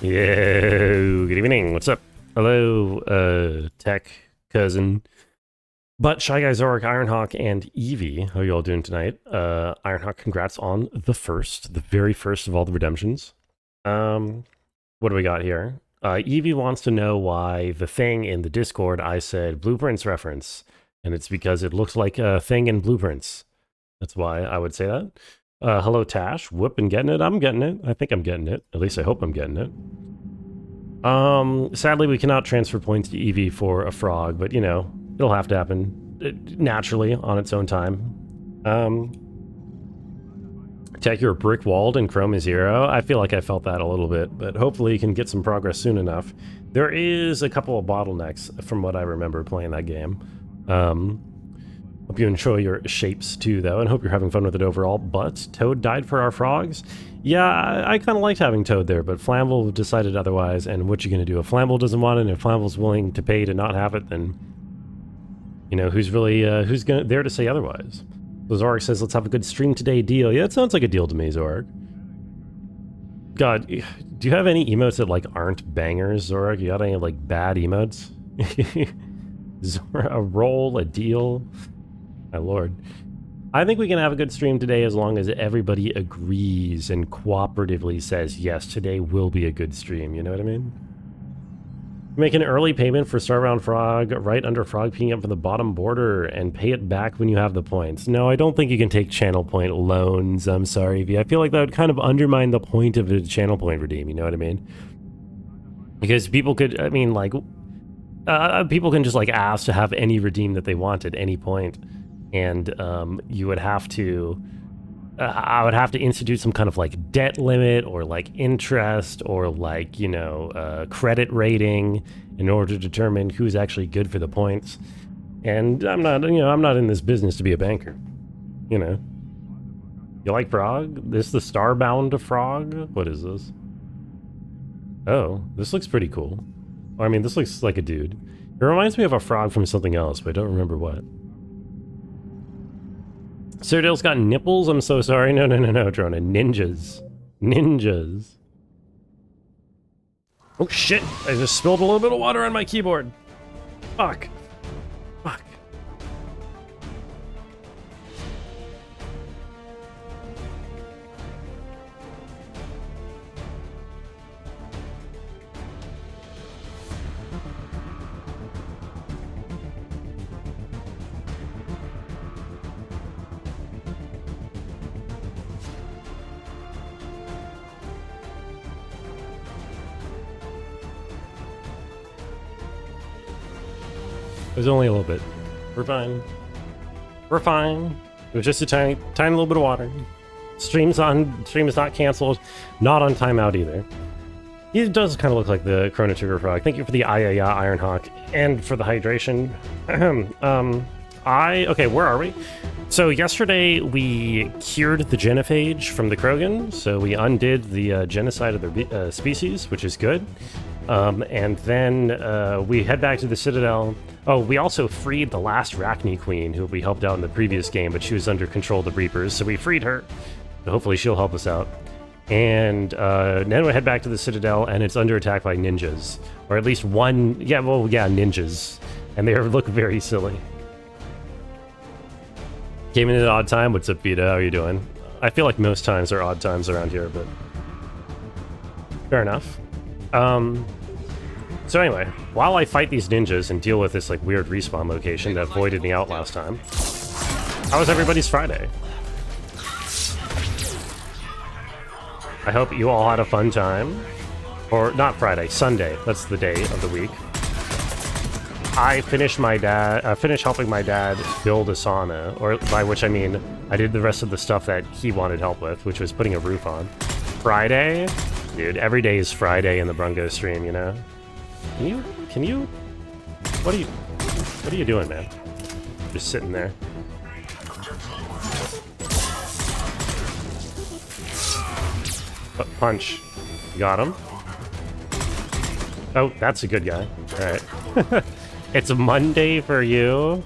Yo, good evening. What's up? Hello, tech cousin. But Shy Guy, Zorik, Ironhawk, and Eevee. How are you all doing tonight? Ironhawk, congrats on the very first of all the redemptions. What do we got here? Eevee wants to know why the thing in the Discord I said Blueprints reference, and it's because it looks like a thing in Blueprints. That's why I would say that. Hello, Tash. Whoop and getting it. I'm getting it. I think I'm getting it. At least I hope I'm getting it. Sadly, we cannot transfer points to Eevee for a frog, but, you know, it'll have to happen naturally on its own time. Tech, you're brick-walled and Chrome is 0. I feel like I felt that a little bit, but hopefully you can get some progress soon enough. There is a couple of bottlenecks from what I remember playing that game. Hope you enjoy your shapes too, though, and hope you're having fun with it overall. But Toad died for our frogs? Yeah, I kind of liked having Toad there, but Flamble decided otherwise, and what you gonna do? If Flamble doesn't want it, and if Flamble's willing to pay to not have it, then, you know, who's really, there to say otherwise? So Zorik says, let's have a good stream today deal. Yeah, it sounds like a deal to me, Zorik. God, do you have any emotes that, like, aren't bangers, Zorik? You got any, like, bad emotes? A roll, a deal? My lord. I think we can have a good stream today as long as everybody agrees and cooperatively says, yes, today will be a good stream, you know what I mean? Make an early payment for Starbound Frog right under Frog picking up from the bottom border and pay it back when you have the points. No, I don't think you can take channel point loans. I'm sorry, V. I feel like that would kind of undermine the point of a channel point redeem, you know what I mean? Because people could, I mean, like, people can just, like, ask to have any redeem that they want at any point. And you would have to, I would have to institute some kind of like debt limit or like interest or like, you know, credit rating in order to determine who's actually good for the points. And I'm not, you know, I'm not in this business to be a banker, you know. You like frog? This is the Starbound frog? What is this? Oh, this looks pretty cool. I mean, this looks like a dude. It reminds me of a frog from something else, but I don't remember what. Citadel's got nipples? I'm so sorry. No, Drona. Ninjas. Ninjas. Oh, shit. I just spilled a little bit of water on my keyboard. Fuck. Fuck. It was only a little bit. We're fine. We're fine. It was just a tiny little bit of water. Stream is not canceled. Not on timeout either. He does kind of look like the Chrono Trigger frog. Thank you for the Ironhawk and for the hydration. Okay, where are we? So yesterday we cured the genophage from the Krogan. So we undid the genocide of the species, which is good. And then we head back to the Citadel. Oh, we also freed the last Rachni Queen, who we helped out in the previous game, but she was under control of the Reapers, so we freed her. So hopefully she'll help us out. And then we head back to the Citadel, and it's under attack by ninjas. Or at least one, yeah, ninjas. And they look very silly. Came in at an odd time. What's up, Vita? How are you doing? I feel like most times are odd times around here, but fair enough. So anyway, while I fight these ninjas and deal with this like weird respawn location that voided me out last time, how was everybody's Friday? I hope you all had a fun time. Or not Friday, Sunday. That's the day of the week. I finished helping my dad build a sauna, or by which I mean I did the rest of the stuff that he wanted help with, which was putting a roof on. Friday, dude, every day is Friday in the Brungo stream, you know. Can you? What are you doing, man? Just sitting there. Punch. Got him. Oh, that's a good guy. All right. It's a Monday for you.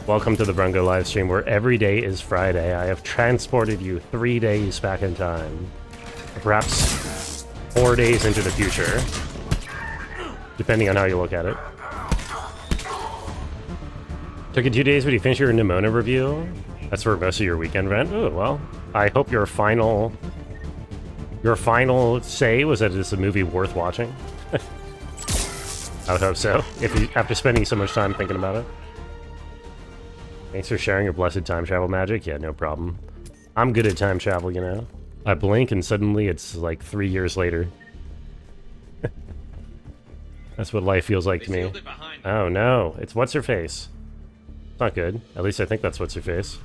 Welcome to the Brungo livestream, where every day is Friday. I have transported you 3 days back in time. perhaps 4 days into the future, depending on how you look at it. Took you 2 days, but you finished your Nimona review? That's for most of your weekend went? Oh, well, I hope your final say was that it's a movie worth watching. I would hope so, after spending so much time thinking about it. Thanks for sharing your blessed time travel magic. Yeah, no problem. I'm good at time travel, you know. I blink and suddenly it's like 3 years later. That's what life feels like to me. Oh no, it's what's-her-face. It's not good. At least I think that's what's-her-face.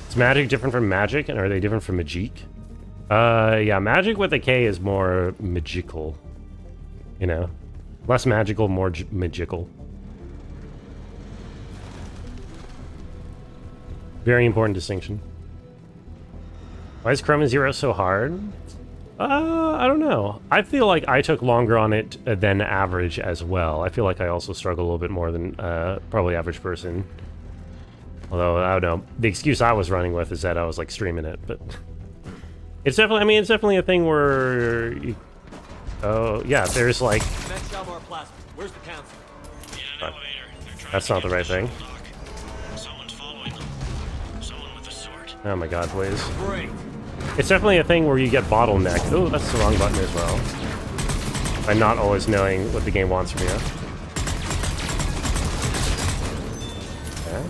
Is magic different from magic, and are they different from magique? Yeah, magic with a K is more magical. You know? Less magical, more magical. Very important distinction. Why is Chrome and Zero so hard? I don't know. I feel like I took longer on it than average as well. I feel like I also struggle a little bit more than probably average person. Although, I don't know. The excuse I was running with is that I was like streaming it, but... It's definitely, I mean, it's definitely a thing where... Oh, yeah, there's like... Where's the council? That's not the right thing. Oh my god, please. Great. It's definitely a thing where you get bottlenecked. Oh, that's the wrong button as well. By not always knowing what the game wants from you. Okay.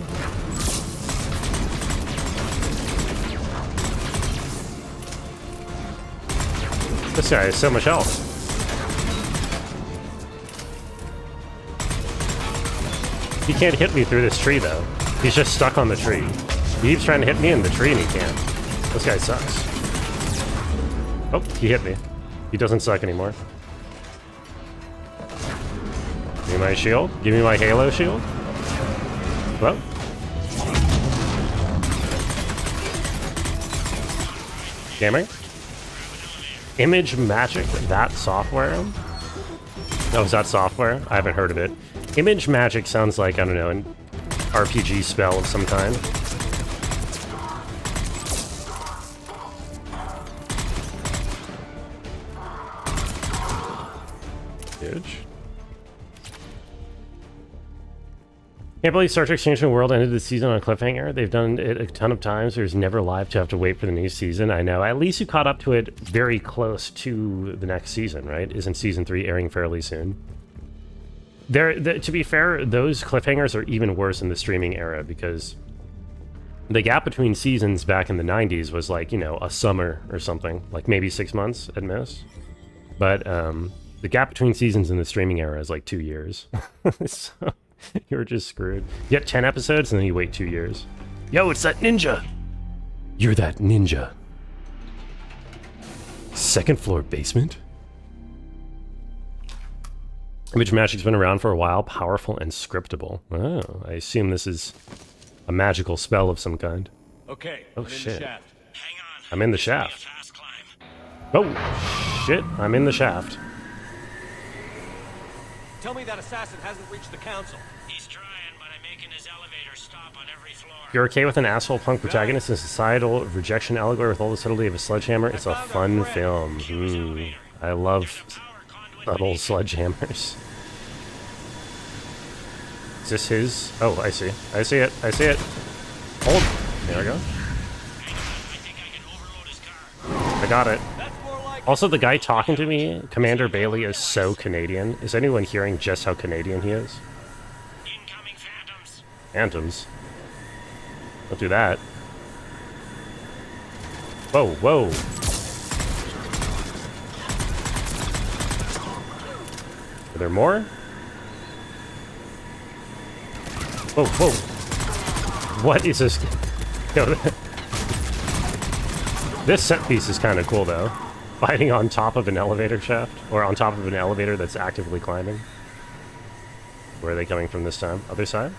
This guy has so much health. He can't hit me through this tree, though. He's just stuck on the tree. He keeps trying to hit me in the tree, and he can't. This guy sucks. Oh, he hit me. He doesn't suck anymore. Give me my shield. Give me my Halo shield. Well. Gaming. Image Magic, that software? Oh, is that software? I haven't heard of it. Image Magic sounds like, I don't know, an RPG spell of some kind. Huge. Can't believe Star Trek Strange New World ended the season on a cliffhanger. They've done it a ton of times. There's never live to have to wait for the new season. I know. At least you caught up to it very close to the next season, right? Isn't season 3 airing fairly soon? To be fair, those cliffhangers are even worse in the streaming era because the gap between seasons back in the 90s was like, you know, a summer or something, like maybe 6 months at most. But the gap between seasons in the streaming era is like 2 years. So you're just screwed. You get 10 episodes and then you wait 2 years. Yo, it's that ninja! You're that ninja. Second floor basement? Image Magic's been around for a while, powerful and scriptable. Oh, I assume this is a magical spell of some kind. Okay. Oh shit. Hang on. I'm in the shaft. Oh shit, I'm in the shaft. Tell me that assassin hasn't reached the council. He's trying, but I'm making his elevator stop on every floor. If you're okay with an asshole punk protagonist and societal rejection allegory with all the subtlety of a sledgehammer, it's a fun film. I love subtle sledgehammers. Is this his? Oh, I see. I see it. I see it. Hold. There we go. I got it. Also, the guy talking to me, Commander Bailey, is so Canadian. Is anyone hearing just how Canadian he is? Incoming phantoms. Phantoms? Don't do that. Whoa, whoa. Are there more? Whoa, whoa. What is this? Yo, this set piece is kind of cool, though. Fighting on top of an elevator shaft, or on top of an elevator that's actively climbing. Where are they coming from this time? Other side?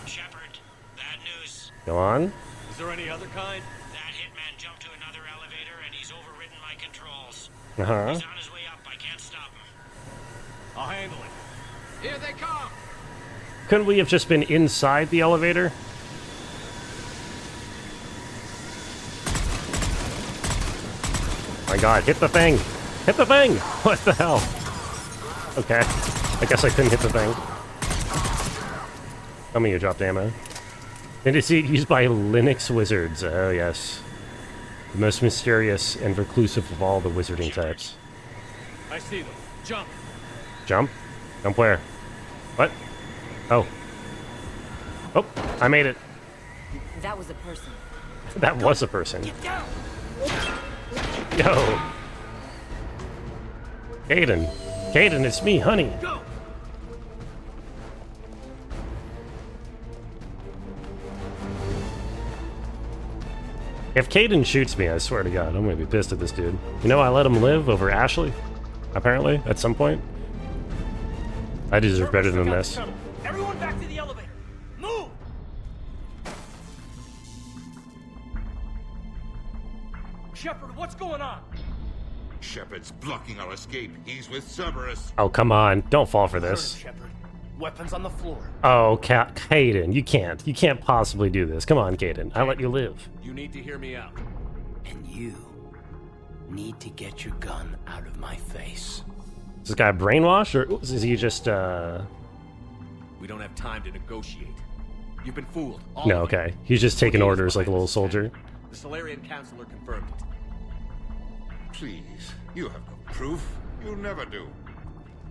Shepard, bad news. Go on. Is there any other kind? That hitman jumped to another elevator and he's overridden my controls. Uh-huh. He's on his way up. I can't stop him. I'll handle it. Here they come. Couldn't we have just been inside the elevator? My god, hit the thing! Hit the thing! What the hell? Okay. I guess I couldn't hit the thing. Tell me you dropped ammo. Indices used by Linux wizards. Oh, yes. The most mysterious and reclusive of all the wizarding types. I see them. Jump. Jump? Jump where? What? Oh. Oh, I made it. That was a person. That was a person. Get down! Yo. Caden. Caden, it's me, honey. Go. If Caden shoots me, I swear to God, I'm gonna be pissed at this dude. You know, I let him live over Ashley, apparently, at some point. I deserve better than this. Everyone back to the elevator. Move. Shepard, what's going on? Shepard's blocking our escape. He's with Cerberus. Oh, come on. Don't fall for this. Shepard. Weapons on the floor. Oh, Caden, you can't. You can't possibly do this. Come on, Caden. I let you live. You need to hear me out. And you need to get your gun out of my face. Is this guy brainwashed, or is he just, We don't have time to negotiate. You've been fooled. All No, of you. okay. He's just taking VODs orders like a behind little this soldier. attack. The Solarian Councilor confirmed it. Please, you have no proof. You never do.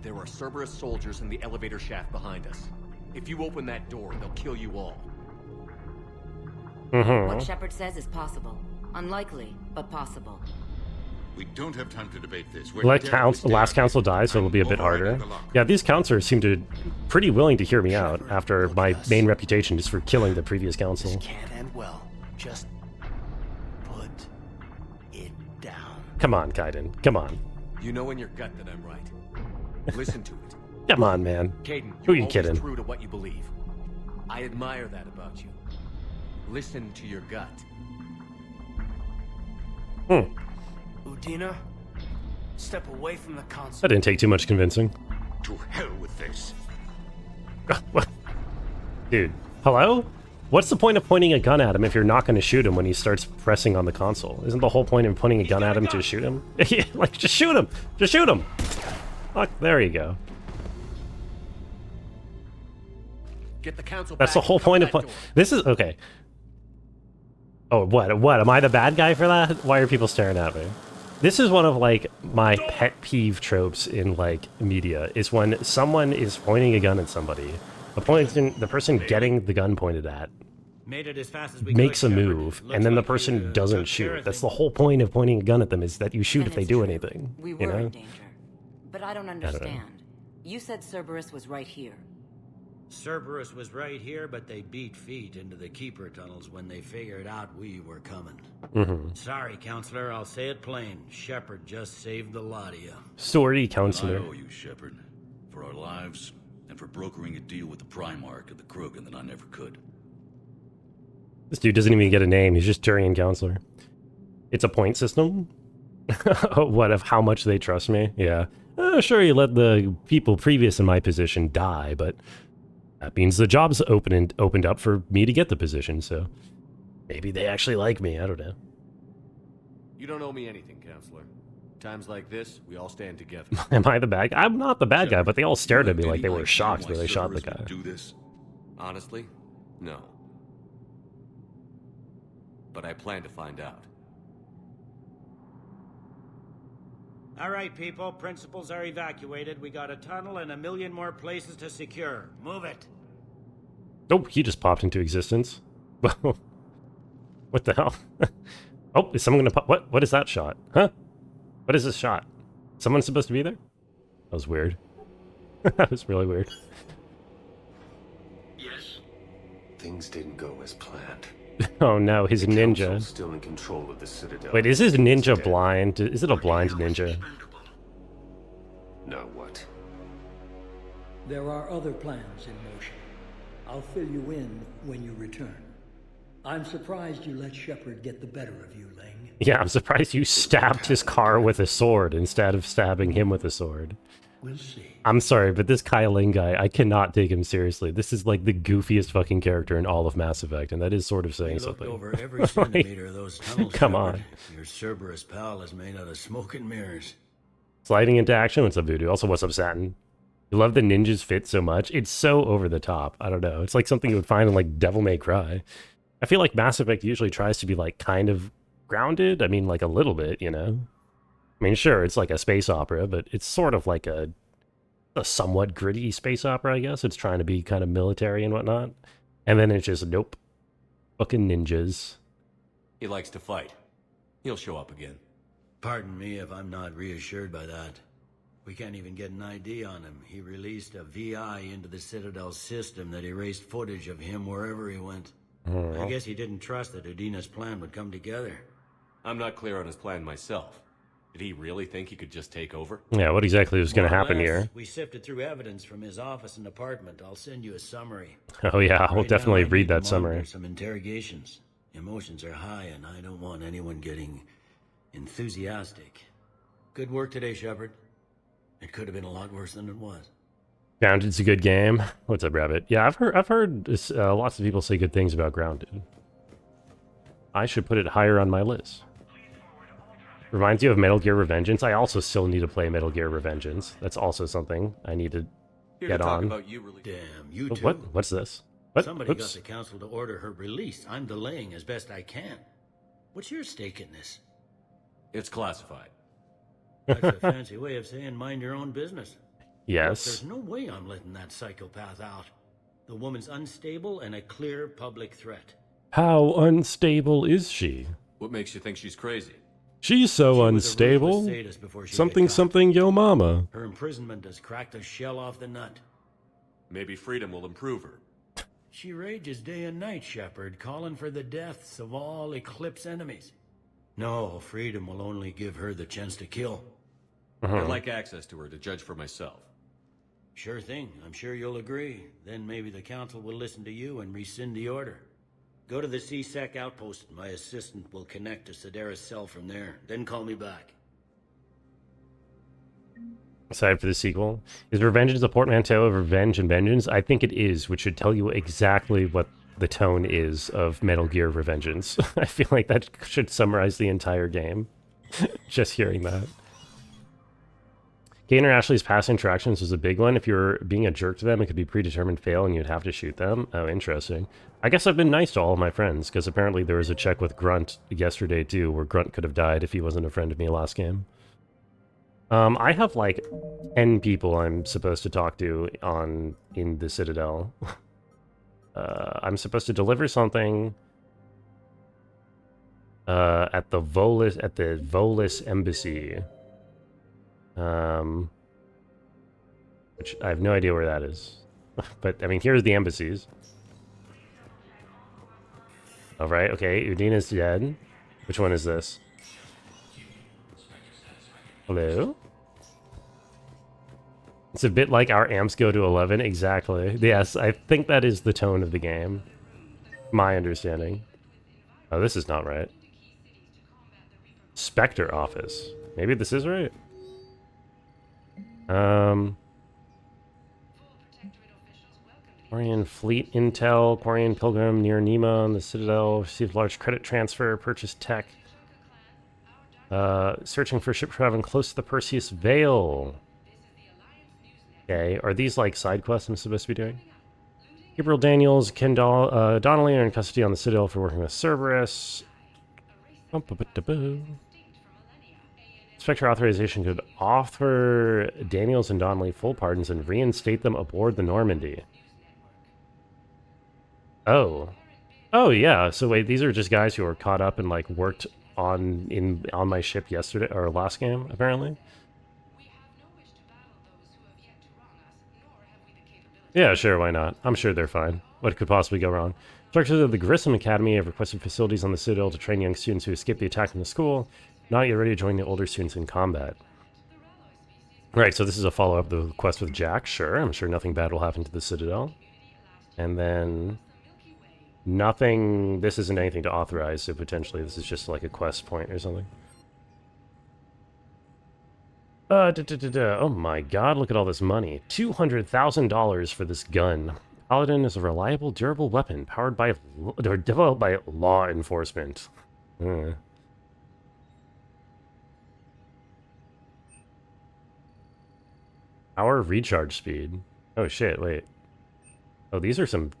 There are Cerberus soldiers in the elevator shaft behind us. If you open that door, they'll kill you all. What Shepard says is possible. Unlikely, but possible. We don't have time to debate this. We're Let dead council, with last daylight. council dies, so it'll be a bit I'm overriding harder. the lock. Yeah, these counselors seem to pretty willing to hear me out after my main reputation is for killing the previous council. This can't end well. Just put it down. Come on, Kaiden. Come on. You know in your gut that I'm right. Listen to it. Come on, man. Caden, Who you're you always kidding? true to what you believe. I admire that about you. Listen to your gut. Udina, step away from the console. That didn't take too much convincing. To hell with this. What? Dude, hello? What's the point of pointing a gun at him if you're not going to shoot him when he starts pressing on the console? Isn't the whole point of pointing a gun at him to shoot him? Yeah, like, just shoot him! Just shoot him! Fuck, there you go. Get the council That's the back whole and cover point of... that door. This is... Okay. Oh, what? What? Am I the bad guy for that? Why are people staring at me? This is one of, like, my pet peeve tropes in, like, media, is when someone is pointing a gun at somebody. The person getting the gun pointed at Made it as fast as we makes a could, Shepard. move, Looks and then the like person you, doesn't took care shoot. of That's things. the whole point of pointing a gun at them, is that you shoot Then if they it's do true. anything. We You were know? in danger. But I don't understand. You said Cerberus was right here. Cerberus was right here, but they beat feet into the Keeper tunnels when they figured out we were coming. Sorry, Counselor, I'll say it plain. Shepard just saved the lot of you. Sorry, I counselor. owe you, Shepard, for our lives and for brokering a deal with the Primarch of the Krogan that I never could. This dude doesn't even get a name. He's just Turian counselor. It's a point system? What, of how much they trust me? Yeah. Sure, you let the people previous in my position die, but that means the job's opened up for me to get the position, so maybe they actually like me. I don't know. You don't owe me anything, Counselor. Times like this, we all stand together. Am I the bad guy? I'm not the bad guy, but they all stared Do at you me have like they any were idea shocked why when they shot the Cerberus guy. would do this? Honestly, no. But I plan to find out. All right, people, principals are evacuated. We got a tunnel and 1 million more places to secure. Move it. Oh, he just popped into existence. What the hell? Oh, is someone gonna pop? What is that shot? Huh? What is this shot? Someone's supposed to be there? That was weird. That was really weird. Yes. Things didn't go as planned. Oh no, his Council's ninja. still in control of the citadel. Wait, is his ninja Dead. blind? Is it a blind ninja? Now what? There are other plans in motion. I'll fill you in when you return. I'm surprised you let Shepard get the better of you, Ling. Yeah, I'm surprised you stabbed his car with a sword instead of stabbing him with a sword. We'll see. I'm sorry, but this Kai Ling guy, I cannot take him seriously. This is like the goofiest fucking character in all of Mass Effect, and that is sort of saying We looked something. over every centimeter of those tunnels. Come Shepard. on. Your Cerberus pal is made out of smoke and mirrors. Sliding into action. What's up, Voodoo? Also, what's up, Satin? You love the ninjas fit so much. It's so over the top. I don't know. It's like something you would find in like Devil May Cry. I feel like Mass Effect usually tries to be like kind of grounded. I mean, like a little bit, you know? I mean, sure, it's like a space opera, but it's sort of like a somewhat gritty space opera, I guess. It's trying to be kind of military and whatnot. And then it's just, nope. Fucking ninjas. He likes to fight. He'll show up again. Pardon me if I'm not reassured by that. We can't even get an ID on him. He released a VI into the Citadel system that erased footage of him wherever he went. I guess he didn't trust that Udina's plan would come together. I'm not clear on his plan myself. Did he really think he could just take over? Yeah, what exactly was going to More or happen less. here? We sifted through evidence from his office and apartment. I'll send you a summary. Oh yeah, we'll Right definitely now, I read need to that summary. monitor some interrogations. Emotions are high, and I don't want anyone getting enthusiastic. Good work today, Shepard. It could have been a lot worse than it was. Grounded's a good game. What's up, Rabbit? Yeah, I've heard this, lots of people say good things about Grounded. I should put it higher on my list. Reminds you of Metal Gear Revengeance. I also still need to play Metal Gear Revengeance. That's also something I need to Here get to talk on. about you really. Damn, you two. What? What's this? What? Somebody Oops. got the council to order her release. I'm delaying as best I can. What's your stake in this? It's classified. That's a fancy way of saying mind your own business. Yes. There's no way I'm letting that psychopath out. The woman's unstable and a clear public threat. How unstable is she? What makes you think she's crazy? She's so She was a unstable. ruthless sadist before she Something got caught. something yo mama. Her imprisonment has cracked the shell off the nut. Maybe freedom will improve her. She rages day and night, Shepard, calling for the deaths of all Eclipse enemies. No, freedom will only give her the chance to kill. I'd like access to her to judge for myself. Sure thing. I'm sure you'll agree. Then maybe the council will listen to you and rescind the order. Go to the C-Sec outpost. My assistant will connect to Sidera's cell from there. Then call me back. Excited for the sequel. Is Revengeance a portmanteau of Revenge and Vengeance? I think it is, which should tell you exactly what the tone is of Metal Gear Revengeance. I feel like that should summarize the entire game. Just hearing that. Gainer Ashley's past interactions was a big one. If you're being a jerk to them, it could be predetermined fail and you'd have to shoot them. Oh, interesting. I guess I've been nice to all of my friends, because apparently there was a check with Grunt yesterday too, where Grunt could have died if he wasn't a friend of me last game. I have like 10 people I'm supposed to talk to in the Citadel. I'm supposed to deliver something at the Volus embassy. Which I have no idea where that is. But, I mean, here's the embassies. Alright, okay, Udina's dead. Which one is this? Hello? It's a bit like our amps go to 11, exactly. Yes, I think that is the tone of the game. My understanding. Oh, this is not right. Spectre office. Maybe this is right? Quarian Fleet Intel, Quarian Pilgrim near Nima on the Citadel, received large credit transfer, purchased tech. Searching for ship traveling close to the Perseus Veil. Okay, are these like side quests I'm supposed to be doing? Gabriel Daniels, Ken Donnelly are in custody on the Citadel for working with Cerberus. Spectre authorization could offer Daniels and Donnelly full pardons and reinstate them aboard the Normandy. Oh. Oh, yeah. So wait, these are just guys who were caught up and like worked on my ship yesterday or last game, apparently. Yeah, sure, why not? I'm sure they're fine. What could possibly go wrong? Instructors of the Grissom Academy have requested facilities on the Citadel to train young students who escaped the attack from the school, not yet ready to join the older students in combat. Right, so this is a follow-up to the quest with Jack. Sure, I'm sure nothing bad will happen to the Citadel. And then nothing, this isn't anything to authorize, so potentially this is just like a quest point or something. Oh my god, look at all this money. $200,000 for this gun. Paladin is a reliable, durable weapon powered by or developed by law enforcement. Power recharge speed. Oh shit, wait. Oh, these are some...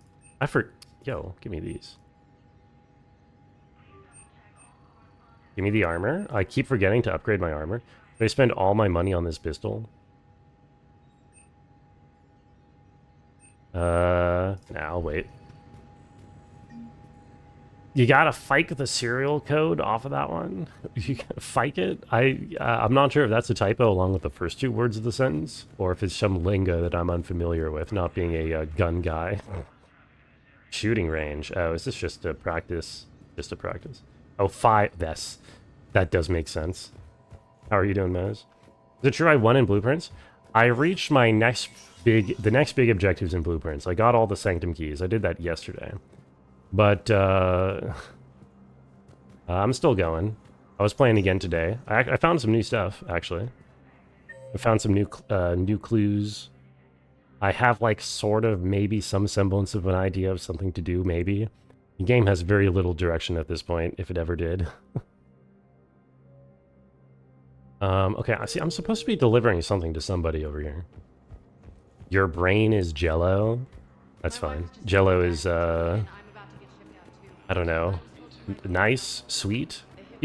Yo, give me these. Give me the armor. I keep forgetting to upgrade my armor. Did I spend all my money on this pistol? Now wait. You gotta fike the serial code off of that one? You gotta fike it? I'm not sure if that's a typo along with the first two words of the sentence, or if it's some lingo that I'm unfamiliar with, not being a gun guy. Shooting range. Oh, is this just a practice? Just a practice. Oh, 5. Yes. That does make sense. How are you doing, Mez? Is it true I won in Blueprints? I reached my next big objectives in Blueprints. I got all the Sanctum keys. I did that yesterday. But, I'm still going. I was playing again today. I found some new stuff, actually. I found some new clues. I have, like, sort of maybe some semblance of an idea of something to do, maybe. The game has very little direction at this point, if it ever did. Okay, I see. I'm supposed to be delivering something to somebody over here. Your brain is Jello? That's fine. Jello is, I don't know. Nice? Sweet?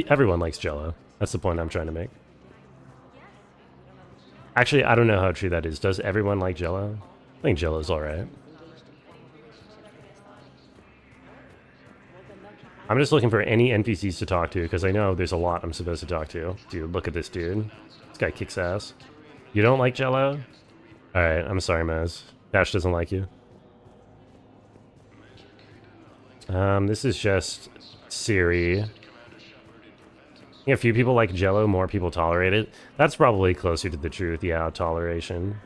Everyone likes Jello. That's the point I'm trying to make. Actually, I don't know how true that is. Does everyone like Jello? I think Jello's alright. I'm just looking for any NPCs to talk to, because I know there's a lot I'm supposed to talk to. Dude, look at this dude. This guy kicks ass. You don't like Jello? Alright, I'm sorry, Maz. Dash doesn't like you. This is just Siri. A few people like Jello, more people tolerate it. That's probably closer to the truth, yeah, toleration.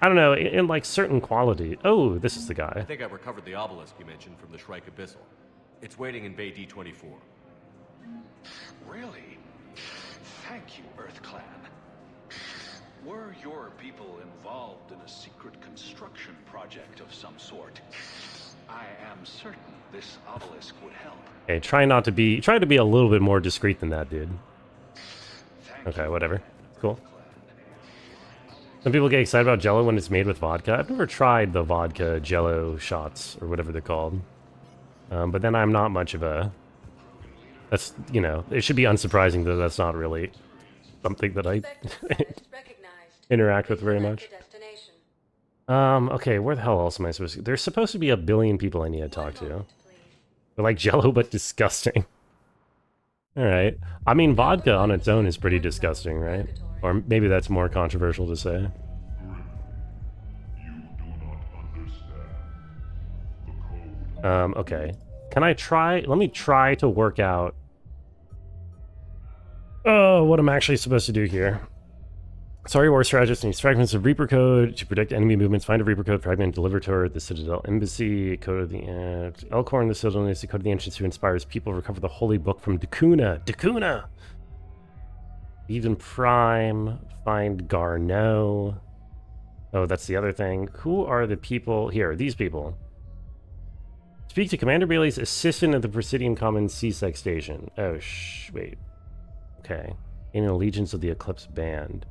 I don't know, in like certain quality. Oh, this is the guy. I think I recovered the obelisk you mentioned from the Shrike Abyssal. It's waiting in Bay D24. Really? Thank you, Earth Clan. Were your people involved in a secret construction project of some sort? I am certain this obelisk would help. Okay, try to be a little bit more discreet than that, dude. Okay, whatever. Cool. Some people get excited about Jello when it's made with vodka. I've never tried the vodka Jello shots, or whatever they're called. But then I'm not much of a... That's, you know, it should be unsurprising that that's not really something that I interact with very much. Okay, where the hell else am I supposed to... There's supposed to be a billion people I need to talk to. They're like Jello, but disgusting. Alright. I mean, vodka on its own is pretty disgusting, right? Or maybe that's more controversial to say. Okay. Can I try... Let me try to work out... what I'm actually supposed to do here. Sorry, War Strategist needs fragments of Reaper code to predict enemy movements. Find a Reaper code fragment, deliver toward the Citadel Embassy. Code of the Elkhorn, the Citadel needs the code of the entrance who inspires people. Recover the holy book from Dakuna. Dakuna! Even Prime. Find Garneau. Oh, that's the other thing. Who are the people here? These people. Speak to Commander Bailey's assistant at the Presidium Commons CSEC station. Oh, wait. Okay. In allegiance of the Eclipse Band.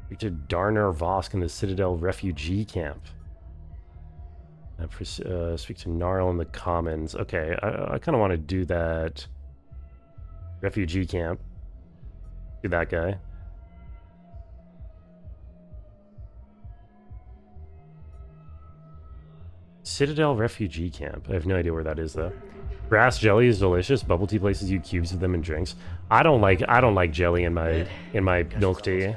Speak to Darner Vosk in the Citadel refugee camp. Speak to Gnarl in the Commons. Okay, I kind of want to do that. Refugee camp. Do that guy. Citadel refugee camp. I have no idea where that is though. Grass jelly is delicious. Bubble tea places you cubes of them in drinks. I don't like jelly in my milk tea.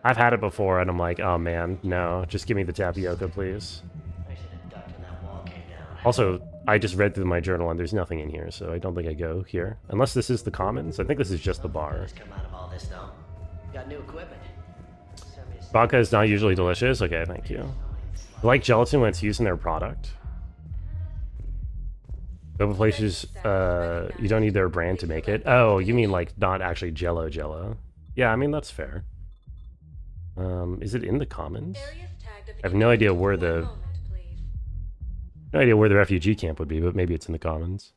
I've had it before and I'm like, oh man, no, just give me the tapioca, please. Also, I just read through my journal and there's nothing in here, so I don't think I go here. Unless this is the Commons. I think this is just the bar. Vodka is not usually delicious. Okay, thank you. I like gelatin when it's used in their product. Bubble places, you don't need their brand to make it. Oh, you mean like not actually Jello. Yeah, I mean, that's fair. Is it in the commons? I have no idea where the refugee camp would be, but maybe it's in the commons.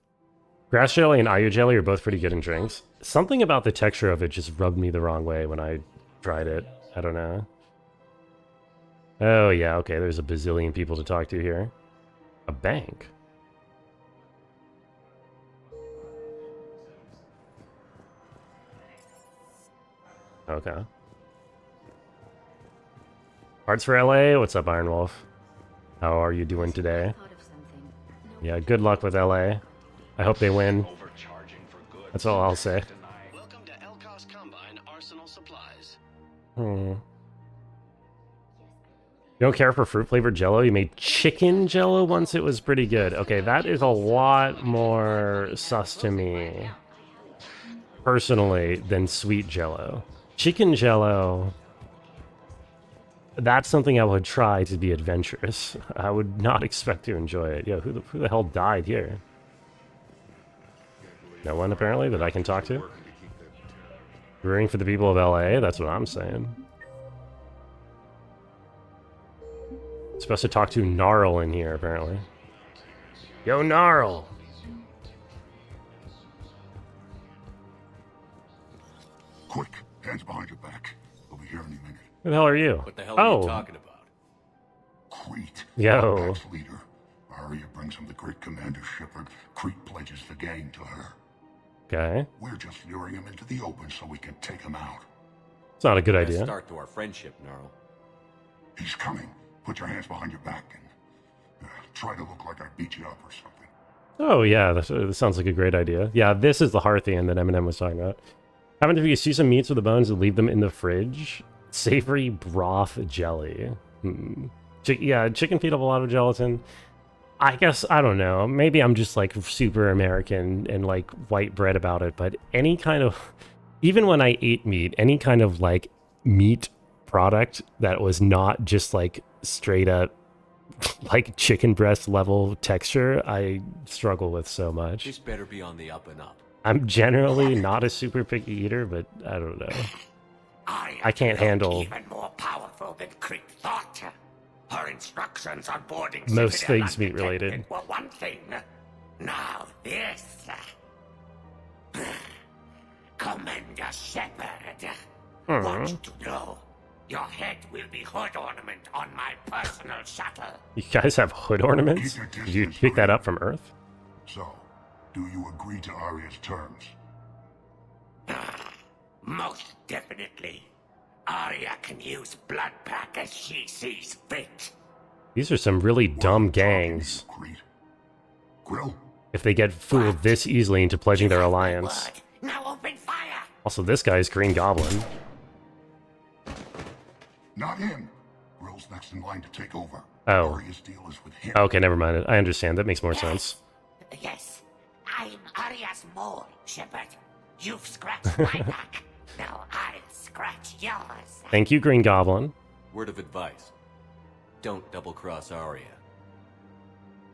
Grass jelly and ayu jelly are both pretty good in drinks. Something about the texture of it just rubbed me the wrong way when I tried it. I don't know. Oh yeah, okay, there's a bazillion people to talk to here. A bank? Okay. Hearts for LA? What's up, Iron Wolf? How are you doing today? Yeah, good luck with LA. I hope they win. That's all I'll say. Welcome to Elcos Combine Arsenal Supplies. You don't care for fruit-flavored Jello? You made chicken Jello once? It was pretty good. Okay, that is a lot more sus to me, personally, than sweet Jello. Chicken Jello, that's something I would try to be adventurous. I would not expect to enjoy it. Yo, who the hell died here? No one, apparently, that I can talk to? Rooting for the people of LA? That's what I'm saying. Supposed to talk to Gnarl in here, apparently. Yo, Gnarl! Quick, hands behind your back. We'll be here any minute. Who the hell are you? What the hell are you talking about? Crete. Yo. Our leader. Arya brings him the great Commander Shepard. Crete pledges the gang to her. Okay. We're just luring him into the open so we can take him out. It's not a good Best idea. Start to our friendship, Gnarl. He's coming. Put your hands behind your back and try to look like I beat you up or something. Oh yeah, that sounds like a great idea. Yeah, this is the Hearthian that Eminem was talking about. Haven't if you see some meats with the bones and leave them in the fridge? Savory broth jelly. Yeah, chicken feed have a lot of gelatin. I guess, I don't know, maybe I'm just like super American and like white bread about it, but any kind of, even when I ate meat, any kind of like meat product that was not just like straight up like chicken breast level texture, I struggle with so much. This better be on the up and up. I'm generally not a super picky eater, but I don't know. I can't handle Even more powerful than Crete thought. Her instructions on boarding most Citadel things meat related. undetected were one thing. Now this. Commander Shepard. Want you to know, your head will be hood ornament on my personal shuttle. You guys have hood ornaments? Did you pick that up from Earth? So, do you agree to Arya's terms? Most definitely. Arya can use blood pack as she sees fit. These are some really dumb gangs. Grill? If they get fooled this easily into pledging their alliance. Now open fire. Also, this guy's Green Goblin. Not him. Grill's next in line to take over. Oh. Arya's deal is with him. Okay, never mind. I understand. That makes more sense. Yes, I'm Arya's mole, Shepard. You've scratched my back. Now I'll scratch yours. Thank you, Green Goblin. Word of advice. Don't double-cross Arya.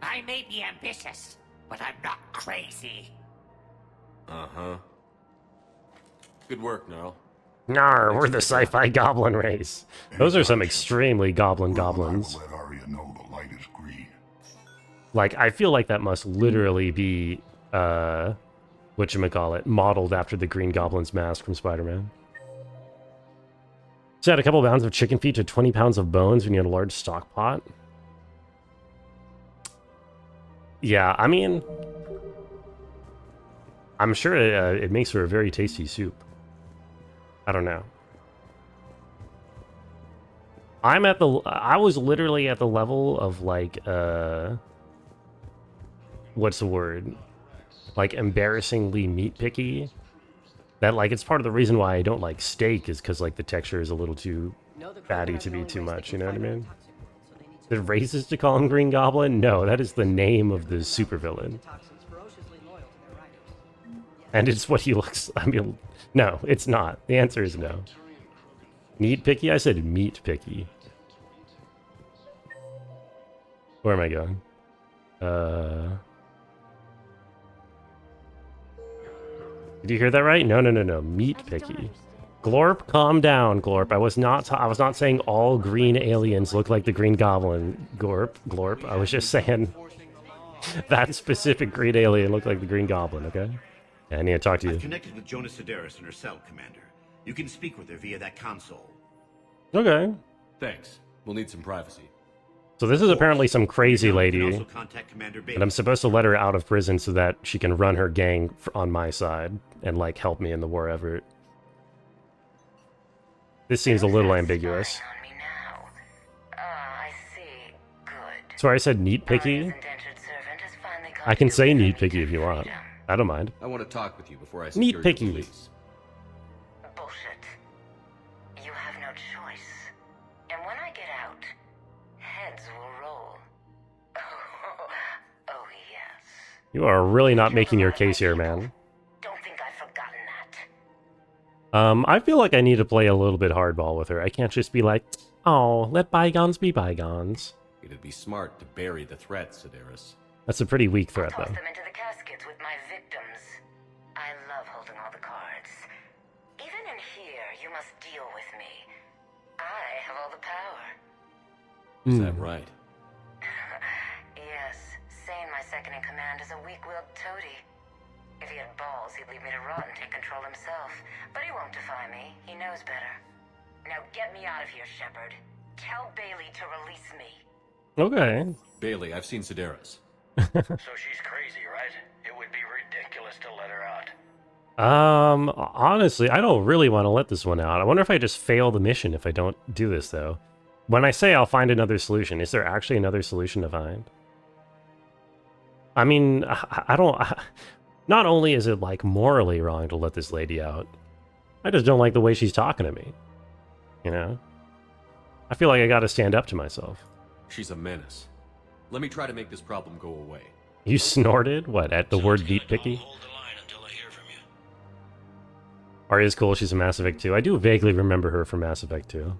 I may be ambitious, but I'm not crazy. Uh-huh. Good work, Gnarl. Nar, we're the sci-fi goblin race. Those are some extremely goblins. Let Arya know the light is green. Like, I feel like that must literally be, whatchamacallit, modeled after the Green Goblin's mask from Spider-Man. So add a couple pounds of chicken feet to 20 pounds of bones when you have a large stock pot. Yeah, I mean, I'm sure it makes for a very tasty soup. I don't know. I was literally at the level of like, what's the word? Like embarrassingly meat picky. That like, it's part of the reason why I don't like steak is because like the texture is a little too fatty to be too much, you know what I mean? Is it racist to call him Green Goblin? No, that is the name of the supervillain. And it's what he looks, I mean, no, it's not. The answer is no. Meat picky? I said meat picky. Where am I going? Did you hear that right? No. Meat picky. Glorp, calm down, Glorp. I was not saying all green aliens look like the Green Goblin, Glorp. I was just saying that specific green alien looked like the Green Goblin, okay? Yeah, I need to talk to you. I've connected with Jonas Sedaris in her cell, Commander. You can speak with her via that console. Okay. Thanks. We'll need some privacy. So this is apparently some crazy lady, also contact Commander Bailey. and I'm supposed to let her out of prison so that she can run her gang on my side and, like, help me in the war effort. This seems a little ambiguous. Sorry, I said neat picky. I can say neat picky if you want. I don't mind. I want to talk with you before I secure your Neat picky. release. Bullshit. You have no choice. And when I get out, heads will roll. Oh yes. You are really not making your case here, man. Don't think I've forgotten that. I feel like I need to play a little bit hardball with her. I can't just be like, oh, let bygones be bygones. It'd be smart to bury the threat, Sedaris. That's a pretty weak threat, though. Toss them into the caskets with my victims. I love holding all the cards. Even in here, you must deal with me. I have all the power. Is that right? Yes. Sane, my second in command, is a weak-willed toady. If he had balls, he'd leave me to rot and take control himself. But he won't defy me. He knows better. Now get me out of here, Shepard. Tell Bailey to release me. Okay. Bailey, I've seen Sedaris. So she's crazy, right? It would be ridiculous to let her out. Honestly, I don't really want to let this one out. I wonder if I just fail the mission if I don't do this, though. When I say I'll find another solution, is there actually another solution to find? I mean, I don't... Not only is it, like, morally wrong to let this lady out, I just don't like the way she's talking to me. You know? I feel like I gotta stand up to myself. She's a menace. Let me try to make this problem go away. You snorted? What, at the word deep picky? Arya's cool, she's a Mass Effect 2. I do vaguely remember her from Mass Effect 2.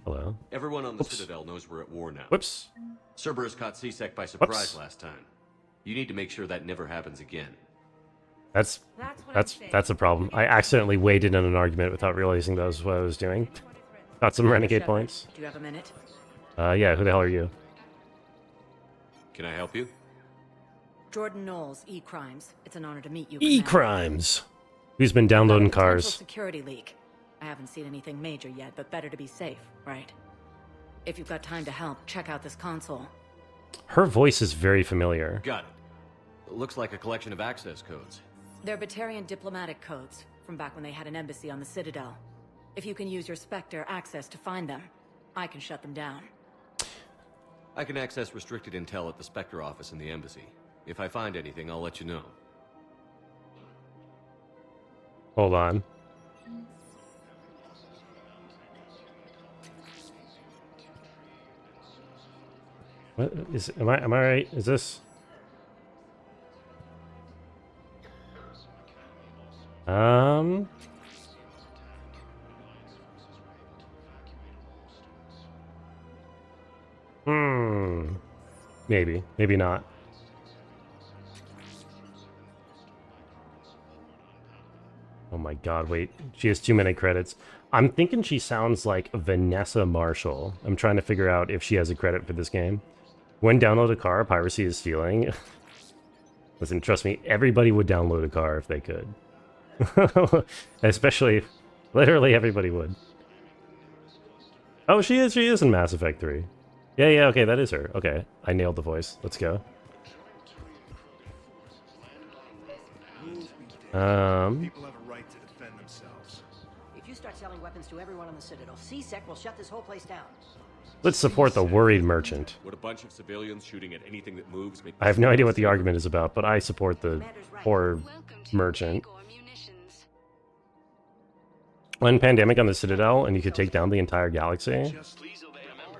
Hello? Everyone on the Citadel knows we're at war now. Whoops. Cerberus caught C-Sec by surprise last time. You need to make sure that never happens again. That's a problem. I accidentally waded in an argument without realizing that was what I was doing. Got some renegade points. Do you have a minute? Yeah, who the hell are you? Can I help you? Jordan Knowles, E-Crimes. It's an honor to meet you. E-Crimes! Who's been downloading cars? Security leak. I haven't seen anything major yet, but better to be safe, right? If you've got time to help, check out this console. Her voice is very familiar. Got it. It looks like a collection of access codes. They're Batarian diplomatic codes, from back when they had an embassy on the Citadel. If you can use your Spectre access to find them, I can shut them down. I can access restricted intel at the Spectre office in the embassy. If I find anything, I'll let you know. Hold on. What is... Am I right? Is this... Maybe. Maybe not. Oh my god, wait. She has 2 minute credits. I'm thinking she sounds like Vanessa Marshall. I'm trying to figure out if she has a credit for this game. When download a car, piracy is stealing. Listen, trust me, everybody would download a car if they could. Especially, literally everybody would. Oh, she is in Mass Effect 3. Yeah, okay, that is her. Okay, I nailed the voice. Let's go. People have a right to defend themselves. If you start selling weapons to everyone on the Citadel, C-Sec will shut this whole place down. Let's support the worried merchant. Would a bunch of civilians shooting at anything that moves make... I have no idea what the argument is about, but I support the poor merchant. When Pandemic on the Citadel and you could take down the entire galaxy?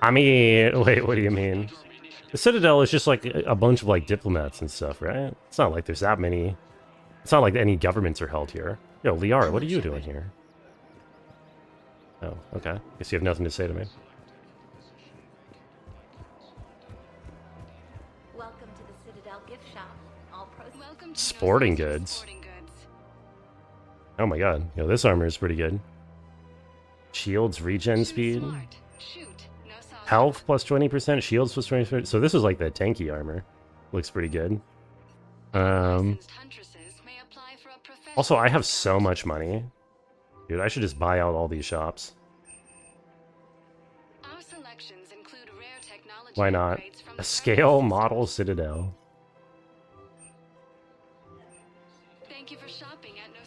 I mean, wait, what do you mean? The Citadel is just like a bunch of like diplomats and stuff, right? It's not like there's that many. It's not like any governments are held here. Yo, Liara, what are you doing here? Oh, okay. Guess you have nothing to say to me. Welcome to the Citadel gift shop. All Sporting goods. Oh my god. Yo, this armor is pretty good. Shields regen speed. Health plus 20%, shields plus 20%. So this is like the tanky armor. Looks pretty good. Also, I have so much money. Dude, I should just buy out all these shops. Why not? A scale model citadel.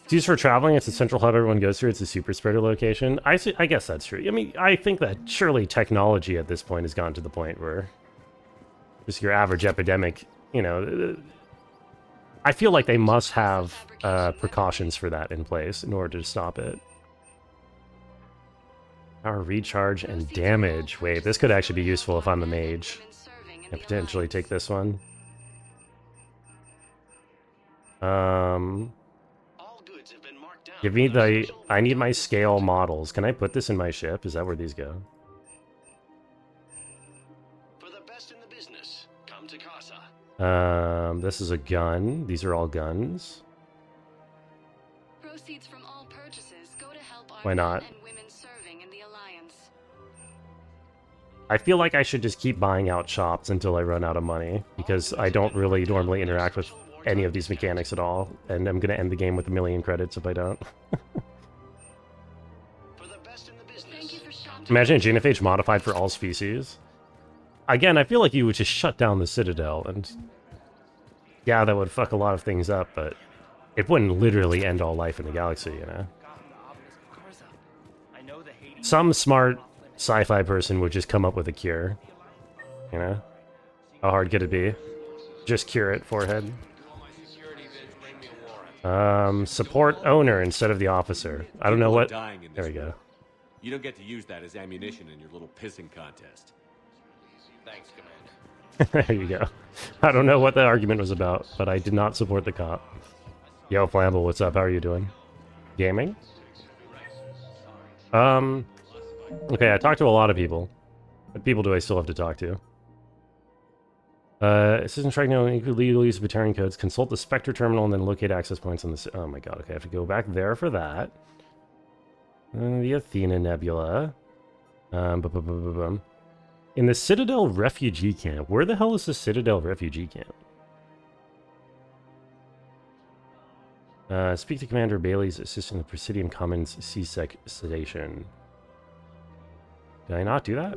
It's used for traveling. It's a central hub everyone goes through. It's a super spreader location. I guess that's true. I mean, I think that surely technology at this point has gotten to the point where just your average epidemic, you know, I feel like they must have precautions for that in place in order to stop it. Power recharge and damage. Wait, this could actually be useful if I'm a mage. I potentially take this one. Give me the... I need my scale models. Can I put this in my ship? Is that where these go? For the best in the business, come to casa. This is a gun. These are all guns. Proceeds from all purchases go to help our Why not? men and women serving in the Alliance. I feel like I should just keep buying out shops until I run out of money, because I don't really normally interact with any of these mechanics at all, and I'm gonna end the game with 1,000,000 credits if I don't. Imagine a genophage modified for all species. Again, I feel like you would just shut down the Citadel, and yeah, that would fuck a lot of things up, but it wouldn't literally end all life in the galaxy, you know? Some smart sci-fi person would just come up with a cure, you know? How hard could it be? Just cure it, forehead. Support owner instead of the officer. I don't know what... There we go. You don't get to use that as ammunition in your little pissing contest. Thanks, Commander. There you go. I don't know what the argument was about, but I did not support the cop. Yo, Flamble, what's up? How are you doing? Gaming? Okay, I talked to a lot of people. What people do I still have to talk to? Assistant Strike no legal use of Batarian codes. Consult the Spectre terminal and then locate access points on the... Oh my god, okay, I have to go back there for that. The Athena Nebula. In the Citadel refugee camp. Where the hell is the Citadel refugee camp? Speak to Commander Bailey's assistant in the Presidium Commons CSEC sedation. Did I not do that?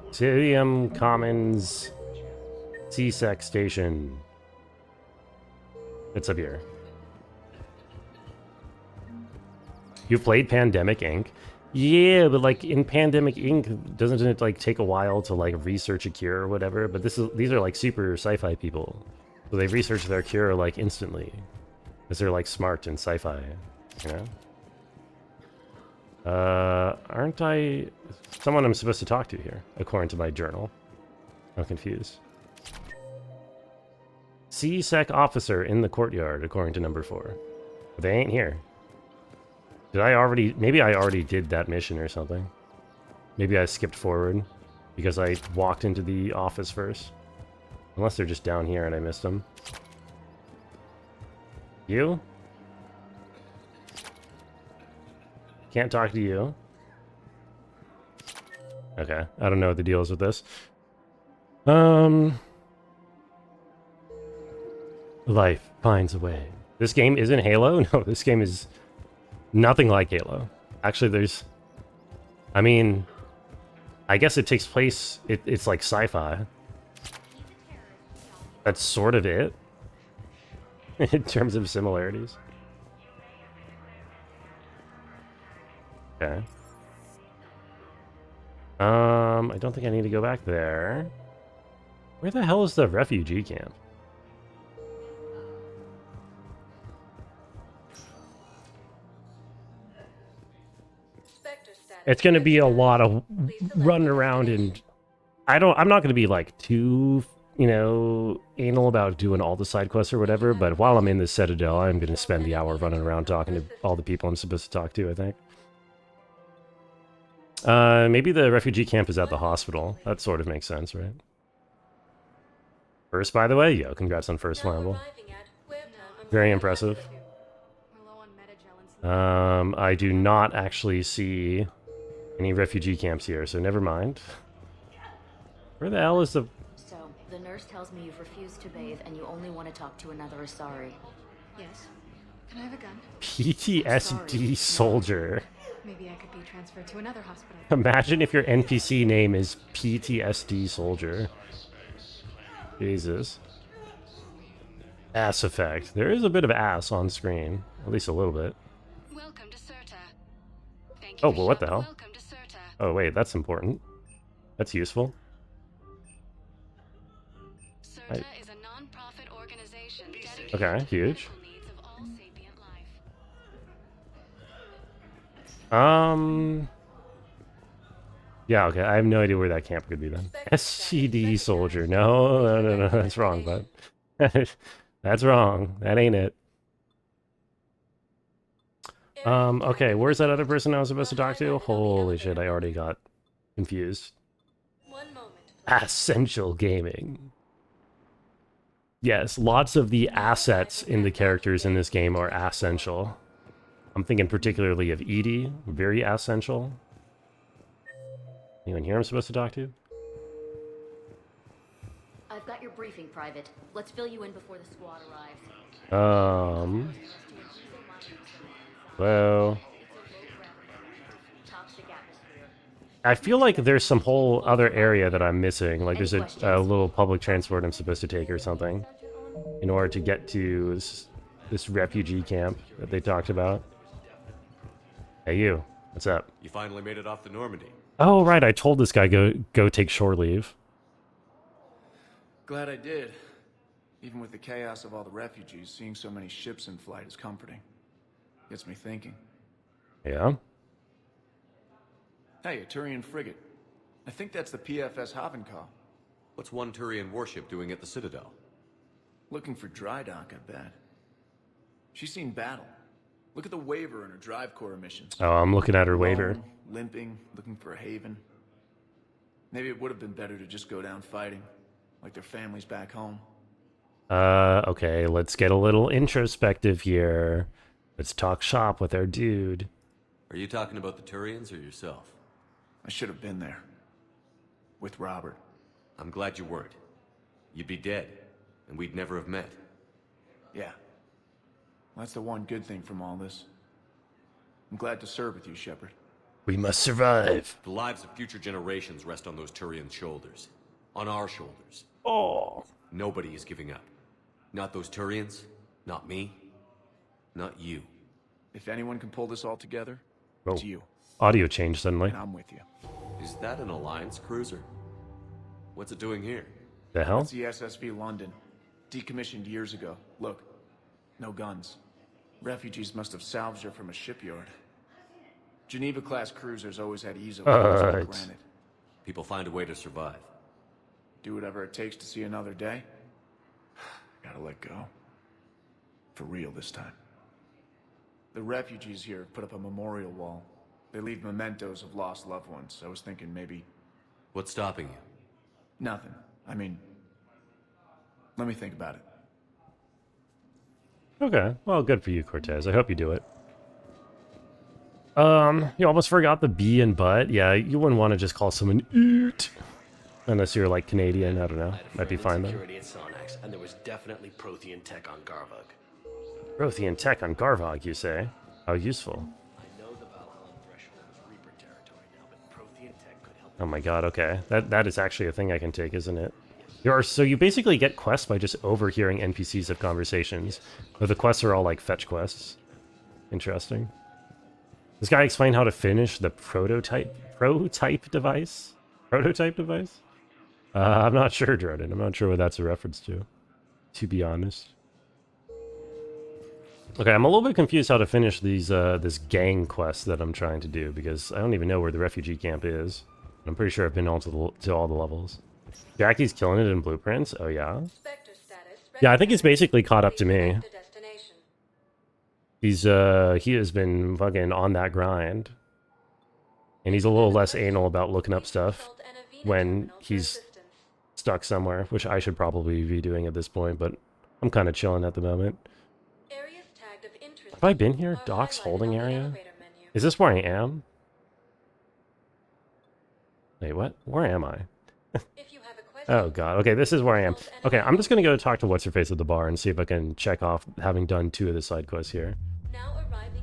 Presidium Commons CSEC station. It's up here. You played Pandemic Inc? Yeah, but like in Pandemic Inc, doesn't it like take a while to like research a cure or whatever? But these are like super sci-fi people, so they research their cure like instantly, because they're like smart and sci-fi, you know. Aren't I someone I'm supposed to talk to here, according to my journal? I'm confused. CSEC officer in the courtyard, according to number 4. But they ain't here. Did I already... Maybe I already did that mission or something. Maybe I skipped forward because I walked into the office first. Unless they're just down here and I missed them. You? Can't talk to you. Okay, I don't know what the deal is with this. Life finds a way. This game isn't Halo? No, this game is nothing like Halo. Actually, there's... I mean... I guess it takes place... It's like sci-fi. That's sort of it. In terms of similarities. Okay. I don't think I need to go back there. Where the hell is the refugee camp? It's going to be a lot of running around, and I'm not going to be like too, you know, anal about doing all the side quests or whatever, but while I'm in the Citadel, I'm going to spend the hour running around talking to all the people I'm supposed to talk to, I think. Maybe the refugee camp is at the hospital. That sort of makes sense, right? First, by the way, yo, congrats on first Flamble. Very impressive. I do not actually see any refugee camps here, so never mind. Where the hell is the... So, the nurse tells me you've refused to bathe and you only want to talk to another Asari. Yes. Can I have a gun? PTSD soldier. Maybe I could be transferred to another hospital. Imagine if your NPC name is PTSD soldier. Jesus. Ass effect. There is a bit of ass on screen. At least a little bit. Welcome to Serta. Thank Oh, well, what the hell? Welcome to Serta. Oh, wait, that's important. That's useful. Serta is a non-profit organization dedicated Okay, to huge. the needs of all sapient life. Yeah, okay, I have no idea where that camp could be then. SCD soldier. No, that's wrong, but that's wrong. That ain't it. Okay, where's that other person I was supposed to talk to? Holy shit, I already got confused. Essential gaming. Yes, lots of the assets in the characters in this game are essential. I'm thinking particularly of Edie, very essential. Anyone here I'm supposed to talk to? I've got your briefing, Private. Let's fill you in before the squad arrives. Well... I feel like there's some whole other area that I'm missing. Like there's a little public transport I'm supposed to take or something in order to get to this refugee camp that they talked about. Hey, you. What's up? You finally made it off the Normandy. Oh, right. I told this guy go take shore leave. Glad I did. Even with the chaos of all the refugees, seeing so many ships in flight is comforting. Gets me thinking. Yeah? Hey, a Turian frigate. I think that's the PFS Havenkah. What's one Turian warship doing at the Citadel? Looking for dry dock, I bet. She's seen battle. Look at the waiver in her drive corps emissions. Oh, I'm looking at her waiver. Alone, limping, looking for a haven. Maybe it would have been better to just go down fighting, like their families back home. Okay, let's get a little introspective here. Let's talk shop with our dude. Are you talking about the Turians or yourself? I should have been there. With Robert. I'm glad you weren't. You'd be dead, and we'd never have met. Yeah. Well, that's the one good thing from all this. I'm glad to serve with you, Shepard. We must survive. The lives of future generations rest on those Turian shoulders. On our shoulders. Oh. Nobody is giving up. Not those Turians, not me, not you. If anyone can pull this all together, it's you. Audio changed suddenly. And I'm with you. Is that an Alliance cruiser? What's it doing here? The hell? It's the SSV London. Decommissioned years ago. Look. No guns. Refugees must have salvaged her from a shipyard. Geneva-class cruisers always had ease of granted. People find a way to survive. Do whatever it takes to see another day. Gotta let go. For real this time. The refugees here have put up a memorial wall. They leave mementos of lost loved ones. I was thinking maybe... What's stopping you? Nothing. I mean... Let me think about it. Okay. Well, good for you, Cortez. I hope you do it. You almost forgot the B and butt. Yeah, you wouldn't want to just call someone eat. Unless you're like Canadian, I don't know. Might be fine then. Security at Sonax, and there was definitely Prothean tech on Garvug. Prothean tech on Garvog, you say? How useful. I know the Valhallan threshold is Reaper territory now, but Prothean tech could help. Oh my god, okay. That is actually a thing I can take, isn't it? So you basically get quests by just overhearing NPCs of conversations. But the quests are all like fetch quests. Interesting. This guy explained how to finish the prototype device? Prototype device? I'm not sure, Jordan. I'm not sure what that's a reference to be honest. Okay, I'm a little bit confused how to finish these this gang quest that I'm trying to do, because I don't even know where the refugee camp is. I'm pretty sure I've been to all the levels. Jackie's killing it in blueprints? Oh yeah? Yeah, I think he's basically caught up to me. He has been fucking on that grind. And he's a little less anal about looking up stuff when he's stuck somewhere, which I should probably be doing at this point, but I'm kind of chilling at the moment. Have I been here? Docks holding area? Is this where I am? Wait, what? Where am I? Oh god. Okay, this is where I am. Okay, I'm just gonna go talk to what's-her-face at the bar and see if I can check off having done 2 of the side quests here.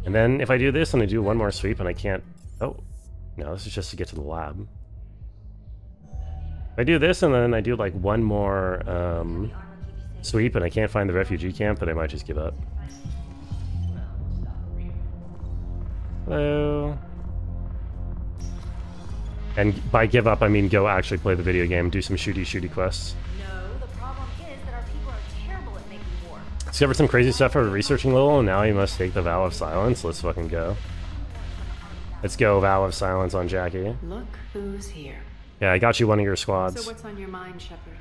And then if I do this and I do one more sweep and I can't... Oh. No, this is just to get to the lab. If I do this and then I do like one more sweep and I can't find the refugee camp, then I might just give up. Hello. And by give up, I mean go actually play the video game, do some shooty quests. No, the problem is that our people are terrible at making war. Discovered some crazy stuff for researching level, and now you must take the vow of silence. Let's fucking go. Let's go, vow of silence on Jackie. Look who's here. Yeah, I got you one of your squads. So what's on your mind, Shepard?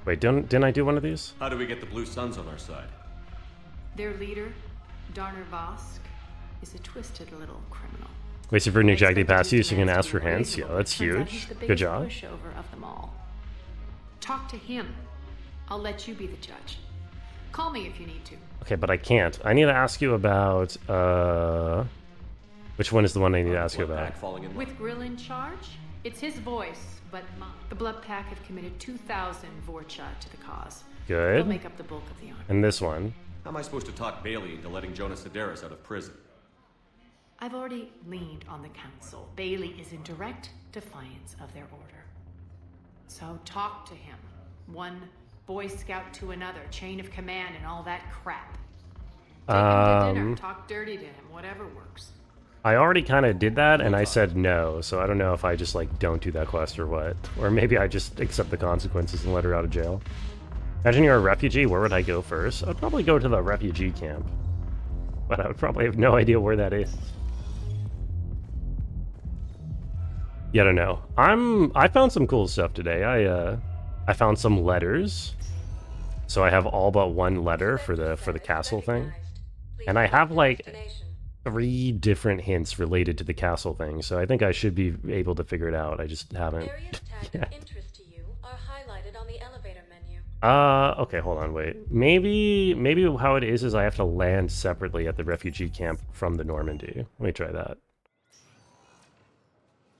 Wait, didn't I do one of these? How do we get the Blue Suns on our side? Their leader, Darner Vosk, is a twisted little criminal. Waiting for Nick Jackie to pass you so you can ask for hints. Yeah, that's huge. Good job. Pushover of them all. Talk to him. I'll let you be the judge. Call me if you need to. Okay, but I can't. I need to ask you about, which one is the one I need to ask you about? With Grill in charge, it's his voice, but mine. The Blood Pack have committed 2,000 Vorcha to the cause. Good. They'll make up the bulk of the army. And this one? How am I supposed to talk Bailey into letting Jonas Sedaris out of prison? I've already leaned on the council. Bailey is in direct defiance of their order. So talk to him. One Boy Scout to another, chain of command and all that crap. Take him to dinner, talk dirty to him, whatever works. I already kind of did that, and I said no, so I don't know if I just, like, don't do that quest or what. Or maybe I just accept the consequences and let her out of jail. Imagine you're a refugee, where would I go first? I'd probably go to the refugee camp. But I would probably have no idea where that is. Yeah, I don't know. I found some cool stuff today. I found some letters. So I have all but one letter for the castle thing. And I have like 3 different hints related to the castle thing, so I think I should be able to figure it out. I just haven't yet. Okay, hold on, wait. Maybe how it is I have to land separately at the refugee camp from the Normandy. Let me try that.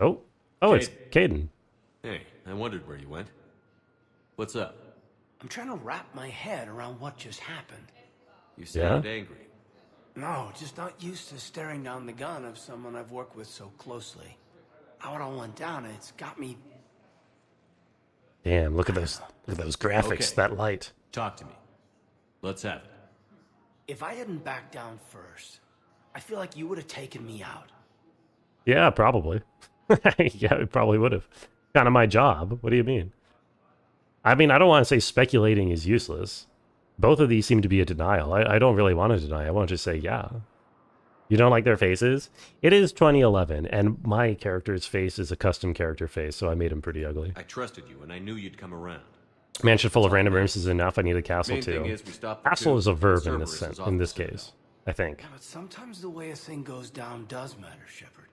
Oh, it's Caden. Hey, I wondered where you went. What's up? I'm trying to wrap my head around what just happened. You sound angry. No, just not used to staring down the gun of someone I've worked with so closely. How it all went down, it's got me... Damn, look at those graphics, okay. That light. Talk to me. Let's have it. If I hadn't backed down first, I feel like you would have taken me out. Yeah, probably. Yeah, it probably would have. Kind of my job. What do you mean? I mean, I don't want to say speculating is useless. Both of these seem to be a denial. I don't really want to deny. I want to just say, yeah. You don't like their faces? It is 2011, and my character's face is a custom character face, so I made him pretty ugly. I trusted you, and I knew you'd come around. Mansion full of random rooms is enough. I need a castle, Main too. thing is we stop the Castle coup, is a verb in Cerberus this is in this off the case, I think. Yeah, but sometimes the way a thing goes down does matter, Shepard.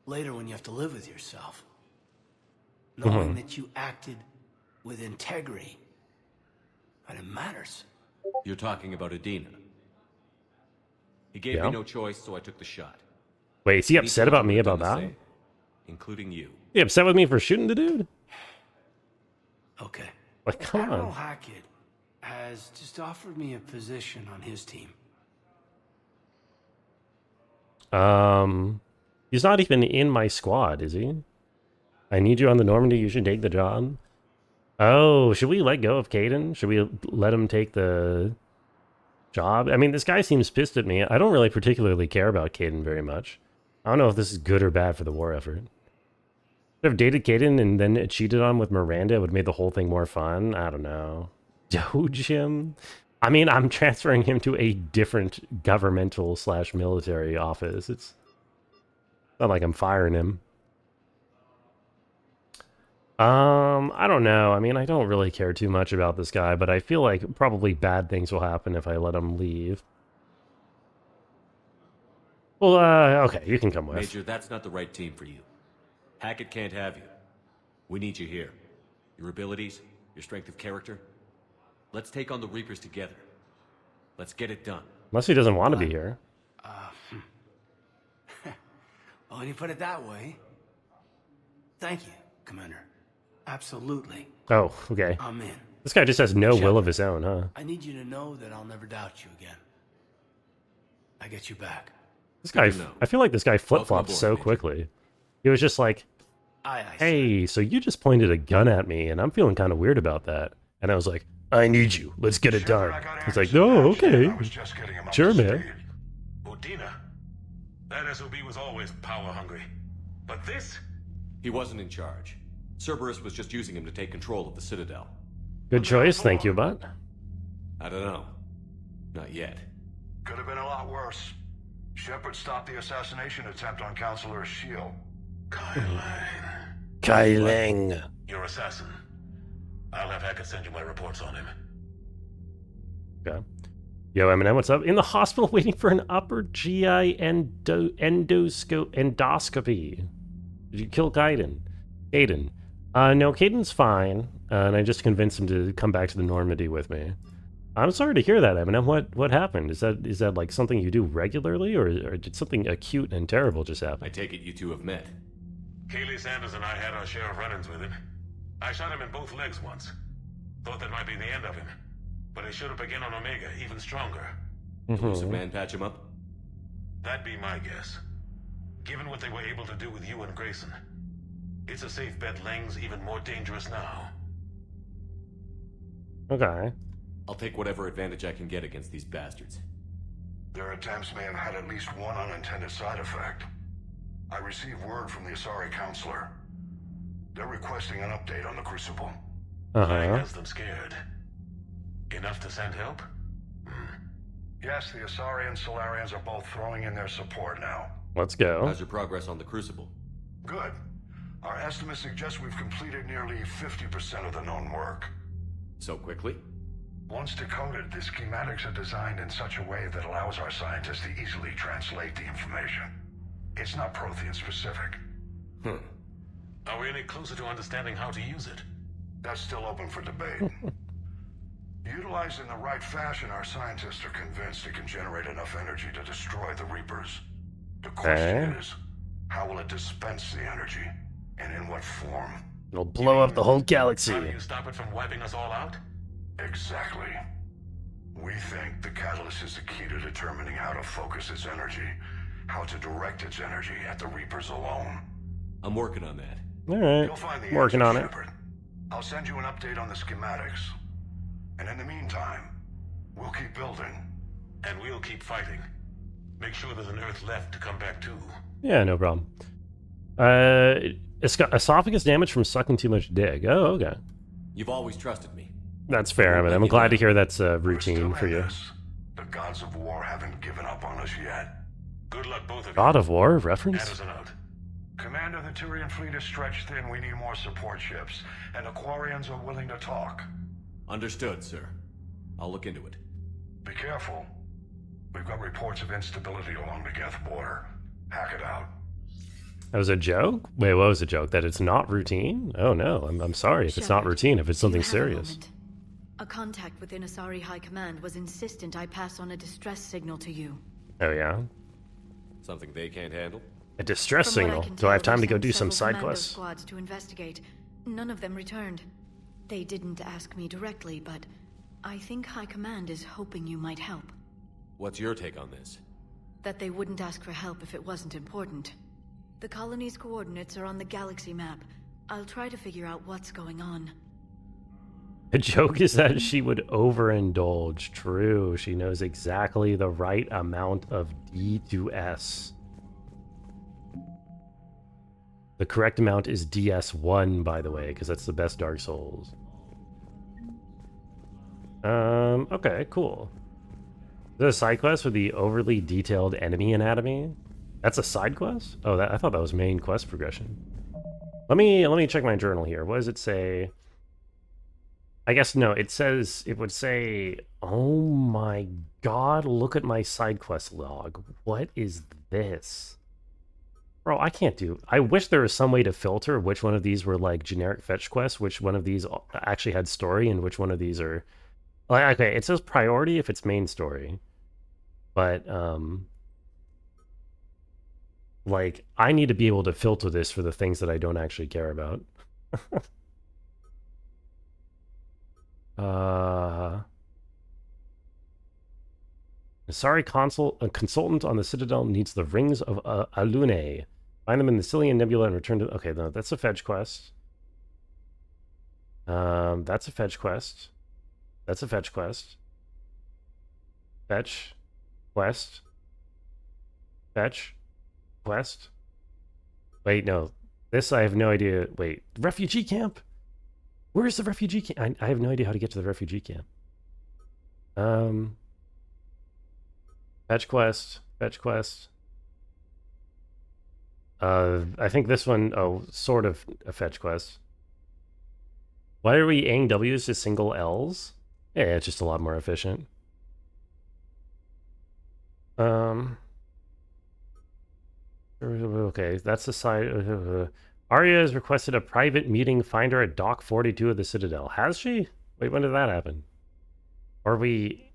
Later when you have to live with yourself. Knowing that you acted with integrity. And it matters. You're talking about Adina. He gave me no choice, so I took the shot. Wait, is he upset about me about that? Same, including you. You upset with me for shooting the dude? Okay. Like, come Admiral on. Hackett has just offered me a position on his team. He's not even in my squad, is he? I need you on the Normandy. You should take the job. Oh, should we let go of Caden? Should we let him take the job? I mean, this guy seems pissed at me. I don't really particularly care about Caden very much. I don't know if this is good or bad for the war effort. If I've dated Caden and then cheated on with Miranda, it would have made the whole thing more fun. I don't know. Doge him? I mean, I'm transferring him to a different governmental / military office. It's not like I'm firing him. I don't know. I mean, I don't really care too much about this guy, but I feel like probably bad things will happen if I let him leave. Well, okay, you can come with. Major, that's not the right team for you. Hackett can't have you. We need you here. Your abilities, your strength of character. Let's take on the Reapers together. Let's get it done. Unless he doesn't want to be here. Well, when you put it that way, thank you, Commander. Absolutely. Oh, okay. I'm in. This guy just has no will of his own, huh? I need you to know that I'll never doubt you again. I get you back. This guy, I feel like this guy flip-flopped so quickly. He was just like, hey, so you just pointed a gun at me, and I'm feeling kind of weird about that. And I was like, I need you. Let's get it done. He's like, no, okay. Sure, man. Udina. That SOB was always power-hungry. But this? He wasn't in charge. Cerberus was just using him to take control of the Citadel. Good choice, thank you, bud. I don't know. Not yet. Could have been a lot worse. Shepard stopped the assassination attempt on Counselor Shield. Kai Lang. Your assassin. I'll have Hackett send you my reports on him. Okay. Yo, Eminem, what's up? In the hospital waiting for an upper GI endoscopy. Did you kill Kaiden? Kaiden. No, Kaiden's fine. And I just convinced him to come back to the Normandy with me. I'm sorry to hear that, Eminem. What happened? Is that like something you do regularly, or did something acute and terrible just happen? I take it you two have met. Kaylee Sanders and I had our share of run-ins with him. I shot him in both legs once. Thought that might be the end of him. But he should have begun on Omega even stronger. Elusive man patch him up? That'd be my guess. Given what they were able to do with you and Grayson, it's a safe bet Lang's even more dangerous now. Okay. I'll take whatever advantage I can get against these bastards. Their attempts may have had at least one unintended side effect. I received word from the Asari Counselor. They're requesting an update on the Crucible. Lang has them scared. Enough to send help? Yes, the Asari and Solarians are both throwing in their support now. Let's go. How's your progress on the Crucible? Good. Our estimates suggest we've completed nearly 50% of the known work. So quickly? Once decoded, the schematics are designed in such a way that allows our scientists to easily translate the information. It's not Prothean specific. Are we any closer to understanding how to use it? That's still open for debate. Utilized in the right fashion, our scientists are convinced it can generate enough energy to destroy the Reapers. The question is, how will it dispense the energy? And in what form? It'll blow up the whole galaxy. How do you stop it from wiping us all out? Exactly. We think the catalyst is the key to determining how to focus its energy, how to direct its energy at the Reapers alone. I'm working on that. Alright, You'll find the working answer, on it. Shepard. I'll send you an update on the schematics. And in the meantime, we'll keep building. And we'll keep fighting. Make sure there's an Earth left to come back to. Yeah, no problem. Esophagus damage from sucking too much dig. Oh, okay. You've always trusted me. That's fair, but I'm glad to hear that's routine for you. The gods of war haven't given up on us yet. Good luck, both of you. God of War reference? Anderson out. Commander, the Tyrian fleet is stretched thin. We need more support ships. And the Quarians are willing to talk. Understood, sir. I'll look into it. Be careful. We've got reports of instability along the Geth border. Hack it out. That was a joke? Wait, what was a joke? That it's not routine? Oh no, I'm sorry if it's not routine, if it's something serious. A contact within Asari High Command was insistent I pass on a distress signal to you. Oh yeah? Something they can't handle? A distress signal? Do I have time to go do some side quests? Squads to investigate. None of them returned. They didn't ask me directly, but I think High Command is hoping you might help. What's your take on this? That they wouldn't ask for help if it wasn't important. The colony's coordinates are on the galaxy map. I'll try to figure out what's going on. The joke is that she would overindulge. True, she knows exactly the right amount of D to S. The correct amount is DS1, by the way, because that's the best Dark Souls. Okay, cool. Is that a side quest with the overly detailed enemy anatomy? That's a side quest? Oh, I thought that was main quest progression. Let me check my journal here. What does it say? I guess no, it would say, oh my god, look at my side quest log. What is this? Bro, I wish there was some way to filter which one of these were like generic fetch quests, which one of these actually had story, and which one of these are Like, okay, it says priority if it's main story. But, like, I need to be able to filter this for the things that I don't actually care about. Sorry, a consultant on the Citadel needs the rings of Alune. Find them in the Cillian Nebula and return to... Okay, no, that's a fetch quest. That's a fetch quest. That's a fetch quest. Fetch. Quest. Fetch. Quest. Wait, no. This I have no idea. Wait, refugee camp? Where's the refugee camp? I have no idea how to get to the refugee camp. Fetch quest. Fetch quest. I think this one, sort of a fetch quest. Why are we aing W's to single L's? Yeah, it's just a lot more efficient. Okay, that's the side. Arya has requested a private meeting. Find her at Dock 42 of the Citadel. Has she? Wait, when did that happen? Are we...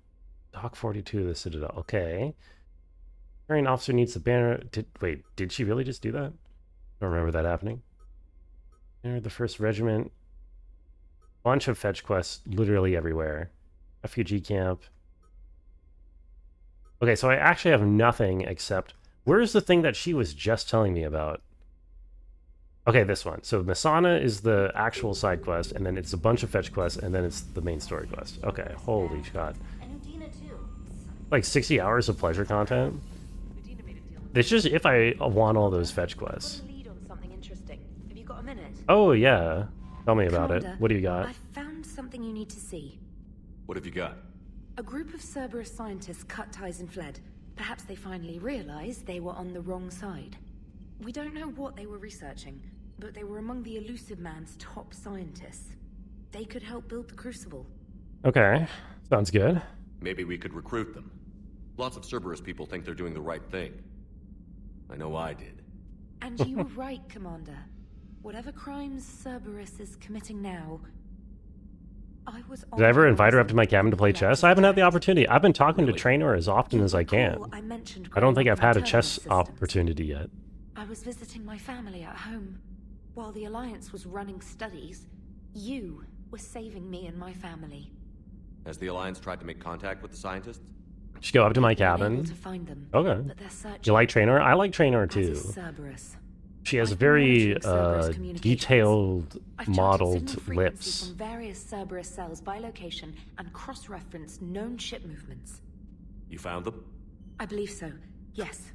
Dock 42 of the Citadel. Okay. An officer needs the banner. Wait, did she really just do that? I don't remember that happening. Enter the 1st Regiment. Bunch of fetch quests literally everywhere. Refugee camp. Okay, so I actually have nothing except... Where's the thing that she was just telling me about? Okay, this one. So Masana is the actual side quest, and then it's a bunch of fetch quests, and then it's the main story quest. Okay, holy God. Like 60 hours of pleasure content? It's just if I want all those fetch quests. Oh, yeah. Tell me about it. What do you got? I found something you need to see. What have you got? A group of Cerberus scientists cut ties and fled. Perhaps they finally realized they were on the wrong side. We don't know what they were researching, but they were among the Elusive Man's top scientists. They could help build the Crucible. Okay, sounds good. Maybe we could recruit them. Lots of Cerberus people think they're doing the right thing. I know I did. And you were right, Commander. Whatever crimes Cerberus is committing now... Did I ever invite her up to my cabin to play chess? I haven't had the opportunity. I've been talking to Trainer as often as I can. I don't think I've had a chess opportunity yet. I was visiting my family at home. While the Alliance was running studies, you were saving me and my family. Has the Alliance tried to make contact with the scientists? Just go up to my cabin. To find them, okay. You like Trainer? I like Trainer too. She has very detailed, modeled lips. From various Cerberus cells by location and cross-reference known ship movements. You found them? I believe so. Yes.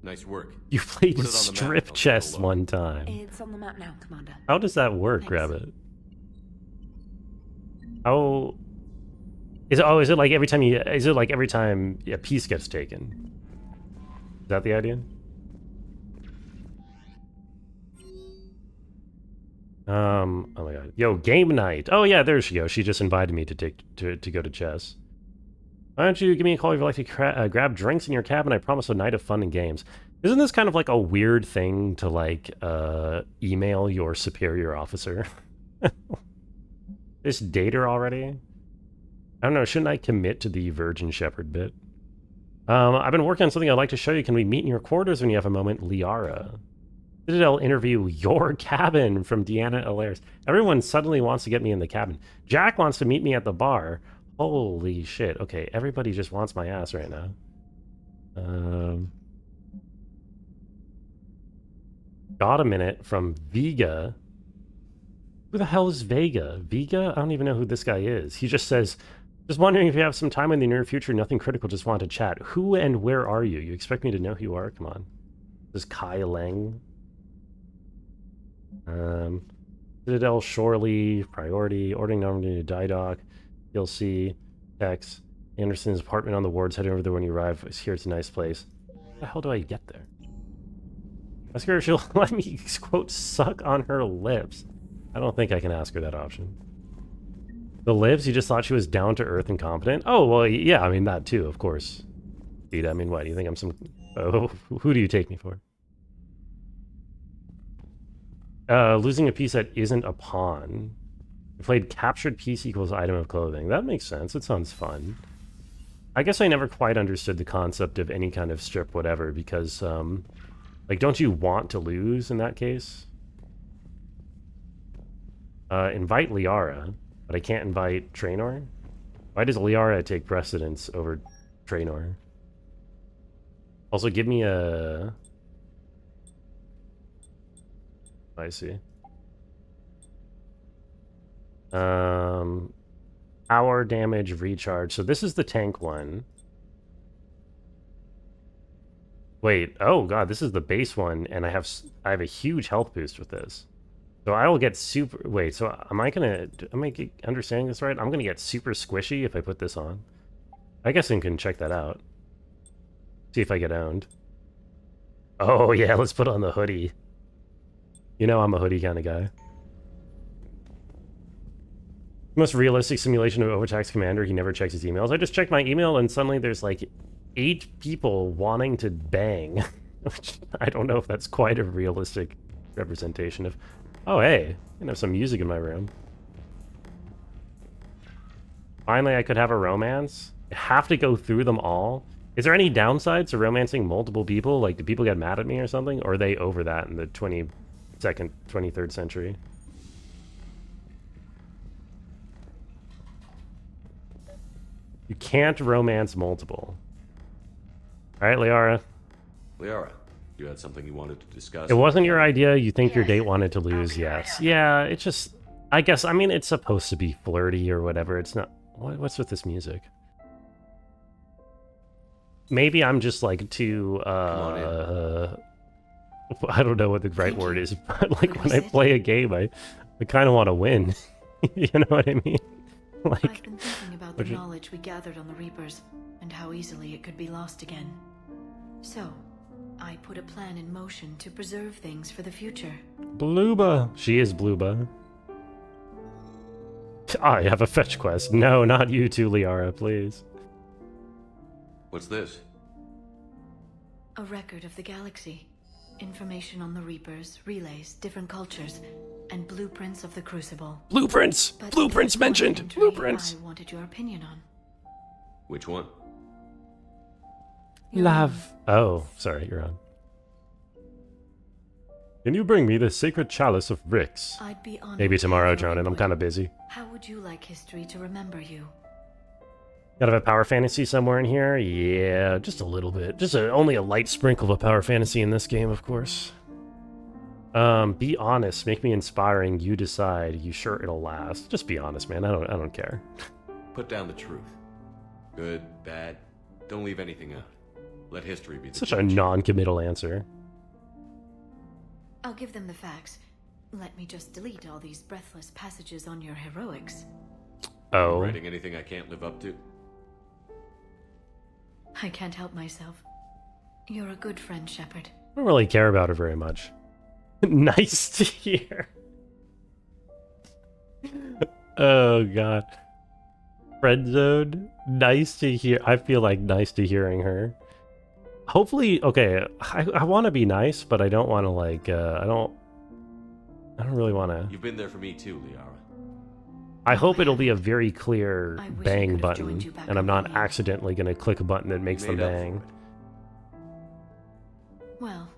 Nice work. You played strip chess one time. It's on the map now, Commander. How does that work, Rabbit? How? Is it like every time you? Is it like every time a piece gets taken? Is that the idea? Oh my God. Yo, game night. Oh yeah, there she goes. She just invited me to go to chess. Why don't you give me a call if you'd like to grab drinks in your cabin? I promise a night of fun and games. Isn't this kind of like a weird thing to like email your superior officer? Just date her already? I don't know, shouldn't I commit to the Virgin Shepherd bit? I've been working on something I'd like to show you. Can we meet in your quarters when you have a moment? Liara. Citadel interview your cabin from Deanna Alaris. Everyone suddenly wants to get me in the cabin. Jack wants to meet me at the bar. Holy shit. Okay, everybody just wants my ass right now. Got a minute from Vega. Who the hell is Vega? Vega? I don't even know who this guy is. He just says, just wondering if you have some time in the near future. Nothing critical, just want to chat. Who and where are you? You expect me to know who you are? Come on. This is Kai Leng. Citadel, Shorely, Priority, ordering Normandy to Didock, DLC, Tex, Anderson's apartment on the wards, head over there when you arrive. I hear it's a nice place. How the hell do I get there? Ask her if she'll let me, quote, suck on her lips. I don't think I can ask her that option. The lives? You just thought she was down to earth and competent? Oh, well, yeah, I mean, that too, of course. Dude, I mean, what, do you think I'm some... Oh, who do you take me for? Losing a piece that isn't a pawn. I played captured piece equals item of clothing. That makes sense. It sounds fun. I guess I never quite understood the concept of any kind of strip whatever, because, like, don't you want to lose in that case? Invite Liara, but I can't invite Traynor? Why does Liara take precedence over Traynor? Also, give me a... I see. Power damage recharge. So this is the tank one. Wait, oh god, this is the base one, and I have a huge health boost with this. So I will get super... Wait, so am I understanding this right? I'm gonna get super squishy if I put this on. I guess I can check that out. See if I get owned. Oh yeah, let's put on the hoodie. You know I'm a hoodie kind of guy. Most realistic simulation of Overtaxed Commander, he never checks his emails. I just checked my email and suddenly there's like 8 people wanting to bang. Which I don't know if that's quite a realistic representation of... Oh hey, I can have some music in my room. Finally I could have a romance. I have to go through them all. Is there any downsides to romancing multiple people? Like, do people get mad at me or something? Or are they over that in the 22nd, 23rd century? You can't romance multiple. Alright, Liara. Liara, you had something you wanted to discuss? It wasn't your idea. You think your date wanted to lose, yes. Yeah, it's just... I guess, I mean, it's supposed to be flirty or whatever. It's not... What's with this music? Maybe I'm just, like, too, I don't know what the right word is, but, like, when I play a game, I kind of want to win. You know what I mean? Like, I've been thinking about the knowledge we gathered on the Reapers, and how easily it could be lost again. So, I put a plan in motion to preserve things for the future. Bluba. She is Bluba. I have a fetch quest. No, not you too, Liara, please. What's this? A record of the galaxy. Information on the Reapers, relays, different cultures, and blueprints of the Crucible. Blueprints! But Blueprints mentioned! Blueprints! I wanted your opinion on. Which one? Love. Oh, sorry, you're on. Can you bring me the sacred chalice of Rix? I'd be honored. Maybe tomorrow, Jonan. I'm kind of busy. How would you like history to remember you? Gotta have a power fantasy somewhere in here? Yeah, just a little bit. Just only a light sprinkle of power fantasy in this game, of course. Be honest. Make me inspiring. You decide. You sure it'll last? Just be honest, man. I don't care. Put down the truth. Good, bad. Don't leave anything out. Let history be the Such judge. a non-committal answer. I'll give them the facts. Let me just delete all these breathless passages on your heroics. Oh. Writing anything I can't live up to? I can't help myself. You're a good friend, Shepard. I don't really care about her very much. Nice to hear. Oh god. Friend zone. Nice to hear. I feel like nice to hearing her. Hopefully, okay, I want to be nice, but I don't want to like, I don't really want to. You've been there for me too, Liara. I hope it'll be a very clear bang button, and I'm not accidentally going to click a button that makes them bang. Well,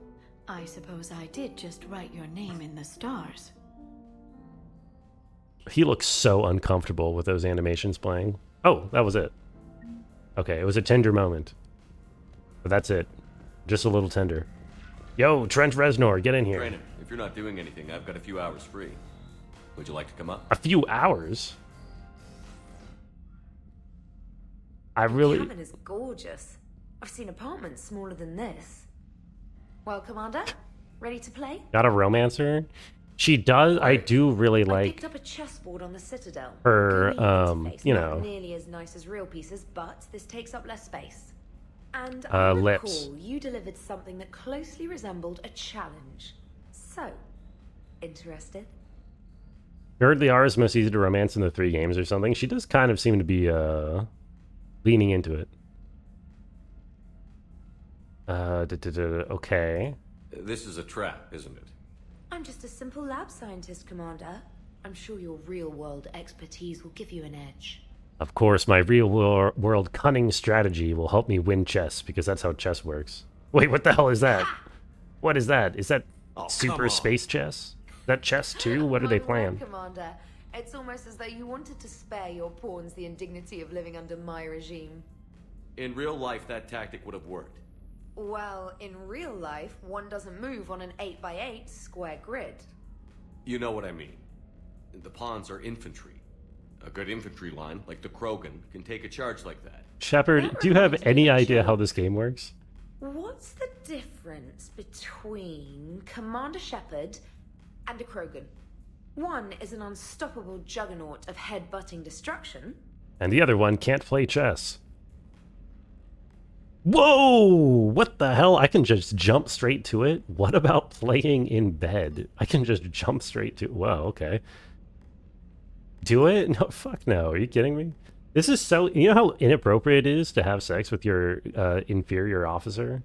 I suppose I did just write your name in the stars. He looks so uncomfortable with those animations playing. Oh, that was it. Okay, it was a tender moment. But that's it. Just a little tender. Yo, Trent Reznor, get in here. Trainer, if you're not doing anything, I've got a few hours free. Would you like to come up? A few hours? I really... The cabin is gorgeous. I've seen apartments smaller than this. Well, Commander, ready to play? Got a romancer? She does. I do really I like picked up a chessboard on the Citadel. her, Convenient interface, you not know. nearly as nice as real pieces, but this takes up less space. And lips. recall you delivered something that closely resembled a challenge. So, interested? Heard Liara's most easy to romance in the 3 games or something. She does kind of seem to be leaning into it. Okay. This is a trap, isn't it? I'm just a simple lab scientist, Commander. I'm sure your real-world expertise will give you an edge. Of course, my real-world cunning strategy will help me win chess, because that's how chess works. Wait, what the hell is that? What is that? Is that super space chess? Is that chess too? What are they playing? Commander, it's almost as though you wanted to spare your pawns the indignity of living under my regime. In real life, that tactic would have worked. Well, in real life, one doesn't move on an 8x8 square grid. You know what I mean. The pawns are infantry. A good infantry line, like the Krogan, can take a charge like that. Shepard, do you have any idea how this game works? What's the difference between Commander Shepard and a Krogan? One is an unstoppable juggernaut of head-butting destruction. And the other one can't play chess. Whoa! What the hell? I can just jump straight to it? What about playing in bed? I can just jump straight to... Whoa, okay. Do it? No, fuck no. Are you kidding me? This is so... You know how inappropriate it is to have sex with your inferior officer?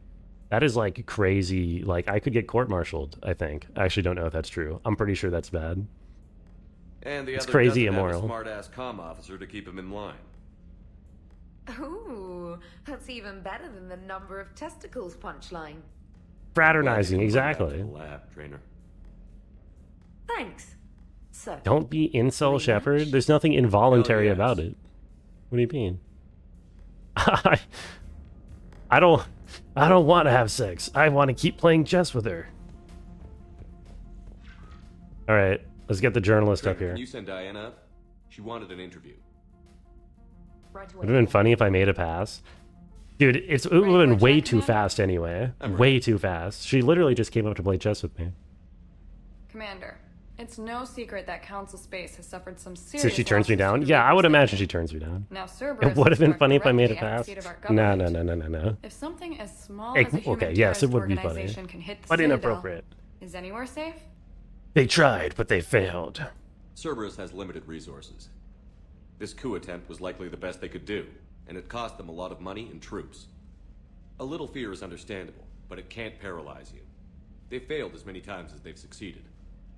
That is, like, crazy. Like, I could get court-martialed, I think. I actually don't know if that's true. I'm pretty sure that's bad. And the it's other crazy doesn't immoral. Have a smart-ass comm officer to keep him in line. Ooh, that's even better than the number of testicles punchline. Fraternizing, exactly. Lab trainer. Thanks. So, don't be incel, Shepard. There's nothing involuntary about it. What do you mean? I don't want to have sex. I want to keep playing chess with her. All right, let's get the journalist up here. Can you send Diana up? She wanted an interview. Right away. Would have been funny if I made a pass. Dude, it would have been way too fast anyway. Way too fast. She literally just came up to play chess with me. Commander, it's no secret that Council Space has suffered some serious... So she turns me down? Yeah, I would imagine she turns me down. Now, Cerberus It would have been funny if I made a directly at the pass. seat of our No. government. If something as small as a human Okay, yes, it terrorist would be funny. organization can hit the But Citadel, inappropriate. is anywhere safe? They tried, but they failed. Cerberus has limited resources. This coup attempt was likely the best they could do, and it cost them a lot of money and troops. A little fear is understandable, but it can't paralyze you. They've failed as many times as they've succeeded.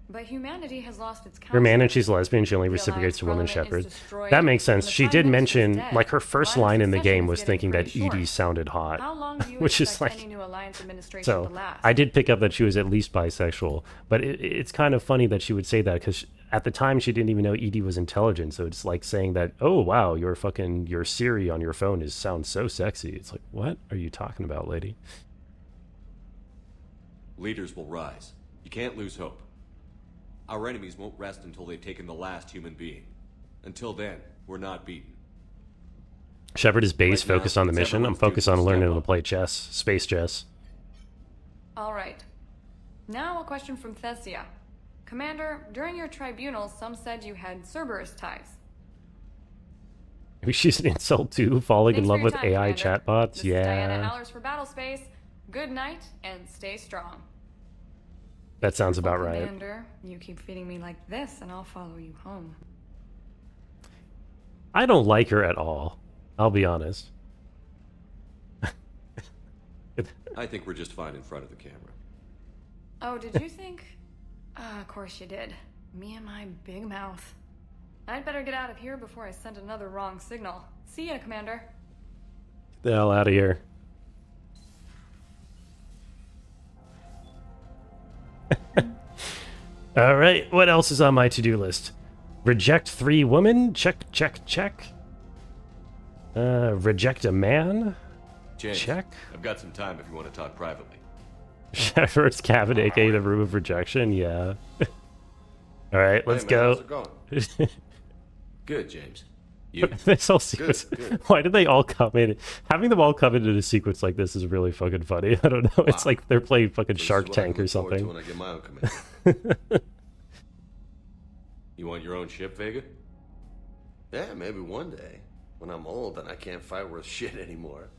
But humanity has lost its Her council. man and she's lesbian, she only The reciprocates to women Alliance Parliament Shepard. is destroyed, That makes and sense. the She Prime did Minister is mention, dead. like, her first Line of line in the succession game is was getting thinking that pretty short. Edie sounded hot. How long do you which is expect like... any new alliance administration So, to last? I did pick up that she was at least bisexual, but it's kind of funny that she would say that, because at the time she didn't even know Edie was intelligent, so it's like saying that, oh wow, your Siri on your phone sounds so sexy. It's like, what are you talking about, lady? Leaders will rise. You can't lose hope. Our enemies won't rest until they've taken the last human being. Until then, we're not beaten. Shepard is base, Right now, focused on the it's mission. I'm everyone's focused duty on to learning step to up. play chess, space chess. All right. Now a question from Thessia. Commander, during your tribunal, some said you had Cerberus ties. Maybe she's an insult too, falling in Thanks for love your with time, AI Commander. chatbots. This is Diana Yeah, Allers for Battlespace. Good night, and stay strong. that sounds about right. Commander, you keep feeding me like this, and I'll follow you home. I don't like her at all. I'll be honest. I think we're just fine in front of the camera. Oh, did you think? Of course you did. Me and my big mouth. I'd better get out of here before I send another wrong signal. See ya, Commander. Get the hell out of here. All right, what else is on my to-do list? Reject 3 women? Check, check, check. Reject a man? James, Check. I've got some time if you want to talk privately. Shepard's cabin, aka the room of rejection, yeah. All right, let's Hey, man, go. how's it going? Good, James. You? This whole sequence. Good. Why did they all come in? Having them all come into a sequence like this is really fucking funny. I don't know. It's like they're playing fucking This is Shark what I Tank or look forward to something. when I get my own command. You want your own ship, Vega? Yeah, maybe one day. When I'm old and I can't fight worth shit anymore.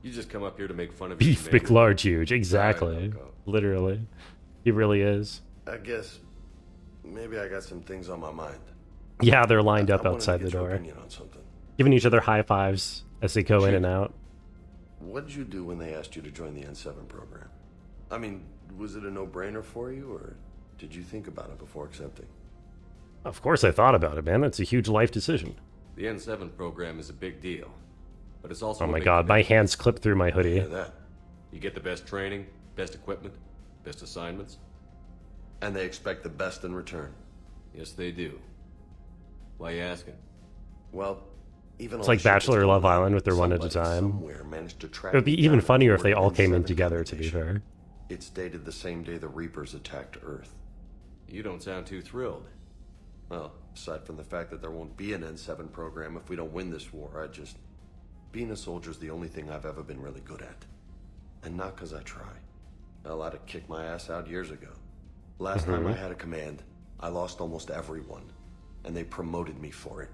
You just come up here to make fun of your Beef, commander. big, large, huge. Exactly. Alright, Loco. Literally. He really is. I guess maybe I got some things on my mind. Yeah, they're lined I up wanted to outside the get your door, opinion on something. giving each other high fives as they go in and out. What did you do when they asked you to join the N7 program? I mean, was it a no-brainer for you, or Did you think about it before accepting? Of course I thought about it, man. It's a huge life decision. The N7 program is a big deal, but it's also oh my god, my hands clipped through my hoodie. That. You get the best training, best equipment, best assignments. And they expect the best in return. Yes, they do. Why are you asking? Well, even it's like Bachelor or Love Island with their one at a time. It would be even funnier if they all came in together, to be fair. It's dated the same day the Reapers attacked Earth. You don't sound too thrilled. Well, aside from the fact that there won't be an N7 program if we don't win this war, being a soldier's the only thing I've ever been really good at. And not because I try. Hell, I'd have kicked my ass out years ago. Last time I had a command, I lost almost everyone, and they promoted me for it.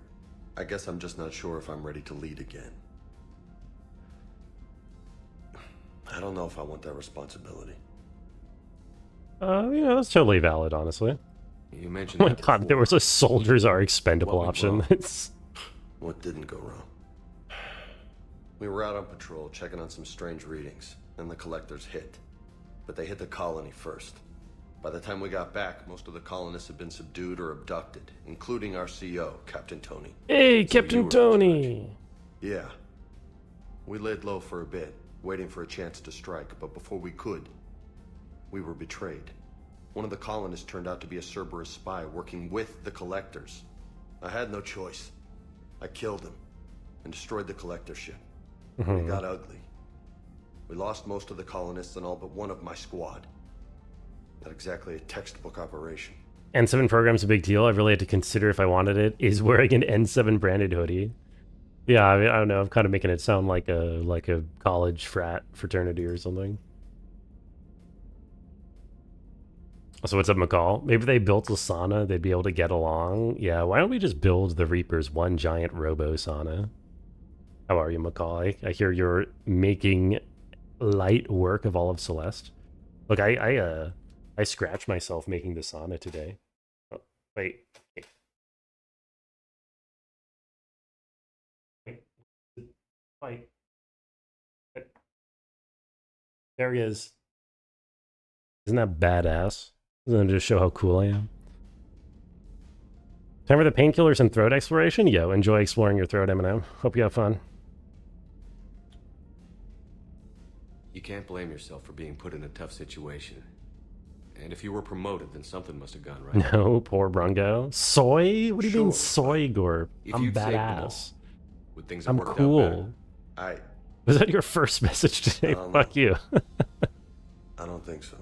I guess I'm just not sure if I'm ready to lead again. I don't know if I want that responsibility. That's totally valid, honestly. You mentioned oh my god, there was a soldiers are expendable option. What didn't go wrong? We were out on patrol, checking on some strange readings, and the collectors hit. But they hit the colony first. By the time we got back, most of the colonists had been subdued or abducted, including our CO, Captain Tony. Hey, Captain Tony! Yeah. We laid low for a bit, waiting for a chance to strike, but before we could, we were betrayed. One of the colonists turned out to be a Cerberus spy working with the collectors. I had no choice. I killed him and destroyed the collector ship. It got ugly. We lost most of the colonists and all but one of my squad. Not exactly a textbook operation. N7 program's a big deal. I really had to consider if I wanted it. Is wearing an N7 branded hoodie. Yeah, I don't know. I'm kind of making it sound like a college fraternity or something. So what's up, McCall? Maybe they built a sauna, they'd be able to get along. Yeah, why don't we just build the Reapers one giant robo sauna? How are you, McCall? I hear you're making light work of all of Celeste. Look, I scratched myself making the sauna today. Oh, wait. Wait. There he is. Isn't that badass? Doesn't it just show how cool I am? Time for the painkillers and throat exploration? Yo, enjoy exploring your throat, Eminem. Hope you have fun. You can't blame yourself for being put in a tough situation. And if you were promoted, then something must have gone right. No, poor Brungo. Soy? What do you mean soy, Gorp? I'm badass. I'm cool. Was that your first message today? Fuck you. I don't think so.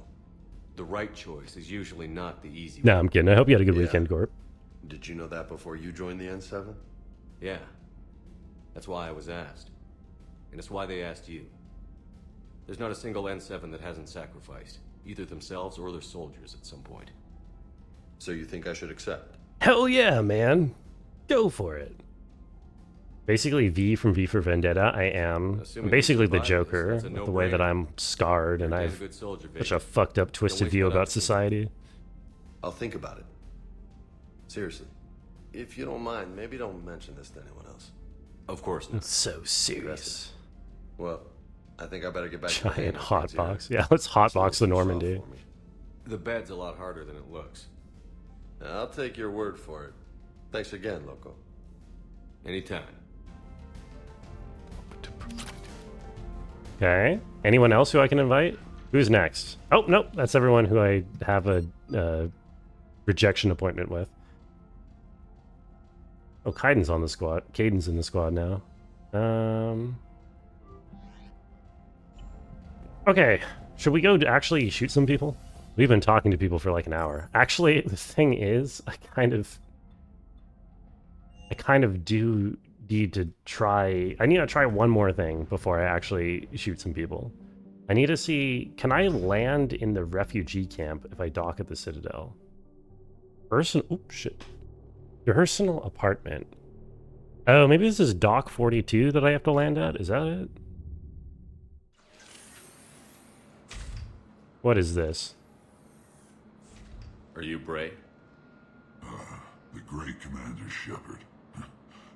The right choice is usually not the easy one. No, I'm kidding. I hope you had a good weekend, Gorp. Did you know that before you joined the N7? Yeah. That's why I was asked. And it's why they asked you. There's not a single N7 that hasn't sacrificed, either themselves or their soldiers at some point. So you think I should accept? Hell yeah, man. Go for it. Basically, V from V for Vendetta, I am basically the Joker, with the way that I'm scarred and I have such a fucked up, twisted view about society. I'll think about it. Seriously. If you don't mind, maybe don't mention this to anyone else. Of course not. It's so serious. Well, I think I better get back to the giant hotbox. Yeah, let's hotbox the Normandy. The bed's a lot harder than it looks. I'll take your word for it. Thanks again, Loco. Anytime. Okay. Anyone else who I can invite? Who's next? Oh, nope. That's everyone who I have a rejection appointment with. Oh, Kaiden's on the squad. Caden's in the squad now. Okay. Should we go to actually shoot some people? We've been talking to people for like an hour. Actually, the thing is, I kind of do need to try. I need to try one more thing before I actually shoot some people. I need to see, can I land in the refugee camp if I dock at the Citadel? Oops, shit. Personal apartment. Oh, maybe this is dock 42 that I have to land at? Is that it? What is this? Are you Bray? The great Commander Shepard.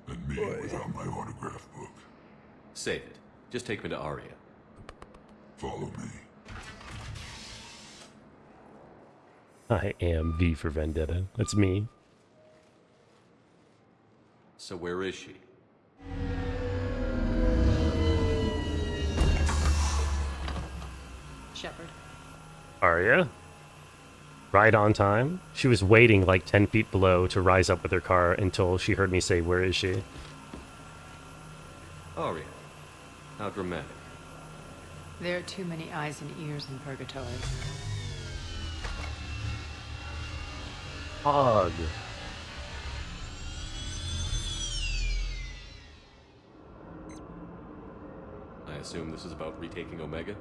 And me without my autograph book. Save it. Just take me to Aria. Follow me. I am V for Vendetta. That's me. So where is she? Shepard. Arya? Right on time? She was waiting like 10 feet below to rise up with her car until she heard me say, where is she? Arya. How dramatic. There are too many eyes and ears in Purgatory. Hog. I assume this is about retaking Omega?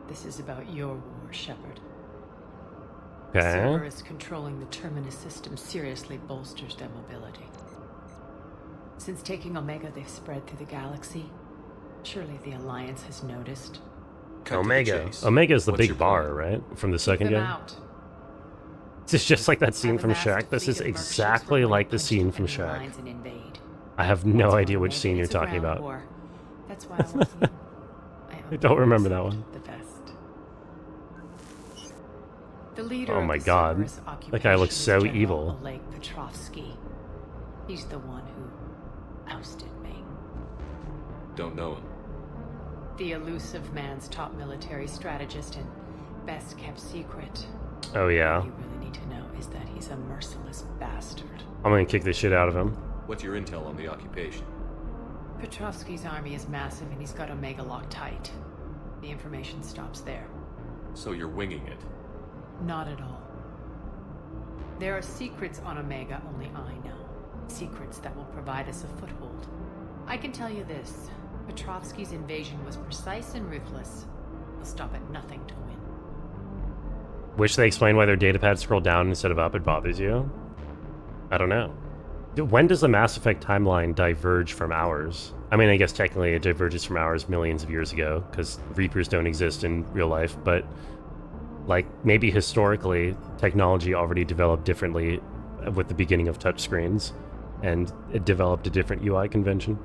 This is about your war, Shepard. Okay. Cerberus controlling the Terminus system seriously bolsters their mobility. Since taking Omega, they've spread through the galaxy. Surely the Alliance has noticed. Omega. Omega is the big bar, right? From the second game? This is just like that scene from Shaq. This is exactly like the scene from Shaq. I have no idea which scene you're talking about. That's why I want you. I don't remember that one. The best. The leader oh my god. That guy looks so evil. Oleg Petrovsky. He's the one who ousted me. Don't know him. The elusive man's top military strategist and best kept secret. Oh yeah. All you really need to know is that he's a merciless bastard. I'm gonna kick the shit out of him. What's your intel on the occupation? Petrovsky's army is massive and he's got Omega locked tight. The information stops there. So you're winging it? Not at all. There are secrets on Omega only I know. Secrets that will provide us a foothold. I can tell you this. Petrovsky's invasion was precise and ruthless. He'll stop at nothing to win. Wish they explained why their datapads scroll down instead of up. It bothers you? I don't know. When does the Mass Effect timeline diverge from ours? I mean, I guess technically it diverges from ours millions of years ago, because Reapers don't exist in real life, but like, maybe historically, technology already developed differently with the beginning of touchscreens, and it developed a different UI convention.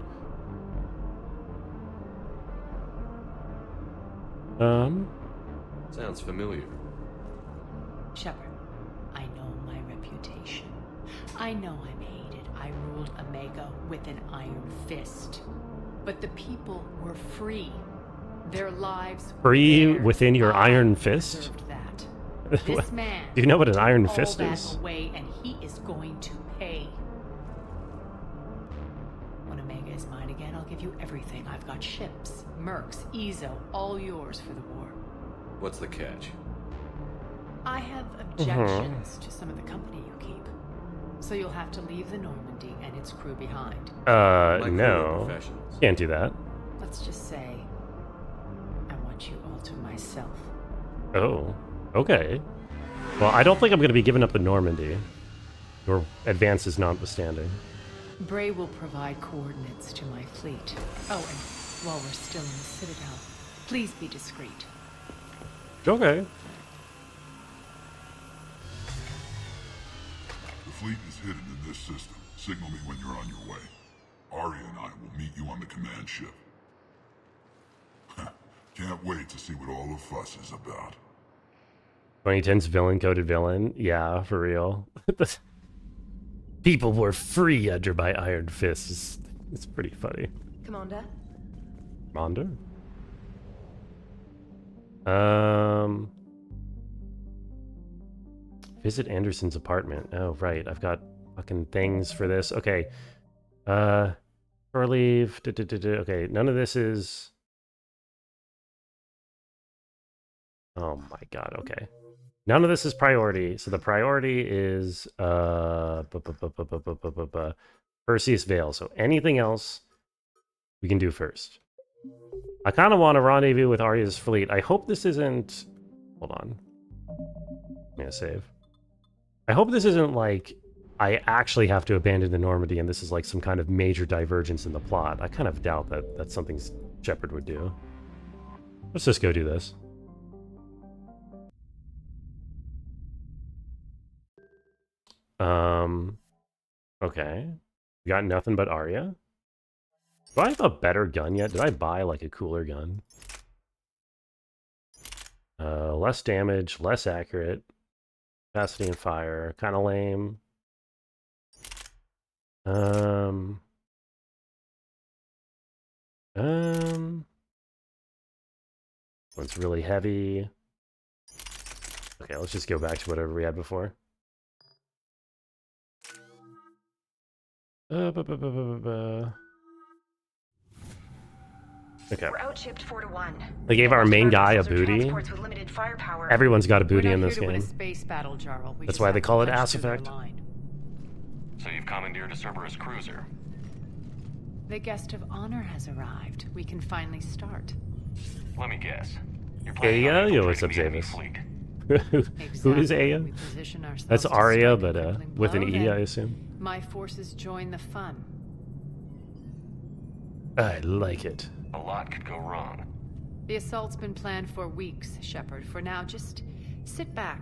Sounds familiar. Shepard, I know my reputation. I know I'm hated. I ruled Omega with an iron fist. But the people were free. Their lives free within your iron fist? That. This man do you know what an iron fist is? Away and he is going to pay. When Omega is mine again, I'll give you everything. I've got ships, mercs, Ezo, all yours for the war. What's the catch? I have objections to some of the company you keep. So you'll have to leave the Normandy and its crew behind. No. Can't do that. Let's just say I want you all to myself. Oh, okay. Well, I don't think I'm going to be giving up the Normandy. Your advances notwithstanding. Bray will provide coordinates to my fleet. Oh, and while we're still in the Citadel, please be discreet. Okay. The fleet is hidden in this system. Signal me when you're on your way. Arya and I will meet you on the command ship. Can't wait to see what all the fuss is about. 2010's villain-coded villain? Yeah, for real. People were free under my iron fists. It's pretty funny. Commander? Commander? Visit Anderson's apartment. Oh, right. I've got fucking things for this. Okay. Shore leave. Okay, none of this is... Oh my god, okay. None of this is priority. So the priority is Perseus Vale. So anything else we can do first. I kind of want to rendezvous with Arya's fleet. I hope this isn't... Hold on. I'm gonna save. I hope this isn't like I actually have to abandon the Normandy and this is like some kind of major divergence in the plot. I kind of doubt that that's something Shepard would do. Let's just go do this. Okay. We got nothing but Arya. Do I have a better gun yet? Did I buy like a cooler gun? Less damage, less accurate. Capacity and fire, kind of lame. One's really heavy. Okay, let's just go back to whatever we had before. Okay. We're outshipped 4-1. They gave our main guy a booty. Everyone's got a booty in this game. Space battle, Jarl. That's why they call it Ass Effect. So you've commandeered a Cerberus cruiser. The guest of honor has arrived. We can finally start. Let me guess. You're Hey, yo, what's up, Zavis? Who is Aya? That's Arya, but with an E, I assume. My forces join the fun. I like it. A lot could go wrong. The assault's been planned for weeks, Shepard. For now, just sit back.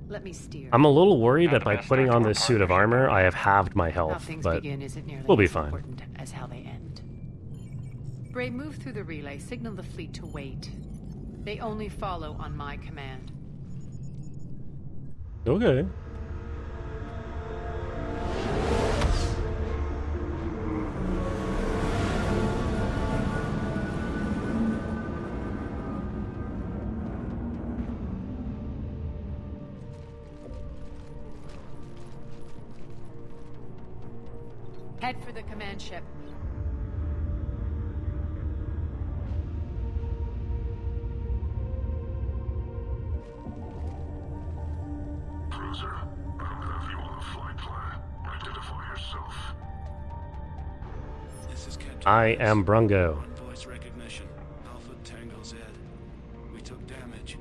Let me steer. I'm a little worried that by putting on this suit of armor, I have halved my health, but we'll be fine. Important as how they end. Bray, move through the relay. Signal the fleet to wait. They only follow on my command. Okay. Head for the command ship. Cruiser, I don't have you on the flight plan. Identify yourself. This is Captain I am Brungo. Voice recognition. Alpha Tango Z. We took damage.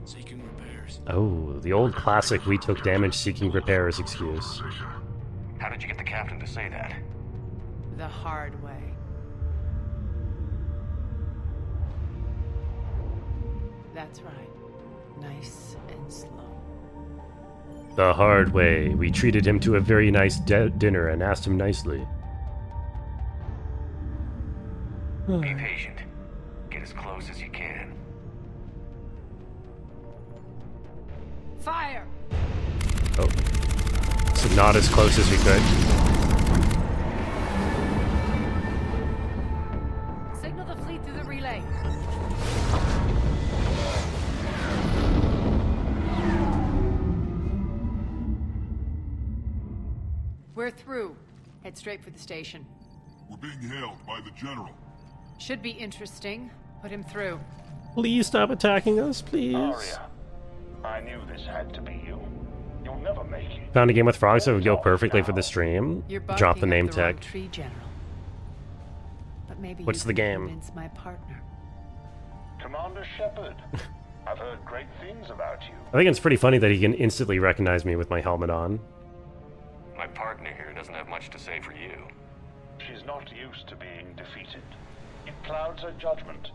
Seeking repairs. Oh, the old classic we took damage seeking repairs excuse. How did you get the captain to say that? The hard way. That's right. Nice and slow. The hard way. We treated him to a very nice dinner and asked him nicely. Be patient. Get as close as you can. Fire! Oh. So not as close as we could. Signal the fleet through the relay. We're through. Head straight for the station. We're being hailed by the General. Should be interesting. Put him through. Please stop attacking us, please. Arya, I knew this had to be you. You'll never make it. Found a game with frogs that would go perfectly for the stream. You're Drop the barking name up the wrong tag. tree, General. But maybe What's you the can game? convince my partner. Commander Shepard, I've heard great things about you. I think it's pretty funny that he can instantly recognize me with my helmet on. My partner here doesn't have much to say for you. She's not used to being defeated. It clouds her judgment.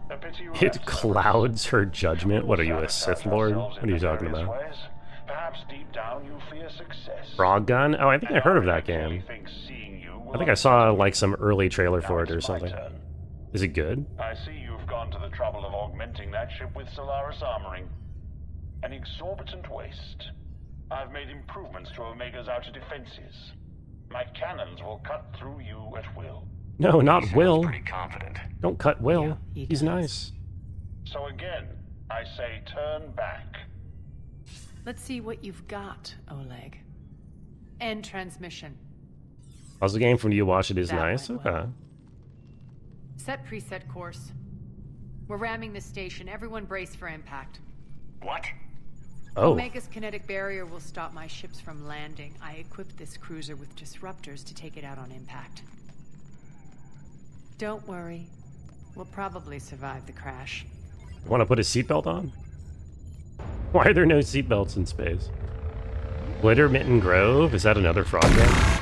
A pity you It clouds her judgment? What are you, a Sith Lord? What are you talking about? ways. Perhaps deep down you fear success. Frog Gun? Oh, I think I heard of that game. I think I saw like some early trailer for it or something. Is it good? I see you've gone to the trouble of augmenting that ship with Solaris armoring. An exorbitant waste. I've made improvements to Omega's outer defenses. My cannons will cut through you at will. No, not Will. Pretty confident. Don't cut Will. He's nice. So again, I say turn back. Let's see what you've got, Oleg. End transmission. Puzzle game from you watch it is That nice. went Okay. Set preset course. We're ramming the station. Everyone brace for impact. What? Oh. Omega's kinetic barrier will stop my ships from landing. I equipped this cruiser with disruptors to take it out on impact. Don't worry. We'll probably survive the crash. Want to put a seatbelt on? Why are there no seatbelts in space? Glitter Mitten Grove? Is that another frog game?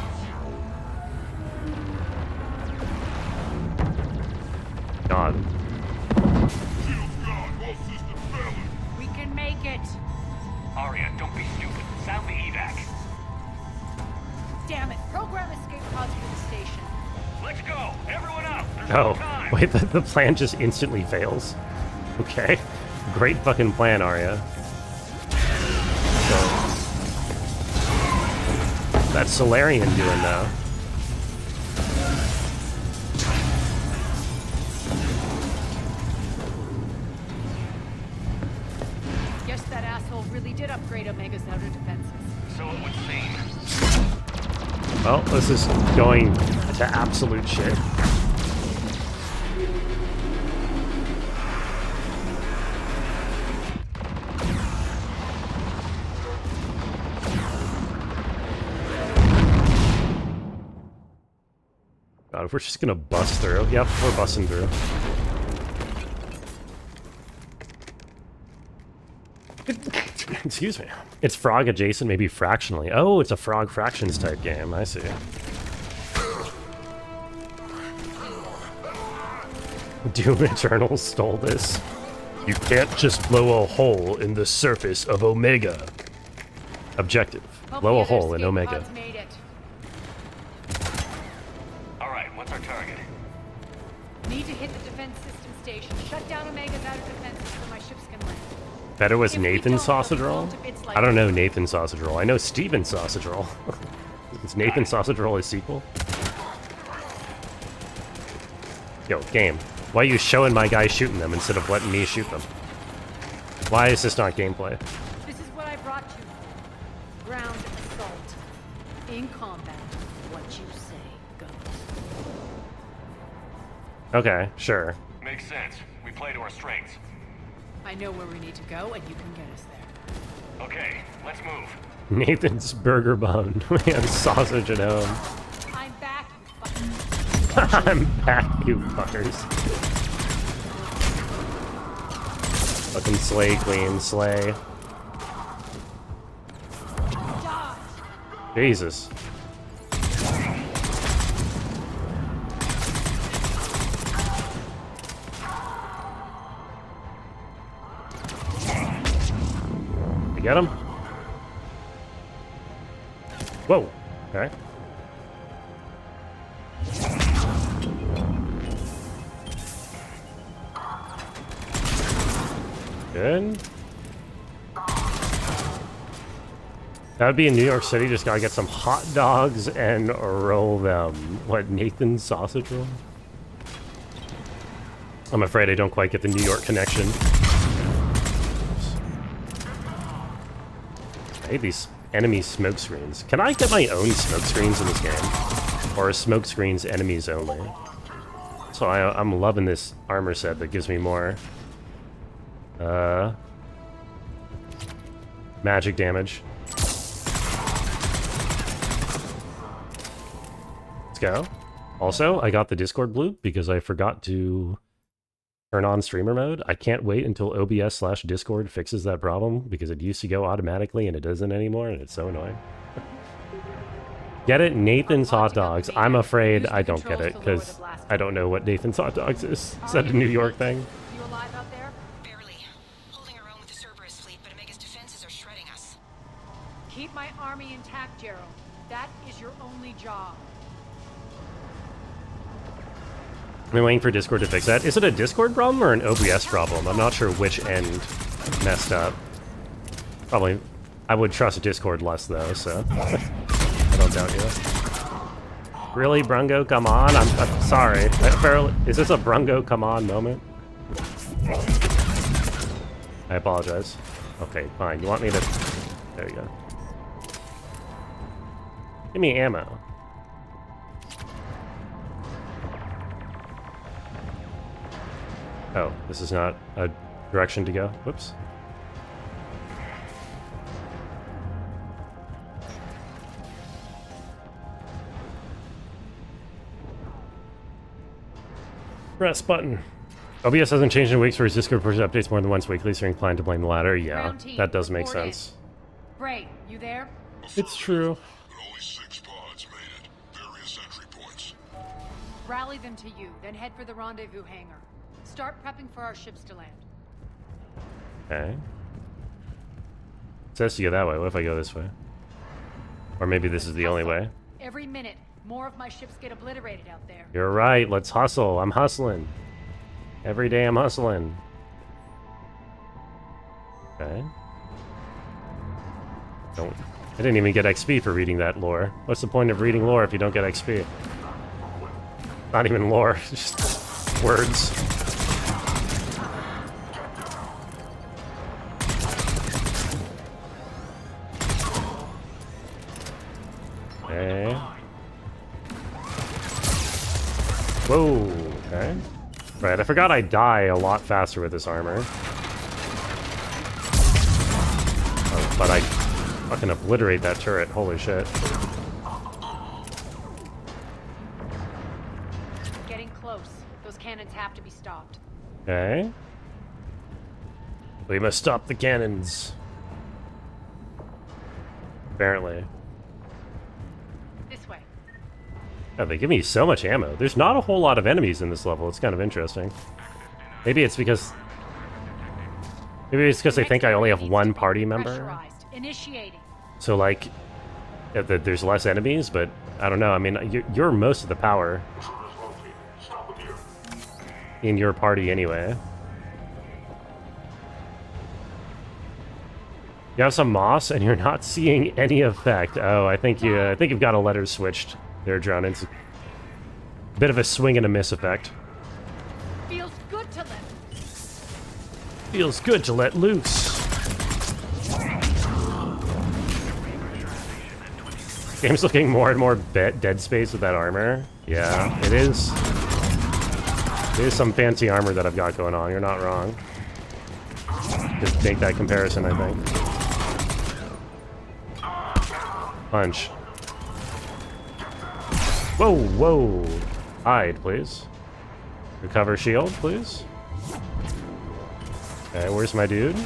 God. We can make it! Arya, don't be stupid. Sound the evac. Damn it! Program escape pods for the station. Let's go! Everyone out! There's Oh, no time! wait, the plan just instantly fails. Okay. Great fucking plan, Arya. that Solarian doing though? Guess that asshole really did upgrade Omega's outer defenses. So it would seem. Well, this is going to absolute shit. God, if we're just gonna bust through. Yep, we're busting through. Excuse me. It's frog adjacent, maybe fractionally. Oh, it's a frog fractions type game. I see. Doom Eternal stole this. You can't just blow a hole in the surface of Omega. Objective. Blow a hole in Omega. Alright, what's our target? Need to hit the defense system station. Shut down Omega's outer defenses so my ships can land. Bet it was Nathan Sausage Roll? I don't know Nathan Sausage Roll. I know Steven Sausage Roll. Is Nathan Sausage Roll his sequel? Yo, game. Why are you showing my guy shooting them instead of letting me shoot them? Why is this not gameplay? This is what I brought you. Ground assault. In combat, what you say goes. Okay, sure. Makes sense. We play to our strengths. I know where we need to go, and you can get us there. Okay, let's move. Nathan's Burger Bun. Man, sausage at home. I'm back, you fuckers. I'm back, you fuckers. Fucking slay, queen, slay. Jesus. You get him? Whoa. Okay. Good. That would be in New York City. Just gotta get some hot dogs and roll them. What, Nathan's sausage roll? I'm afraid I don't quite get the New York connection. I hate these enemy smoke screens. Can I get my own smoke screens in this game? Or are smoke screens enemies only? So I'm loving this armor set that gives me more magic damage. Let's go. Also, I got the Discord blue because I forgot to turn on streamer mode. I can't wait until OBS/Discord fixes that problem because it used to go automatically and it doesn't anymore, and it's so annoying. Get it? Nathan's Hot Dogs. I'm afraid I don't get it because I don't know what Nathan's Hot Dogs is. Is that a New York thing? You alive out there? Barely. Holding our own with the Cerberus fleet, but Omega's defenses are shredding us. Keep my army intact, Gerald. That is your only job. I'm waiting for Discord to fix that. Is it a Discord problem or an OBS problem? I'm not sure which end messed up. Probably, I would trust Discord less though, so I don't doubt you. Really, Brungo? Come on! I'm sorry. Is this a Brungo come on moment? I apologize. Okay, fine. You want me to? There you go. Give me ammo. Oh, this is not a direction to go. Whoops. Press button. OBS hasn't changed in weeks for his Discord pushes updates more than once weekly, so you're inclined to blame the latter. Yeah, that does make sense. Bray, you there? It's true. Only 6 pods made it. Various entry points. Rally them to you, then head for the rendezvous hangar. Start prepping for our ships to land. Okay. It says to go that way. What if I go this way? Or maybe this is the only way. Every minute, more of my ships get obliterated out there. You're right. Let's hustle. I'm hustling. Every day I'm hustling. Okay. Don't. I didn't even get XP for reading that lore. What's the point of reading lore if you don't get XP? Not even lore, just words. Okay. Whoa, okay. Right, I forgot I die a lot faster with this armor. Oh, but I fucking obliterate that turret, holy shit. Getting close. Those cannons have to be stopped. Okay. We must stop the cannons. Apparently. This way. Oh, they give me so much ammo. There's not a whole lot of enemies in this level. It's kind of interesting. Maybe it's because they think I only have one party member. Initiating. So like, there's less enemies, but I don't know. I mean, you're most of the power in your party anyway. You have some moss, and you're not seeing any effect. Oh, I think you've got a letter switched there, Drone. It's a bit of a swing and a miss effect. Feels good to let. Feels good to let loose. Game's looking more and more Dead Space with that armor. Yeah, it is. It is some fancy armor that I've got going on. You're not wrong. Just make that comparison, I think. Punch. Whoa, whoa. Hide, please. Recover shield, please. Okay, where's my dude?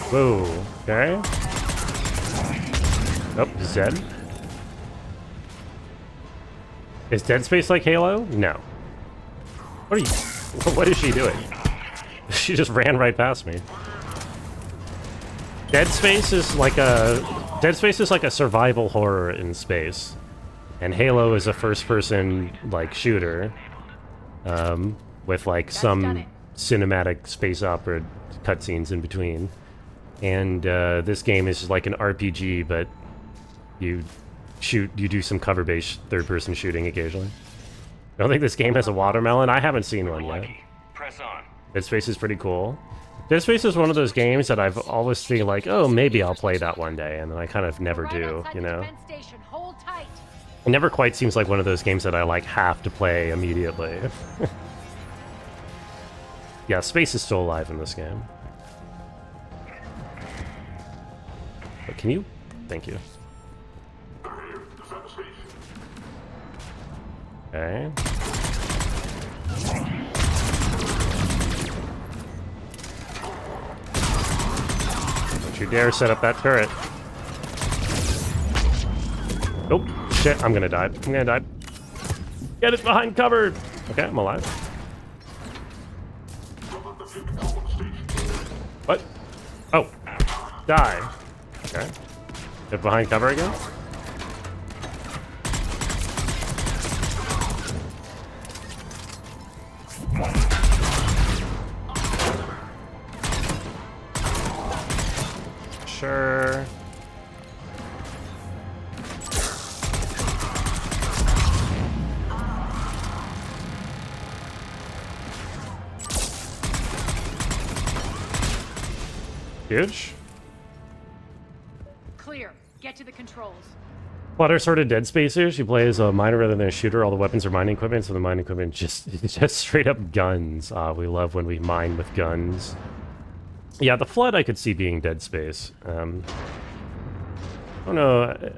Whoa, okay. Oh, Zed. Is Dead Space like Halo? No. What are you... What is she doing? She just ran right past me. Dead Space is like a survival horror in space. And Halo is a first-person, like, shooter. With, like, some cinematic space opera cutscenes in between. And this game is like an RPG, but you do some cover-based third-person shooting occasionally. I don't think this game has a watermelon. I haven't seen one yet. Press on. Dead Space is pretty cool. Dead Space is one of those games that I've always seen like, oh, maybe I'll play that one day, and then I kind of never do, you know? It never quite seems like one of those games that I like have to play immediately. Yeah, space is still alive in this game. But can you? Thank you. Okay. Don't you dare set up that turret. Oh, shit, I'm gonna die. I'm gonna die. Get it behind cover! Okay, I'm alive. What? Oh. Die. Okay. Get behind cover again? Sure. Huge. Clear. Get to the controls. What are sort of Dead Spacers? You play as a miner rather than a shooter. All the weapons are mining equipment, so the mining equipment just straight up guns. We love when we mine with guns. Yeah, the Flood I could see being Dead Space. I don't know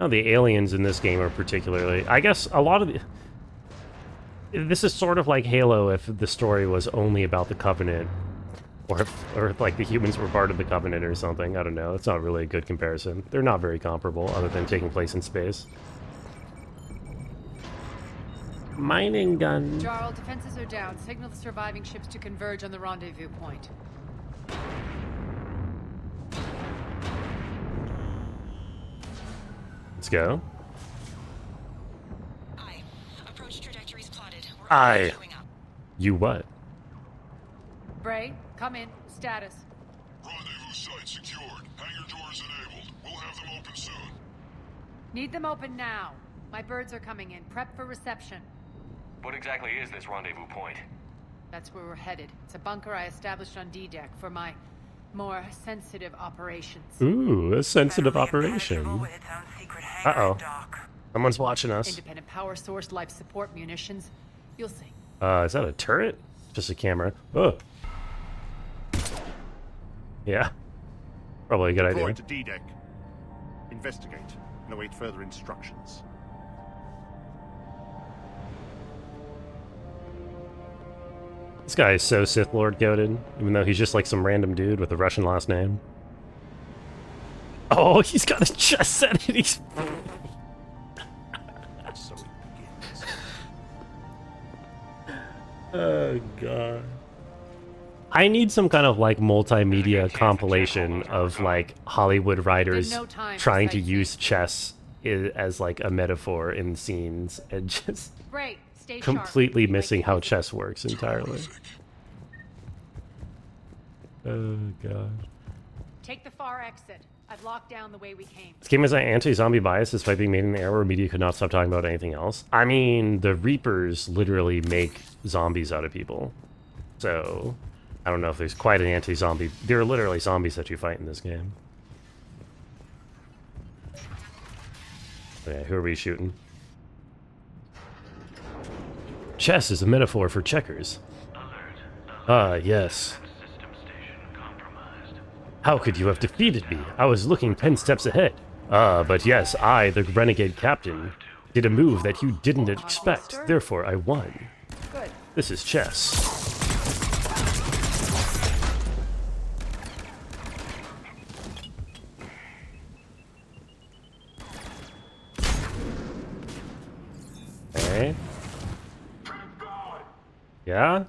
how the aliens in this game are particularly... I guess a lot of the... This is sort of like Halo if the story was only about the Covenant. Or if like the humans were part of the Covenant or something. I don't know. It's not really a good comparison. They're not very comparable other than taking place in space. Mining gun. Jarl, defenses are down. Signal the surviving ships to converge on the rendezvous point. Let's go. Approach trajectories plotted. I. You what? Bray, come in. Status. Rendezvous site secured. Hangar doors enabled. We'll have them open soon. Need them open now. My birds are coming in. Prep for reception. What exactly is this rendezvous point? That's where we're headed. It's a bunker I established on D-Deck for my more sensitive operations. Ooh, a sensitive operation. Uh-oh. Someone's watching us. Independent power source, life support, munitions. You'll see. Is that a turret? Just a camera. Oh. Yeah. Probably a good idea. Deploy to D-Deck. Investigate and await further instructions. This guy is so Sith Lord coded, even though he's just like some random dude with a Russian last name. Oh, he's got a chest set and he's... So it begins. Oh, God. I need some kind of like multimedia compilation of like Hollywood writers trying to use chess as like a metaphor in scenes and just completely missing how chess works entirely. Oh, God. Take the far exit. I've locked down the way we came. This game is an anti-zombie bias despite being made in an era where media could not stop talking about anything else. I mean, the Reapers literally make zombies out of people. So, I don't know if there's quite an anti-zombie... There are literally zombies that you fight in this game. Okay, who are we shooting? Chess is a metaphor for checkers. Ah, yes. How could you have defeated me? I was looking 10 steps ahead. But yes, I, the renegade captain, did a move that you didn't expect. Therefore, I won. Good. This is chess. Okay. Yeah?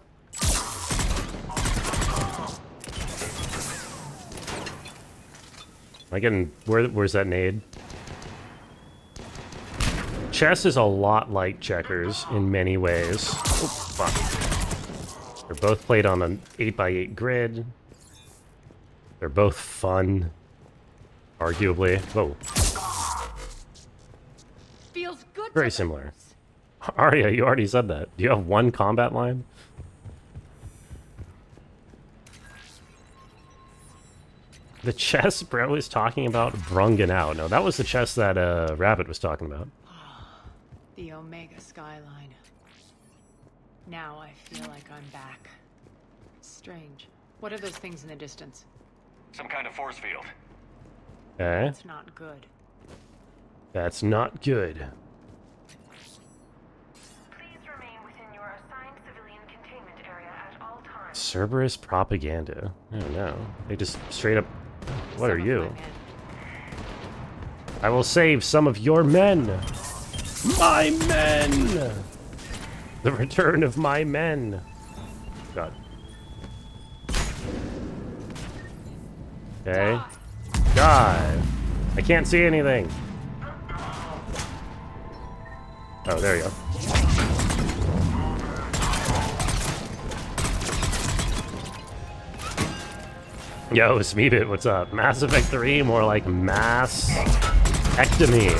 Am I getting... Where's that nade? Chess is a lot like checkers in many ways. Oh, fuck. They're both played on an 8x8 grid. They're both fun. Arguably. Whoa. Feels good. Very similar. Arya, you already said that. Do you have one combat line? The chest Brett was talking about brungen out. No, that was the chest that Rabbit was talking about. The Omega skyline. Now I feel like I'm back. Strange. What are those things in the distance? Some kind of force field. Okay. That's not good. That's not good. Please remain within your assigned civilian containment area at all times. Cerberus propaganda. I don't know. They just straight up... What are you? I will save some of your men. My men! The return of my men. God. Okay. Die. I can't see anything. Oh, there you go. Yo, Smeebit, what's up? Mass Effect 3, more like mass-ectomy.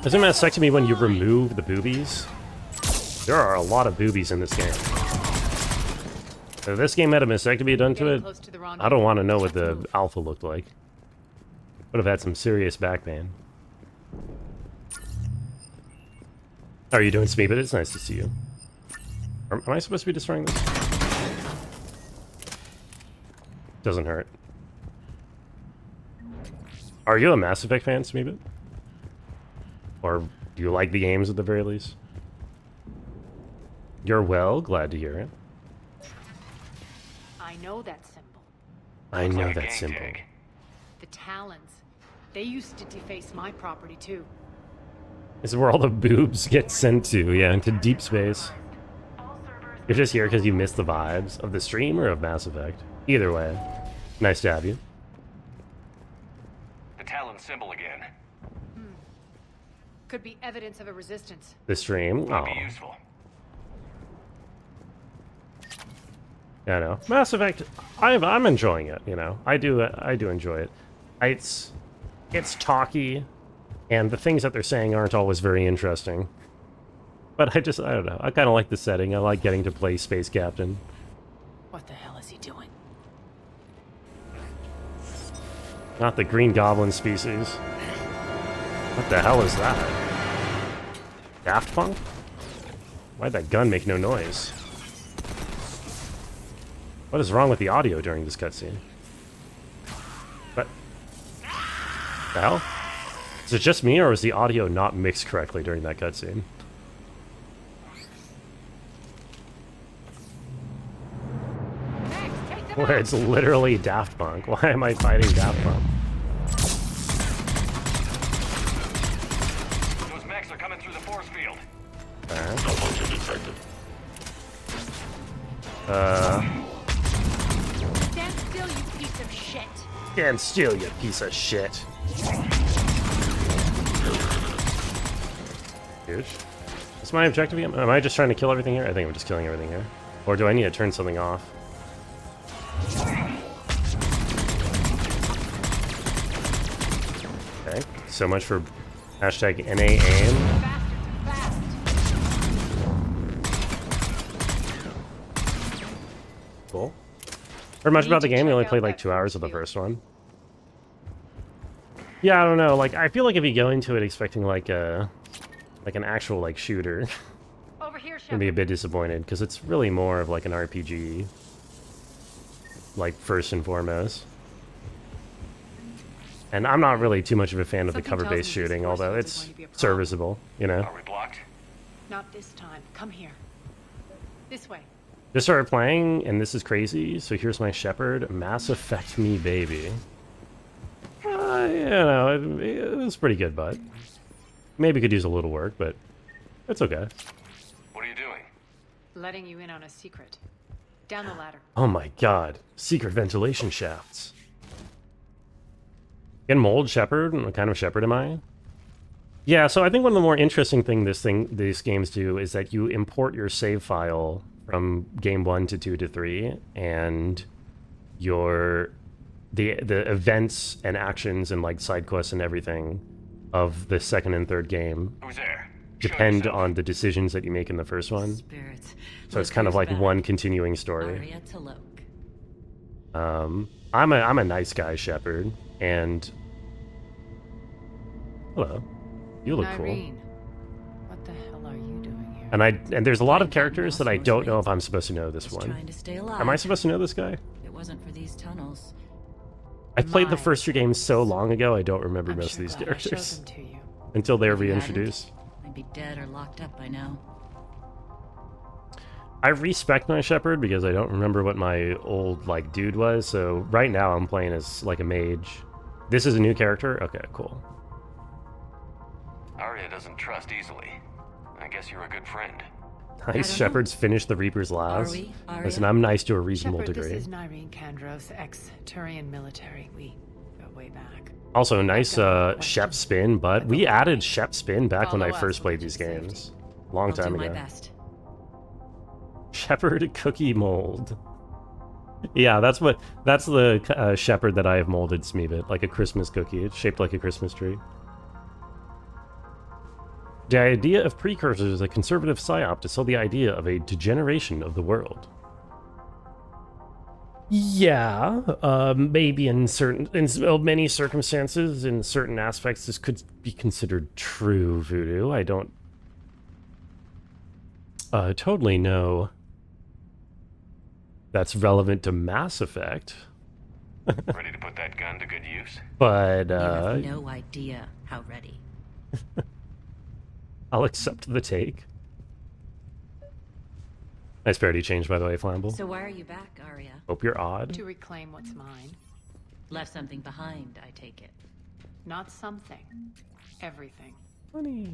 Isn't mastectomy when you remove the boobies? There are a lot of boobies in this game. If this game had a mastectomy done to it, I don't want to know what the alpha looked like. Would have had some serious back pain. How are you doing, Smeebit? It's nice to see you. Am I supposed to be destroying this? Doesn't hurt. Are you a Mass Effect fan, Smeebit? Or do you like the games at the very least? You're well, glad to hear it. I know that symbol. I know that symbol. The Talons. They used to deface my property too. This is where all the boobs get sent to, yeah, into deep space. You're just here because you missed the vibes of the stream or of Mass Effect. Either way, nice to have you. The Talon symbol again. Could be evidence of a resistance. The stream? Might Oh. be useful. Yeah, no. Mass Effect, I'm enjoying it, you know. I do enjoy it. It's talky, and the things that they're saying aren't always very interesting. But I don't know. I kind of like the setting. I like getting to play Space Captain. What the hell is he doing? Not the Green Goblin species. What the hell is that? Daft Punk? Why'd that gun make no noise? What is wrong with the audio during this cutscene? What the hell? Is it just me, or is the audio not mixed correctly during that cutscene? Where it's literally Daft Punk. Why am I fighting Daft Punk? Those mechs are coming through the force field. Malfunction detected. Stand still, you piece of shit. Stand still, you piece of shit. Huge. Is my objective again? Am I just trying to kill everything here? I think I'm just killing everything here. Or do I need to turn something off? Okay, so much for hashtag NAAIM. Cool. Heard much about the game. We only played like 2 hours of the first one. Yeah, I don't know. Like, I feel like if you go into it expecting like an actual like shooter, Over here, you're gonna be a bit disappointed because it's really more of like an RPG. Like first and foremost. And I'm not really too much of a fan of the cover-based shooting, although it's serviceable, you know. Are we blocked? Not this time. Come here. This way. Just started playing, and this is crazy, so here's my Shepard. Mass Effect me, baby. You know, it was pretty good, but maybe could use a little work, but it's okay. What are you doing? Letting you in on a secret. Down the ladder. Oh my god. Secret ventilation shafts. Can mold Shepard? What kind of Shepard am I? Yeah, so I think one of the more interesting things these games do is that you import your save file from game 1 to 2 to 3, and the events and actions and like side quests and everything of the second and third game Who's there? depend on the decisions that you make in the first one. Spirits. So it's kind of like one continuing story. Aria to Loke. I'm a nice guy, Shepard, and hello, you look cool. What the hell are you doing here? And there's a lot of characters that I don't know if I'm supposed to know this one. Trying to stay alive. Am I supposed to know this guy? If it wasn't for these tunnels. I played the first 2 games so long ago, I don't remember most of these characters until they're reintroduced. I'd be dead or locked up by now. I respect my Shepard because I don't remember what my old like dude was, so right now I'm playing as like a mage. This is a new character? Okay, cool. Aria doesn't trust easily. I guess you're a good friend. Nice. Shepard's finished the Reaper's last. we, Aria? Listen, I'm nice to a reasonable Shepard, degree. this is Nyreen Kandros, ex-Turian military. We go way back. Also, nice Shep spin, but we added Shep spin back when I first played these games. Long time I'll do ago. my best. Shepard cookie mold. Yeah, that's the Shepard that I have molded, Smeebit, like a Christmas cookie. It's shaped like a Christmas tree. The idea of precursors is a conservative psyop to sell the idea of a degeneration of the world. Yeah, maybe in many circumstances, in certain aspects, this could be considered true, Voodoo. I don't totally know that's relevant to Mass Effect. Ready to put that gun to good use? But, You have no idea how ready. I'll accept the take. Nice parody change, by the way, Flamble. So why are you back, Aria? Hope you're odd. To reclaim what's mine. Left something behind, I take it. Not something. Everything. Funny.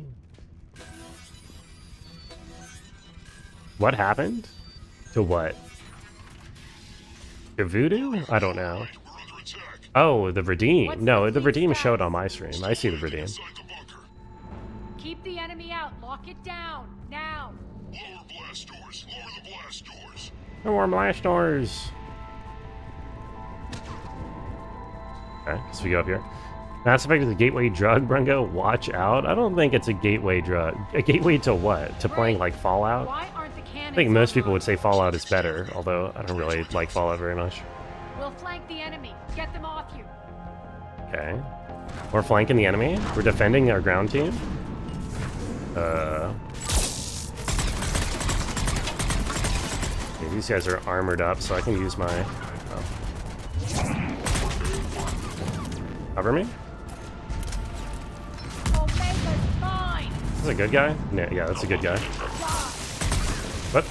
What happened? To what? To Voodoo? I don't know. Oh, the Redeem. No, the Redeem showed on my stream. I see the Redeem. Keep the enemy out. Lock it down. Now. Lower blast doors. Lower the blast doors. No more blast doors. Okay, so we go up here. Mass Effect is a gateway drug, Brungo. Watch out. I don't think it's a gateway drug. A gateway to what? To playing like Fallout? Why aren't the cannons? I think most people would say Fallout is better, although I don't really like Fallout very much. We'll flank the enemy. Get them off you. Okay. We're flanking the enemy. We're defending our ground team. Okay, these guys are armored up, so I can use my... Oh. Cover me? Is this a good guy? No, yeah, that's a good guy. What?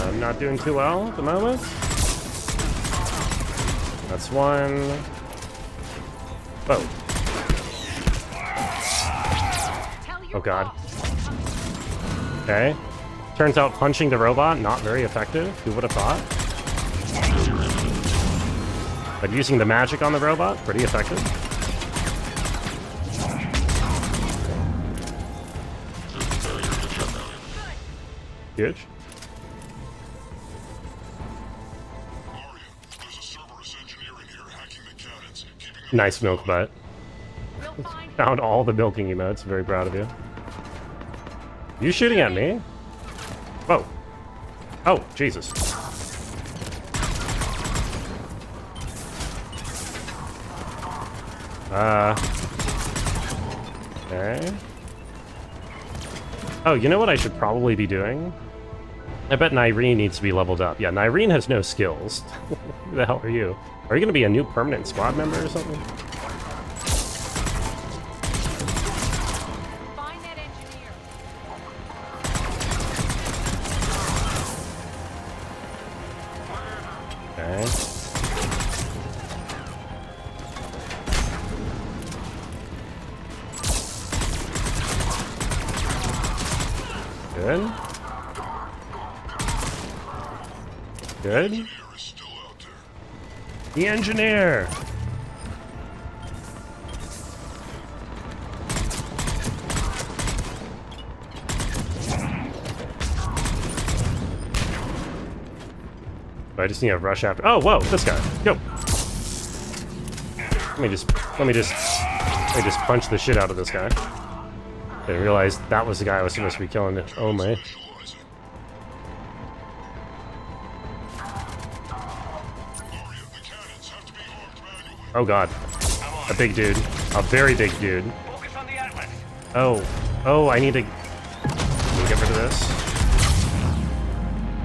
I'm not doing too well at the moment. That's one. Oh. Oh god. Okay. Turns out punching the robot, not very effective. Who would have thought? But using the magic on the robot, pretty effective. Huge. Nice milk butt. Found all the milking emotes. Very proud of you. You shooting at me? Whoa. Oh, Jesus. Okay. Oh, you know what I should probably be doing? I bet Nyreen needs to be leveled up. Yeah, Nyreen has no skills. Who the hell are you? Are you going to be a new permanent squad member or something? Okay. Good. Good. The engineer! I just need to rush after. Oh, whoa, this guy. Go. Let me just punch the shit out of this guy. Didn't realize that was the guy I was supposed to be killing. Oh my. Oh god. A big dude. A very big dude. Oh. Oh, I need to get rid of this.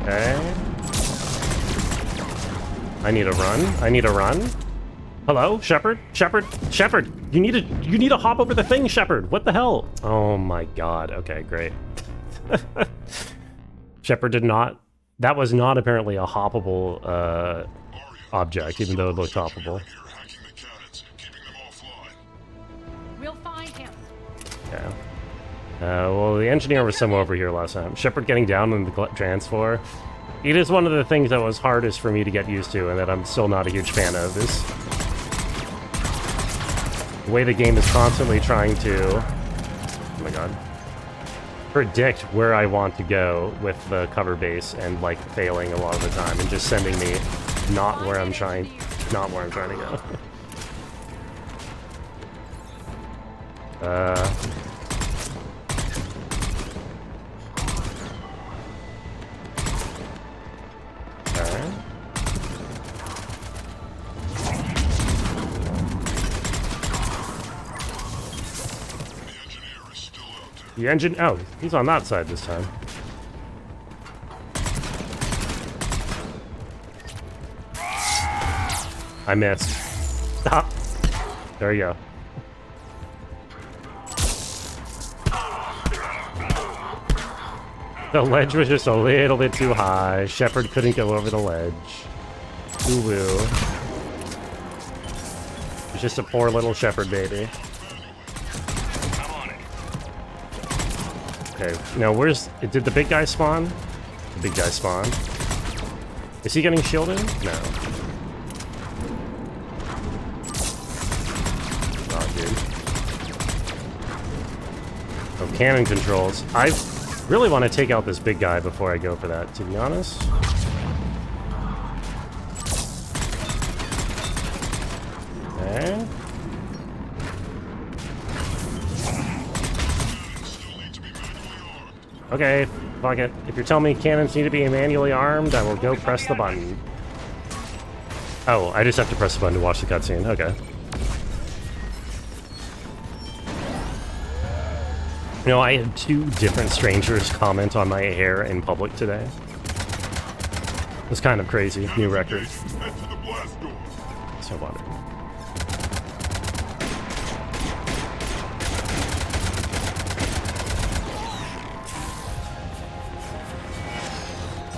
Okay. I need to run. I need to run. Hello, Shepard? Shepard? Shepard! You need to hop over the thing, Shepard! What the hell? Oh my god. Okay, great. Shepard did not... That was not apparently a hoppable object, even though it looked hoppable. We'll find him. Yeah. Well, the engineer was somewhere over here last time. Shepard getting down in the transfer. It is one of the things that was hardest for me to get used to, and that I'm still not a huge fan of, is the way the game is constantly trying to, oh my god, predict where I want to go with the cover base, and like failing a lot of the time, and just sending me not where I'm trying to go. Okay. The engine... Oh, he's on that side this time. I missed. Stop. There you go. The ledge was just a little bit too high. Shepard couldn't go over the ledge. Ooh-woo. It's just a poor little Shepard baby. Okay, now where's... Did the big guy spawn? The big guy spawned. Is he getting shielded? No. Oh, dude. Oh, cannon controls. I really want to take out this big guy before I go for that, to be honest. Okay. Okay, fuck it. If you're telling me cannons need to be manually armed, I will go press the button. Oh, I just have to press the button to watch the cutscene. Okay. You know, I had 2 different strangers comment on my hair in public today. It's kind of crazy. New record. So what?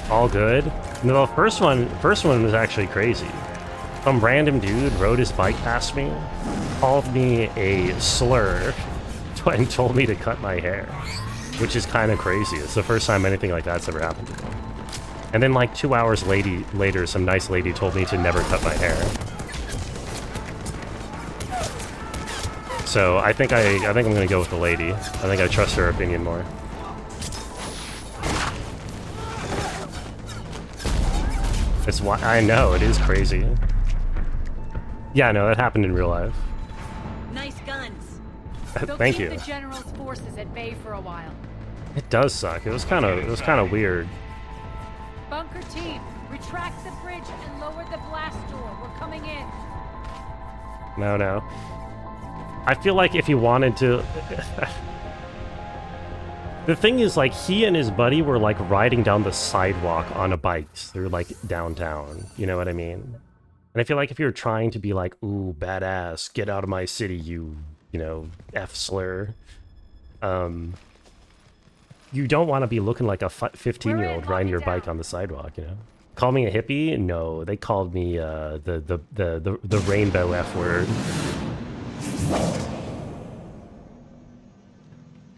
All good. No, the first one was actually crazy. Some random dude rode his bike past me, called me a slur, and told me to cut my hair, which is kind of crazy. It's the first time anything like that's ever happened to me. And then like 2 hours later, some nice lady told me to never cut my hair. So I think I'm gonna go with the lady. I think I trust her opinion more. It's why I know it is crazy. Yeah, no, that happened in real life. Nice guns. Thank you. The general's forces at bay for a while. It does suck. It was kind of weird. Bunker team, retract the bridge and lower the blast door. We're coming in. No. I feel like if he wanted to... The thing is, like, he and his buddy were, like, riding down the sidewalk on a bike through, like, downtown. You know what I mean? And I feel like if you're trying to be like, ooh, badass, get out of my city, you know, F-slur. You don't want to be looking like a 15-year-old riding your bike on the sidewalk, you know? Call me a hippie? No, they called me the rainbow F word.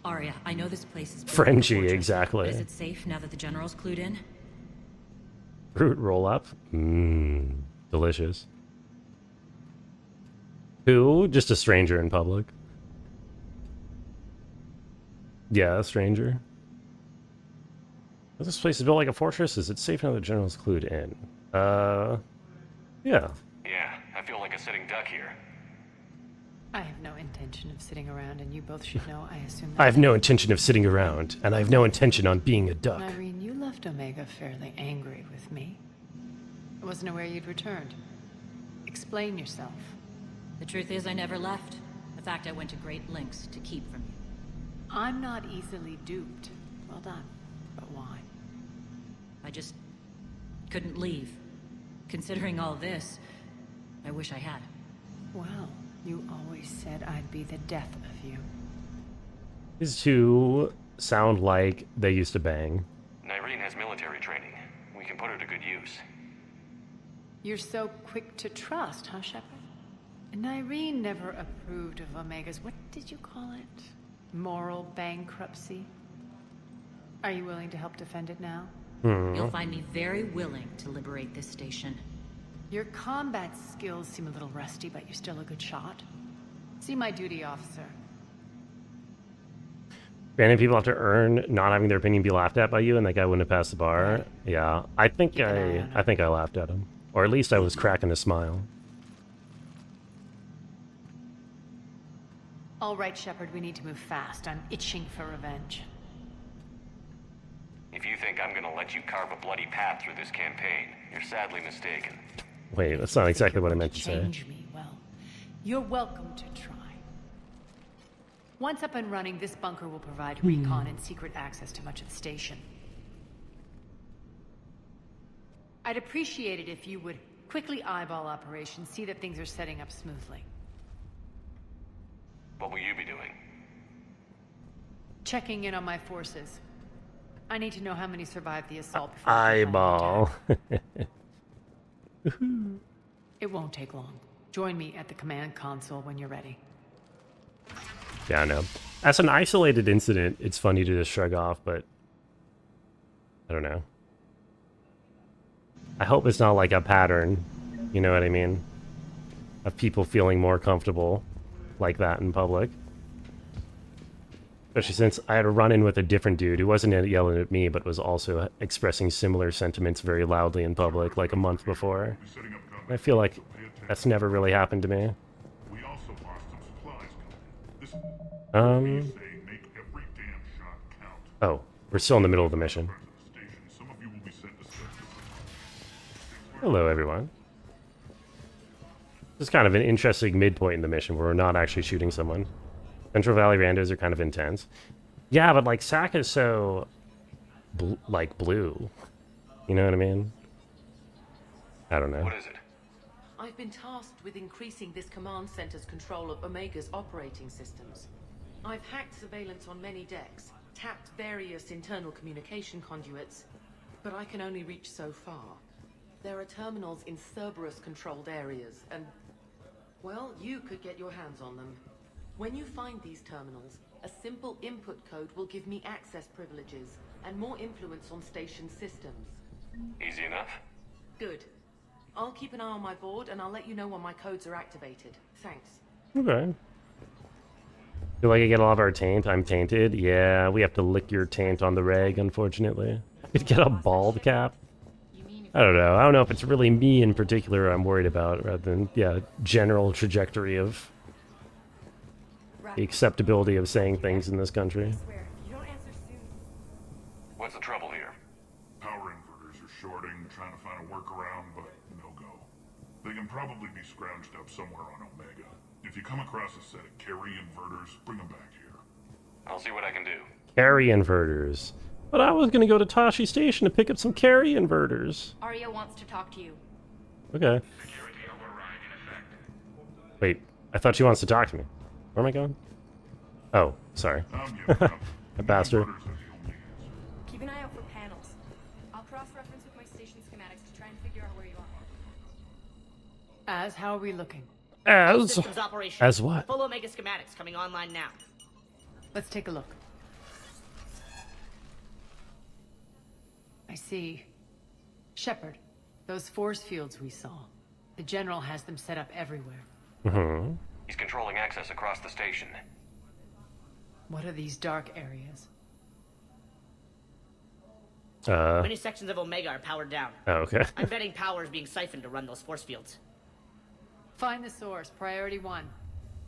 Arya, I know this place is Frenchie, exactly. Is it safe now that the general's clued in? Fruit roll up? Mmm, delicious. Who? Just a stranger in public. Yeah, a stranger. This place is built like a fortress. Is it safe now that the general's clued in? Yeah. Yeah, I feel like a sitting duck here. I have no intention of sitting around, and you both should know, I assume. I have no intention of sitting around, and I have no intention on being a duck. Irene, you left Omega fairly angry with me. I wasn't aware you'd returned. Explain yourself. The truth is, I never left. In fact, I went to great lengths to keep from you. I'm not easily duped. Well done. But why? I just couldn't leave. Considering all this, I wish I had. Well, you always said I'd be the death of you. These two sound like they used to bang. Irene has military training. We can put her to good use. You're so quick to trust, huh, Shepard? Irene never approved of Omega's, what did you call it? Moral bankruptcy? Are you willing to help defend it now? You'll find me very willing to liberate this station. Your combat skills seem a little rusty, but you're still a good shot. See my duty, officer. Banning people have to earn not having their opinion be laughed at by you, and that guy wouldn't have passed the bar. Right. Yeah, I think I laughed at him, or at least I was cracking a smile. All right, Shepard, we need to move fast. I'm itching for revenge. If you think I'm gonna let you carve a bloody path through this campaign, you're sadly mistaken. Wait, that's not exactly what I meant to say. Change me, well, you're welcome to try. Once up and running, this bunker will provide recon and secret access to much of the station. I'd appreciate it if you would quickly eyeball operations, see that things are setting up smoothly. What will you be doing? Checking in on my forces. I need to know how many survived the assault before eyeball. It won't take long. Join me at the command console when you're ready. Yeah, I know. As an isolated incident, it's funny to just shrug off, but I don't know. I hope it's not like a pattern, you know what I mean? Of people feeling more comfortable like that in public. Especially since I had a run-in with a different dude who wasn't yelling at me, but was also expressing similar sentiments very loudly in public like a month before. I feel like that's never really happened to me. Oh, we're still in the middle of the mission. Hello, everyone. This is kind of an interesting midpoint in the mission where we're not actually shooting someone. Central Valley randos are kind of intense. Yeah, but like Sack is so blue. You know what I mean? I don't know. What is it? I've been tasked with increasing this command center's control of Omega's operating systems. I've hacked surveillance on many decks, tapped various internal communication conduits, but I can only reach so far. There are terminals in Cerberus-controlled areas, and, well, you could get your hands on them. When you find these terminals, a simple input code will give me access privileges and more influence on station systems. Easy enough? Good. I'll keep an eye on my board, and I'll let you know when my codes are activated. Thanks. Okay. Feel like I get all of our taint? I'm tainted? Yeah, we have to lick your taint on the reg, unfortunately. You'd get a bald cap? I don't know. I don't know if it's really me in particular I'm worried about, rather than, yeah, general trajectory of the acceptability of saying things in this country. What's the trouble here? Power inverters are shorting, trying to find a workaround, but no go. They can probably be scrounged up somewhere on Omega. If you come across a set of carry inverters, bring them back here. I'll see what I can do. Carry inverters. But I was gonna go to Tashi Station to pick up some carry inverters. Arya wants to talk to you. Okay. Wait, I thought she wants to talk to me. Where am I going? Oh, sorry. I passed her. Keep an eye out for panels. I'll cross-reference with my station schematics to try and figure out where you are. How are we looking? Systems operation. As what? Full Omega schematics coming online now. Let's take a look. I see. Shepard, those force fields we saw. The General has them set up everywhere. Mm-hmm. He's controlling access across the station. What are these dark areas? Many sections of Omega are powered down. Oh, okay. I'm betting power is being siphoned to run those force fields. Find the source, priority 1.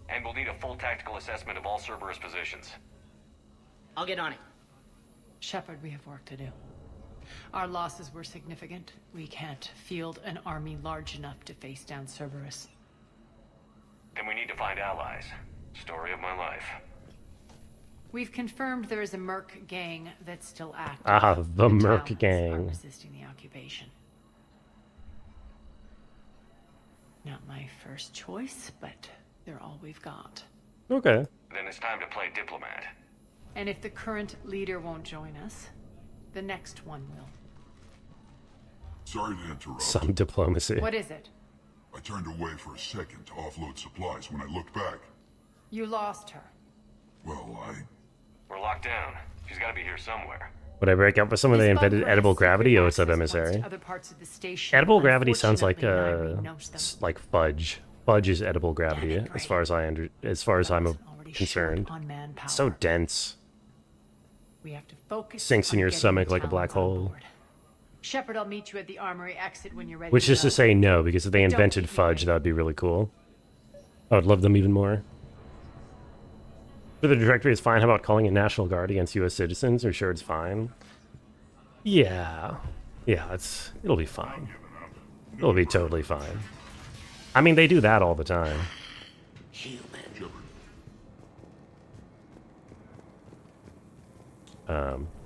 And we'll need a full tactical assessment of all Cerberus positions. I'll get on it. Shepard, we have work to do. Our losses were significant. We can't field an army large enough to face down Cerberus. Then we need to find allies. Story of my life. We've confirmed there is a Merc gang that's still active. Ah, the Merc Talents gang. are resisting the occupation. Not my first choice, but they're all we've got. Okay. Then it's time to play diplomat. And if the current leader won't join us, the next one will. Sorry to interrupt. Some diplomacy. What is it? I turned away for a second to offload supplies. When I looked back, You lost her. well, We're locked down. She's got to be here somewhere. Would I break up with someone that invented bunker edible has gravity? Oh, it's an access points emissary. to other parts of the station. Edible gravity sounds like Unfortunately, Irene knows them. like fudge. Fudge is edible gravity, as far as I'm concerned. On manpower. It's so dense. We have to focus. Sinks in on your getting stomach the like a black talents on hole. board. Shepard, I'll meet you at the armory exit when you're ready. Which is go. to say no, because if they But don't invented keep me fudge, that would be really cool. I would love them even more. For the directory is fine. How about calling it National Guard against U.S. citizens? Are you sure it's fine? Yeah. Yeah, it'll be fine. It'll be totally fine. I mean, they do that all the time.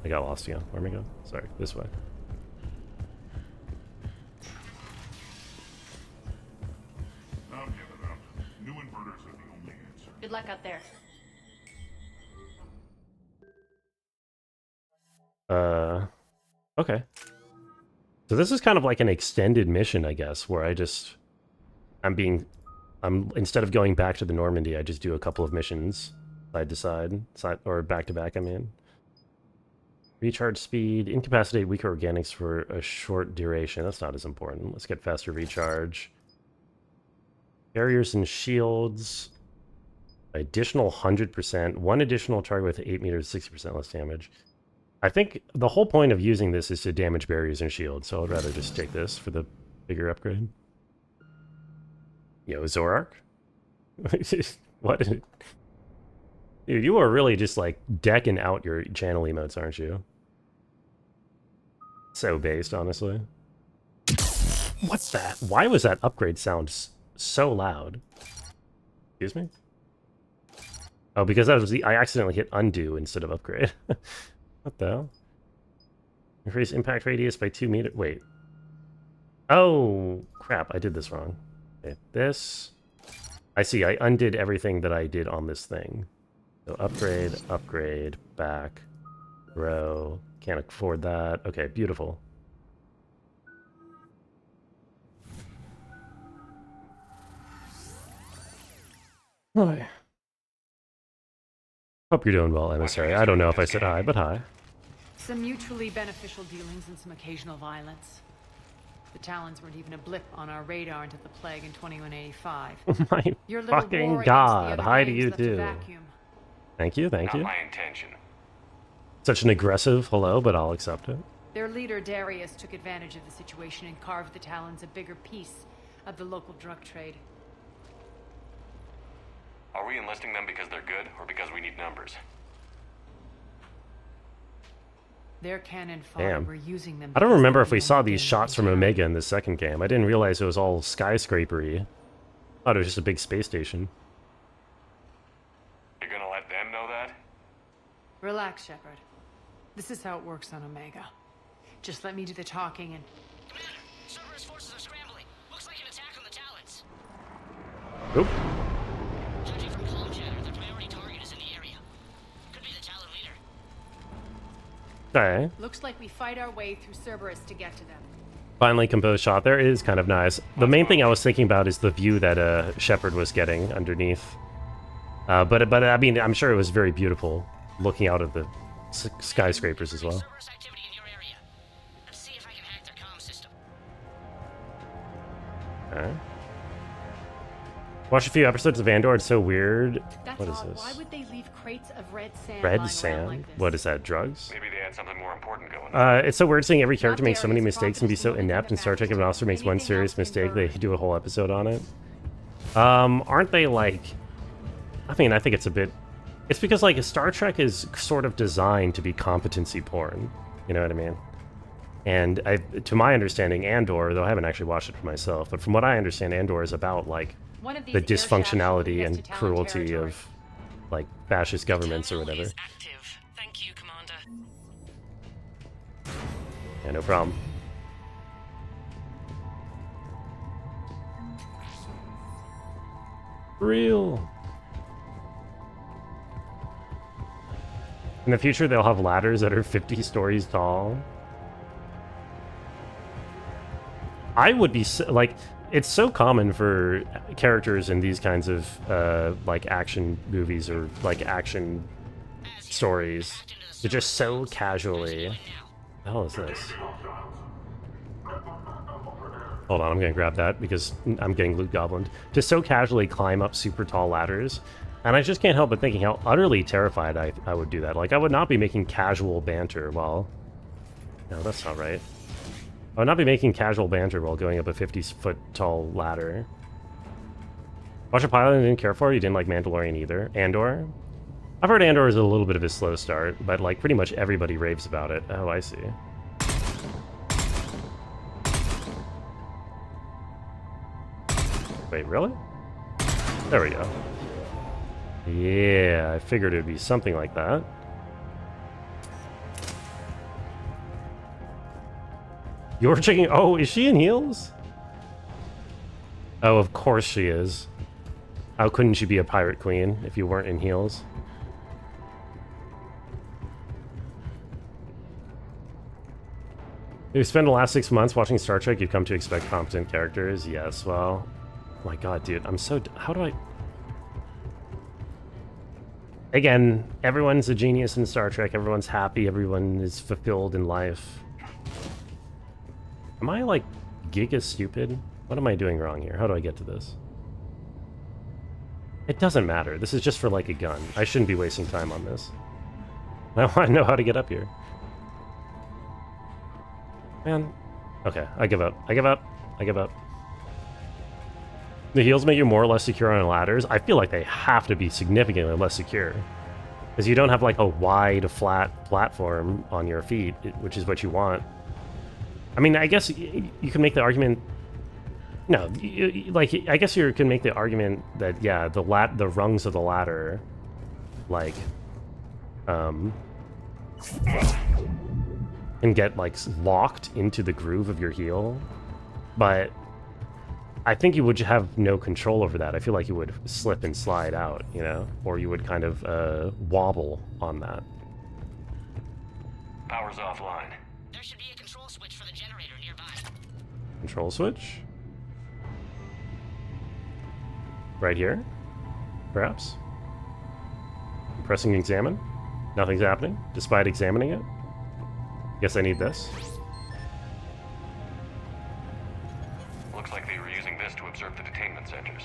I got lost again. Where am I going? Sorry, this way. new inverters are the only answer. Good luck out there. Okay. So this is kind of like an extended mission, I guess, where I'm instead of going back to the Normandy, I just do a couple of missions side to side, or back to back, I mean. Recharge speed, incapacitate weaker organics for a short duration. That's not as important. Let's get faster recharge. Barriers and shields. Additional 100%. One additional target with 8 meters, 60% less damage. I think the whole point of using this is to damage barriers and shields, so I'd rather just take this for the bigger upgrade. Yo, Zorark? What? Dude, you are really just like decking out your channel emotes, aren't you? So based, honestly. What's that? Why was that upgrade sound so loud? Excuse me? Oh, because that was I accidentally hit undo instead of upgrade. What the hell? Increase impact radius by 2 meters. Wait. Oh, crap. I did this wrong. Okay, this. I see. I undid everything that I did on this thing. So upgrade, upgrade, back, row. Can't afford that. Okay, beautiful. Hi. Hope you're doing well, emissary. I don't know if I said hi, but hi. Some mutually beneficial dealings and some occasional violence. The Talons weren't even a blip on our radar until the plague in 2185. Oh my Your little fucking war god. against the other Hi to gangs you left a too. vacuum. Thank you, thank you. Not my intention. Such an aggressive hello, but I'll accept it. Their leader, Darius, took advantage of the situation and carved the Talons a bigger piece of the local drug trade. Are we enlisting them because they're good, or because we need numbers? Their cannon fodder Damn. were using them. I don't because remember they if we were saw the these only shots from Omega in the second game. I didn't realize it was all skyscrapery. Thought it was just a big space station. You're gonna let them know that? Relax, Shepard. This is how it works on Omega. Just let me do the talking and... Commander, Cerberus forces are scrambling. Looks like an attack on the Talons. Oop. Judging from comm chatter, their priority target is in the area. Could be the Talon leader. Okay. Looks like we fight our way through Cerberus to get to them. Finally composed shot there. It is kind of nice. The main thing I was thinking about is the view that Shepard was getting underneath. But I mean, I'm sure it was very beautiful looking out at the skyscrapers as well. Okay. Watch a few episodes of Andor. It's so weird. What is this? Why would they leave crates of red sand? Red sand? What is that? Drugs? Maybe they had something more important going on. It's so weird seeing every character make so many mistakes and be so inept in Star Trek. If an officer makes one serious mistake, they do a whole episode on it. Aren't they like... I mean, I think it's a bit... It's because, like, Star Trek is sort of designed to be competency porn. You know what I mean? And to my understanding, Andor, though I haven't actually watched it for myself, but from what I understand, Andor is about, like, the dysfunctionality and cruelty of, like, fascist governments or whatever. Thank you, Commander. Yeah, no problem. Real. In the future, they'll have ladders that are 50 stories tall. I would be like, it's so common for characters in these kinds of like action movies or like action stories to just so casually. What the hell is this? Hold on, I'm gonna grab that because I'm getting loot goblined. To so casually climb up super tall ladders. And I just can't help but thinking how utterly terrified I would do that. Like, I would not be making casual banter while... No, that's not right. I would not be making casual banter while going up a 50-foot tall ladder. Watch a pilot and didn't care for it? You didn't like Mandalorian either? Andor? I've heard Andor is a little bit of a slow start, but, like, pretty much everybody raves about it. Oh, I see. Wait, really? There we go. Yeah, I figured it would be something like that. You're checking... Oh, is she in heels? Oh, of course she is. How couldn't she be a pirate queen if you weren't in heels? If you spend the last 6 months watching Star Trek, you've come to expect competent characters. Yes, well... Oh my god, dude, I'm so... How do I... Again, everyone's a genius in Star Trek. Everyone's happy. Everyone is fulfilled in life. Am I, like, giga stupid? What am I doing wrong here? How do I get to this? It doesn't matter. This is just for, like, a gun. I shouldn't be wasting time on this. I want to know how to get up here. Man. Okay, I give up. I give up. I give up. The heels make you more or less secure on ladders. I feel like they have to be significantly less secure. Because you don't have, like, a wide, flat platform on your feet, which is what you want. I mean, I guess you can make the argument... No, I guess you can make the argument that, yeah, the rungs of the ladder, like, can get, like, locked into the groove of your heel. But I think you would have no control over that. I feel like you would slip and slide out, you know? Or you would kind of wobble on that. Power's offline. There should be a control switch for the generator nearby. Control switch? Right here? Perhaps? Pressing examine? Nothing's happening, despite examining it? Guess I need this. Looks like they were using this to observe the detainment centers.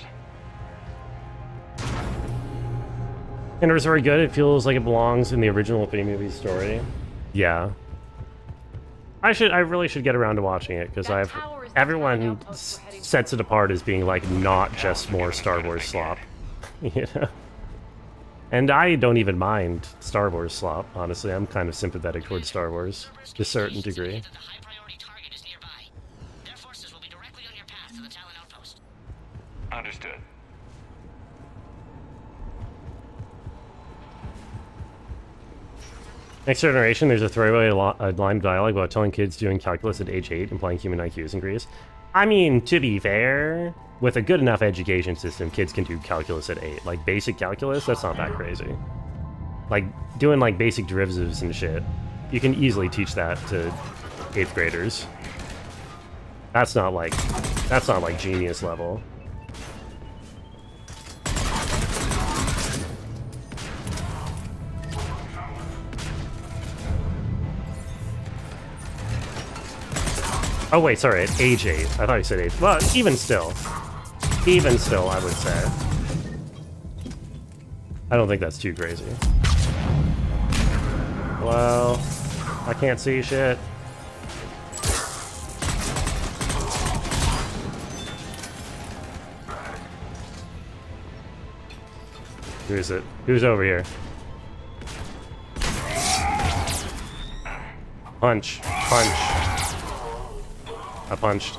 And it was very good. It feels like it belongs in the original B-movie story. Yeah. I really should get around to watching it, because everyone sets it apart as being, like, not just more Star Wars slop. You know? And I don't even mind Star Wars slop, honestly. I'm kind of sympathetic towards Star Wars, to a certain degree. Understood. Next generation, there's a throwaway line of dialogue about telling kids doing calculus at age 8, implying human IQ is increased. I mean, to be fair, with a good enough education system, kids can do calculus at 8. Like, basic calculus, that's not that crazy. Like, doing, like, basic derivatives and shit, you can easily teach that to 8th graders. That's not like genius level. Oh wait, sorry, at age 8. I thought you said 8. Well, even still, I would say. I don't think that's too crazy. Well, I can't see shit. Who is it? Who's over here? Punch. Punch. I punched.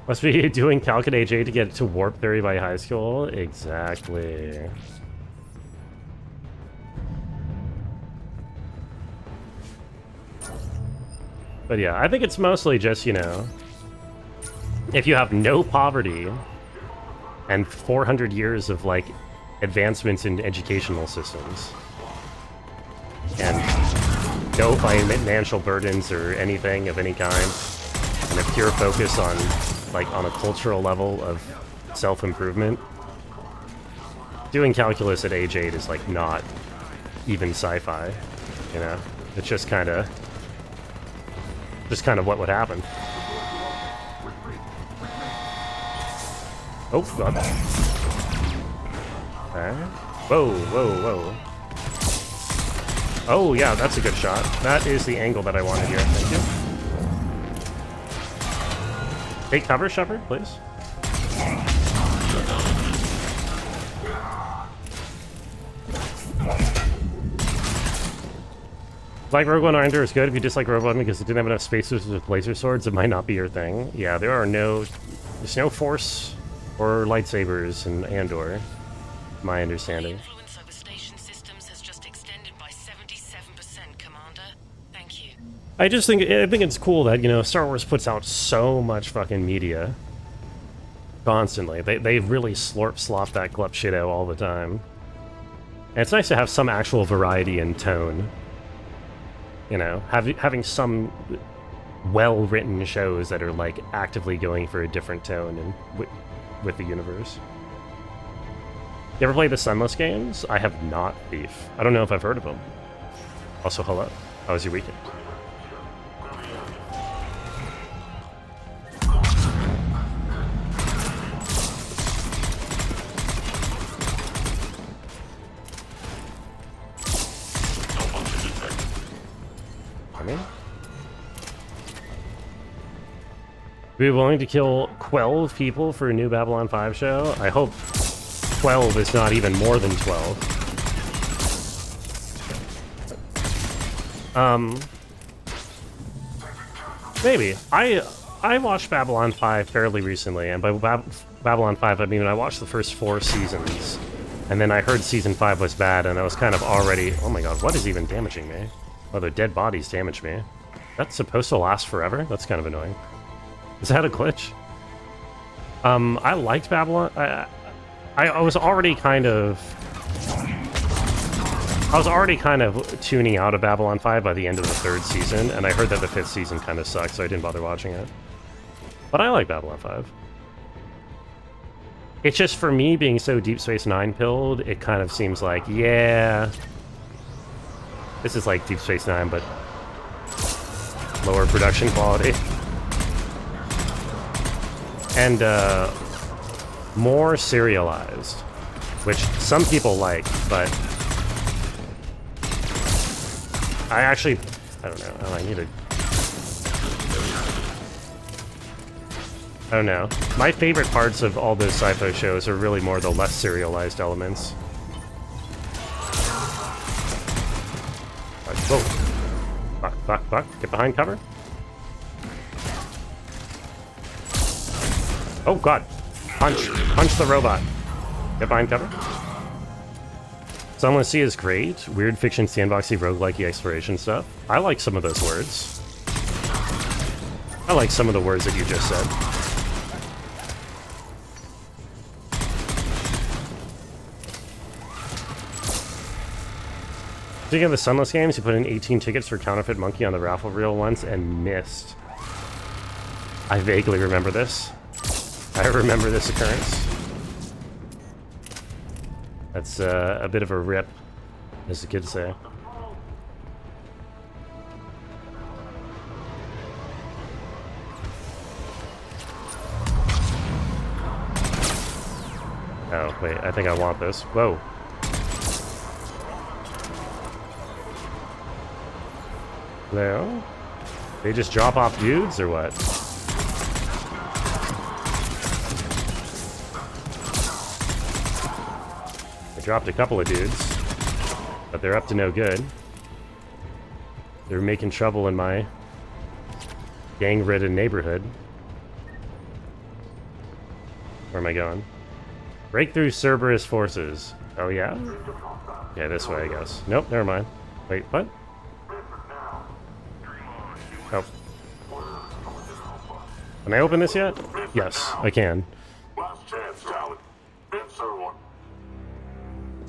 Must be doing calc at age 8 to get to warp theory by high school? Exactly. But yeah, I think it's mostly just, you know, if you have no poverty and 400 years of, like, advancements in educational systems and no financial burdens or anything of any kind, and a pure focus on, like, on a cultural level of self-improvement, doing calculus at age 8 is, like, not even sci-fi, you know? It's just kind of what would happen. Oh, God. Okay. Whoa, whoa, whoa. Oh, yeah, that's a good shot. That is the angle that I wanted here. Thank you. Take cover, Shepard, please. Like Rogue One Arender is good. If you dislike Rogue One because it didn't have enough spaces with laser swords, it might not be your thing. Yeah, there's no force or lightsabers in Andor, my understanding. Influence over station systems has just extended by 77%, Commander. Thank you. I think it's cool that, you know, Star Wars puts out so much fucking media constantly. They really slop that glup shit out all the time. And it's nice to have some actual variety in tone. You know, having some well-written shows that are like actively going for a different tone and with the universe. You ever play the Sunless games? I have not, Thief. I don't know if I've heard of them. Also, hello. How was your weekend? Be willing to kill 12 people for a new Babylon 5 show? I hope 12 is not even more than 12. Maybe. I watched Babylon 5 fairly recently, and by Babylon 5 I mean I watched the first 4 seasons, and then I heard season 5 was bad, and I was kind of already, oh my god, what is even damaging me? Oh, the dead bodies damage me. That's supposed to last forever? That's kind of annoying. Is that a glitch? I liked Babylon. I was already kind of tuning out of Babylon 5 by the end of the 3rd season, and I heard that the 5th season kind of sucked, so I didn't bother watching it. But I like Babylon 5. It's just, for me, being so Deep Space Nine pilled, it kind of seems like, yeah, this is like Deep Space Nine, but lower production quality. And more serialized, which some people like, but I don't know. Oh, I don't know. My favorite parts of all those sci-fi shows are really more the less serialized elements. Whoa. Fuck. Get behind cover. Oh god. Punch the robot. Get behind cover. Sunless Sea is great. Weird fiction, sandboxy, roguelike exploration stuff. I like some of those words. I like some of the words that you just said. Speaking of the Sunless games, you put in 18 tickets for Counterfeit Monkey on the raffle reel once and missed. I vaguely remember this. I remember this occurrence. That's a bit of a rip, as the kids say. Oh, wait, I think I want this. Whoa. Hello? They just drop off dudes, or what? I dropped a couple of dudes, but they're up to no good. They're making trouble in my gang-ridden neighborhood. Where am I going? Break through Cerberus forces. Oh, yeah? Yeah, this way, I guess. Nope, never mind. Wait, what? Oh. Can I open this yet? Yes, I can.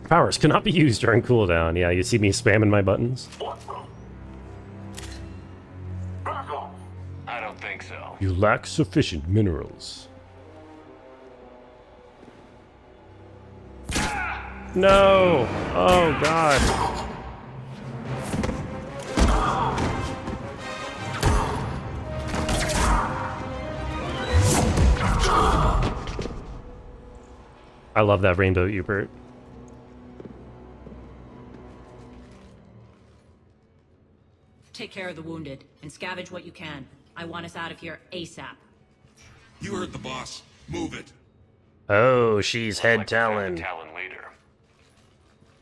Powers cannot be used during cooldown. Yeah, you see me spamming my buttons? I don't think so. You lack sufficient minerals. No! Oh, God. I love that rainbow Ubert. Take care of the wounded and scavenge what you can. I want us out of here ASAP. You heard the boss. Move it. Oh, she's head Talon. Talon leader.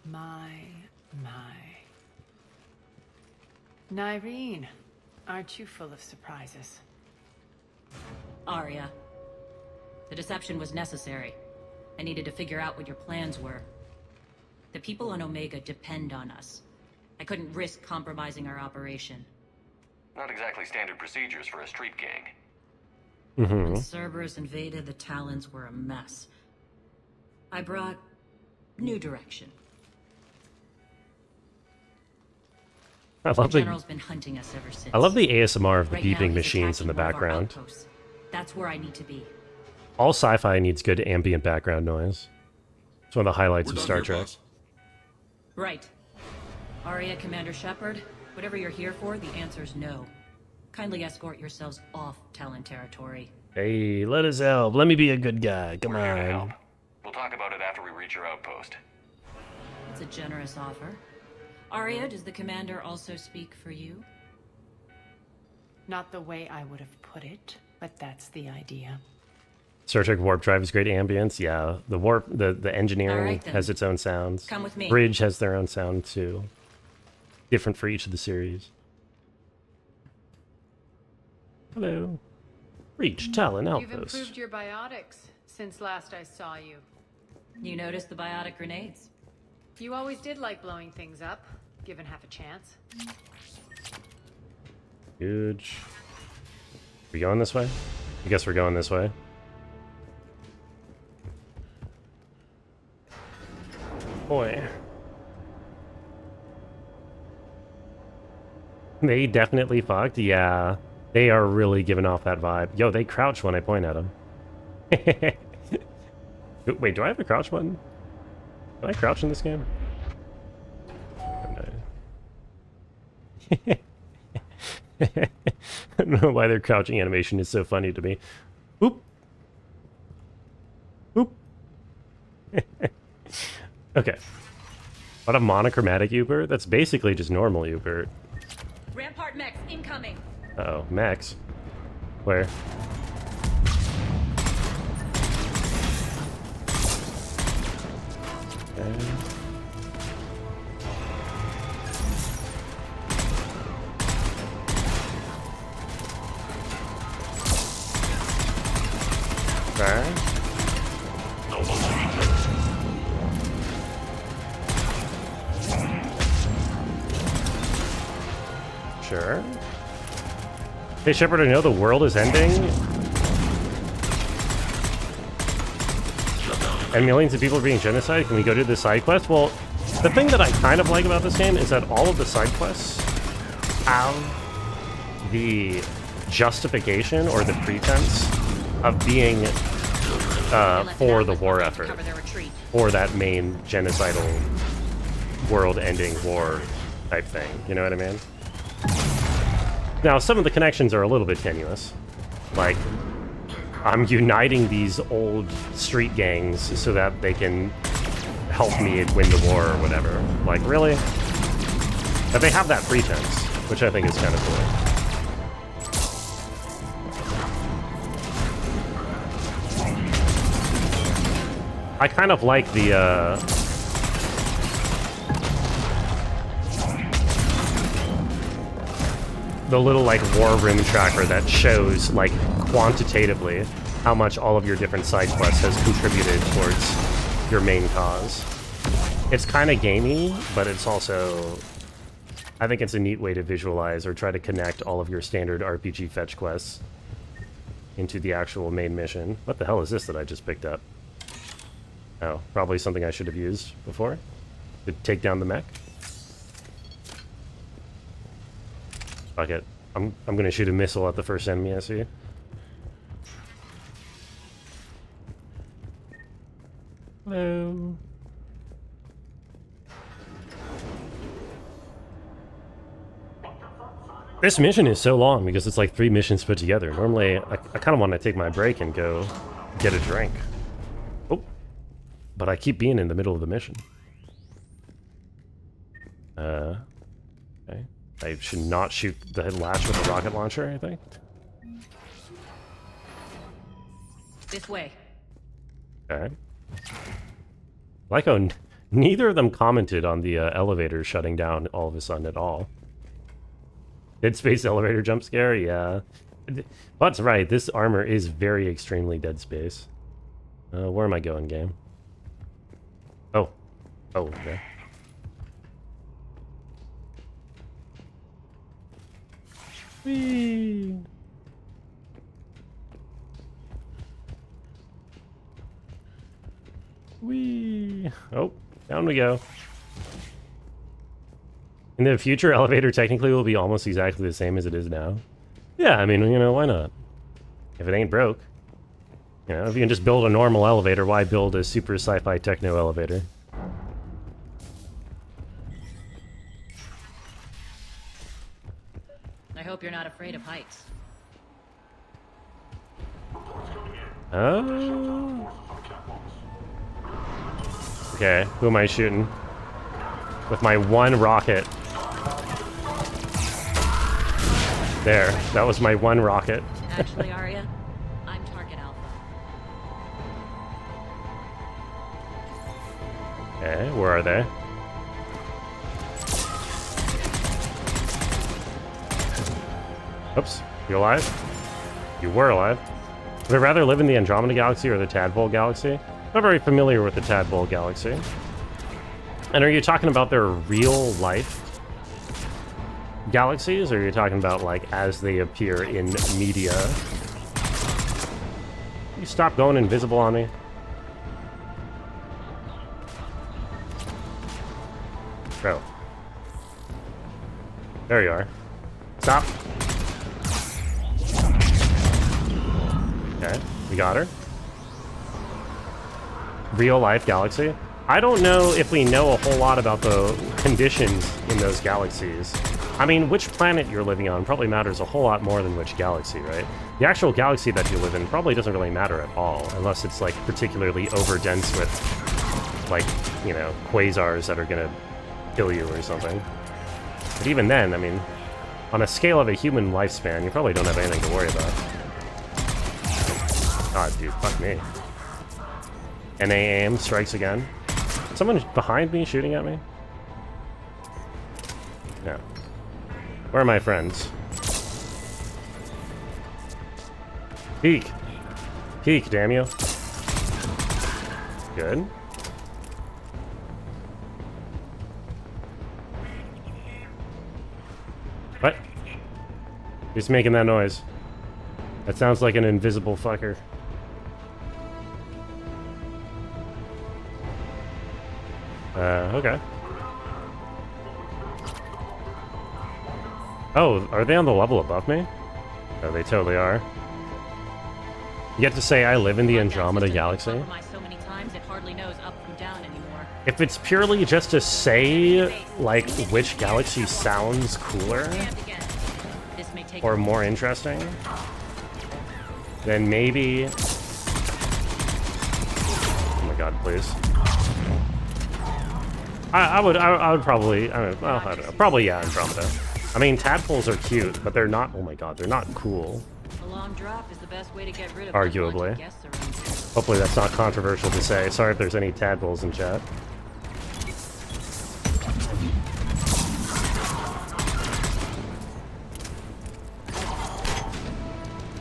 My. Nyreen, aren't you full of surprises? Arya. The deception was necessary. I needed to figure out what your plans were. The people on Omega depend on us. I couldn't risk compromising our operation. Not exactly standard procedures for a street gang. When Cerberus invaded, the Talons were a mess. I brought new direction. I love the general's been hunting us ever since. I love the ASMR of the Right now, beeping he's machines in the attacking one of our background. outposts. That's where I need to be. All sci-fi needs good ambient background noise. It's one of the highlights of Star Trek. Right. Aria, Commander Shepard, whatever you're here for, the answer's no. Kindly escort yourselves off Talon territory. Hey, let us help. Let me be a good guy. Come We're here to on. help. We'll talk about it after we reach your outpost. It's a generous offer. Aria, does the commander also speak for you? Not the way I would have put it, but that's the idea. Star Trek warp drive is great ambience. Yeah, the engineering Alright, then. has its own sounds. Come with me. Bridge has their own sound too. Different for each of the series. Hello. Reach Talon You've Outpost. improved your biotics since last I saw you. You noticed the biotic grenades? You always did like blowing things up, given half a chance. Huge. We going this way? I guess we're going this way. Boy. They definitely fucked. Yeah. They are really giving off that vibe. Yo, they crouch when I point at them. Wait, do I have a crouch button? Do I crouch in this game? I don't know why their crouching animation is so funny to me. Oop. Oop. Okay. What a monochromatic Ubert? That's basically just normal Ubert. Rampart mechs incoming. Uh-oh, Max. Where? Okay. Okay. Sure. Hey, Shepard, I know the world is ending. And millions of people are being genocided. Can we go do the side quest? Well, the thing that I kind of like about this game is that all of the side quests have the justification or the pretense of being for the war effort. Or that main genocidal world-ending war type thing. You know what I mean? Now, some of the connections are a little bit tenuous. Like, I'm uniting these old street gangs so that they can help me win the war or whatever. Like, really? But they have that pretense, which I think is kind of cool. I kind of like the little, like, war room tracker that shows, like, quantitatively how much all of your different side quests has contributed towards your main cause. It's kind of gamey, but it's also... I think it's a neat way to visualize or try to connect all of your standard RPG fetch quests into the actual main mission. What the hell is this that I just picked up? Oh, probably something I should have used before to take down the mech. Fuck it. I'm gonna shoot a missile at the first enemy I see. Hello. This mission is so long because it's like 3 missions put together. Normally, I kind of want to take my break and go get a drink. Oh, but I keep being in the middle of the mission. Okay. I should not shoot the head latch with a rocket launcher, I think. This way. Alright. Like how neither of them commented on the elevator shutting down all of a sudden at all. Dead Space elevator jump scare? Yeah. Butt's right, this armor is very extremely Dead Space. Where am I going, game? Oh. Oh, okay. Whee! Whee! Oh, down we go. In the future, elevator technically will be almost exactly the same as it is now. Yeah, I mean, you know, why not? If it ain't broke. You know, if you can just build a normal elevator, why build a super sci-fi techno elevator? I hope you're not afraid of heights. Oh. Okay, who am I shooting? With my one rocket. There, that was my one rocket. Actually, Arya, I'm target Alpha. Okay, where are they? Oops, you alive? You were alive. Would I rather live in the Andromeda Galaxy or the Tadpole Galaxy? I'm not very familiar with the Tadpole Galaxy. And are you talking about their real life galaxies, or are you talking about like as they appear in media? You stop going invisible on me. Bro. There you are. Stop. Okay, we got her. Real life galaxy. I don't know if we know a whole lot about the conditions in those galaxies. I mean, which planet you're living on probably matters a whole lot more than which galaxy, right? The actual galaxy that you live in probably doesn't really matter at all, unless it's like particularly overdense with, like, you know, quasars that are gonna kill you or something. But even then, I mean, on a scale of a human lifespan, you probably don't have anything to worry about. God, dude, fuck me. NAAM strikes again. Someone behind me shooting at me? No. Where are my friends? Peek! Peek, damn you. Good. What? Who's making that noise? That sounds like an invisible fucker. Okay. Oh, are they on the level above me? Oh, they totally are. You get to say I live in the Andromeda Galaxy? So many times it hardly knows up from down anymore. If it's purely just to say, like, which galaxy sounds cooler or more interesting, then maybe... Oh my god, please. I would probably, I don't know, probably, yeah, Andromeda. I mean, tadpoles are cute, but they're not, oh my god, they're not cool. A long drop is the best way to get rid of Arguably. Hopefully that's not controversial to say. Sorry if there's any tadpoles in chat.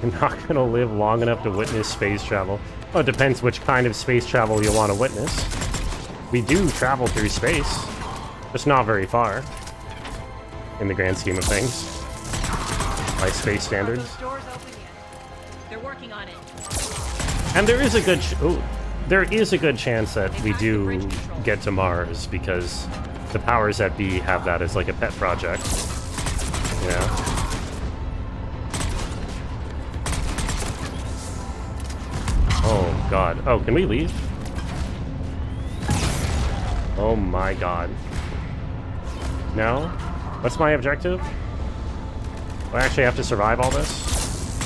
You're not gonna live long enough to witness space travel. Oh, it depends which kind of space travel you want to witness. We do travel through space, just not very far, in the grand scheme of things, by space standards. They're working on it. And there is a good chance that we do get to Mars because the powers that be have that as like a pet project. Yeah. Oh god. Oh, can we leave? Oh my god. No? What's my objective? Do I actually have to survive all this?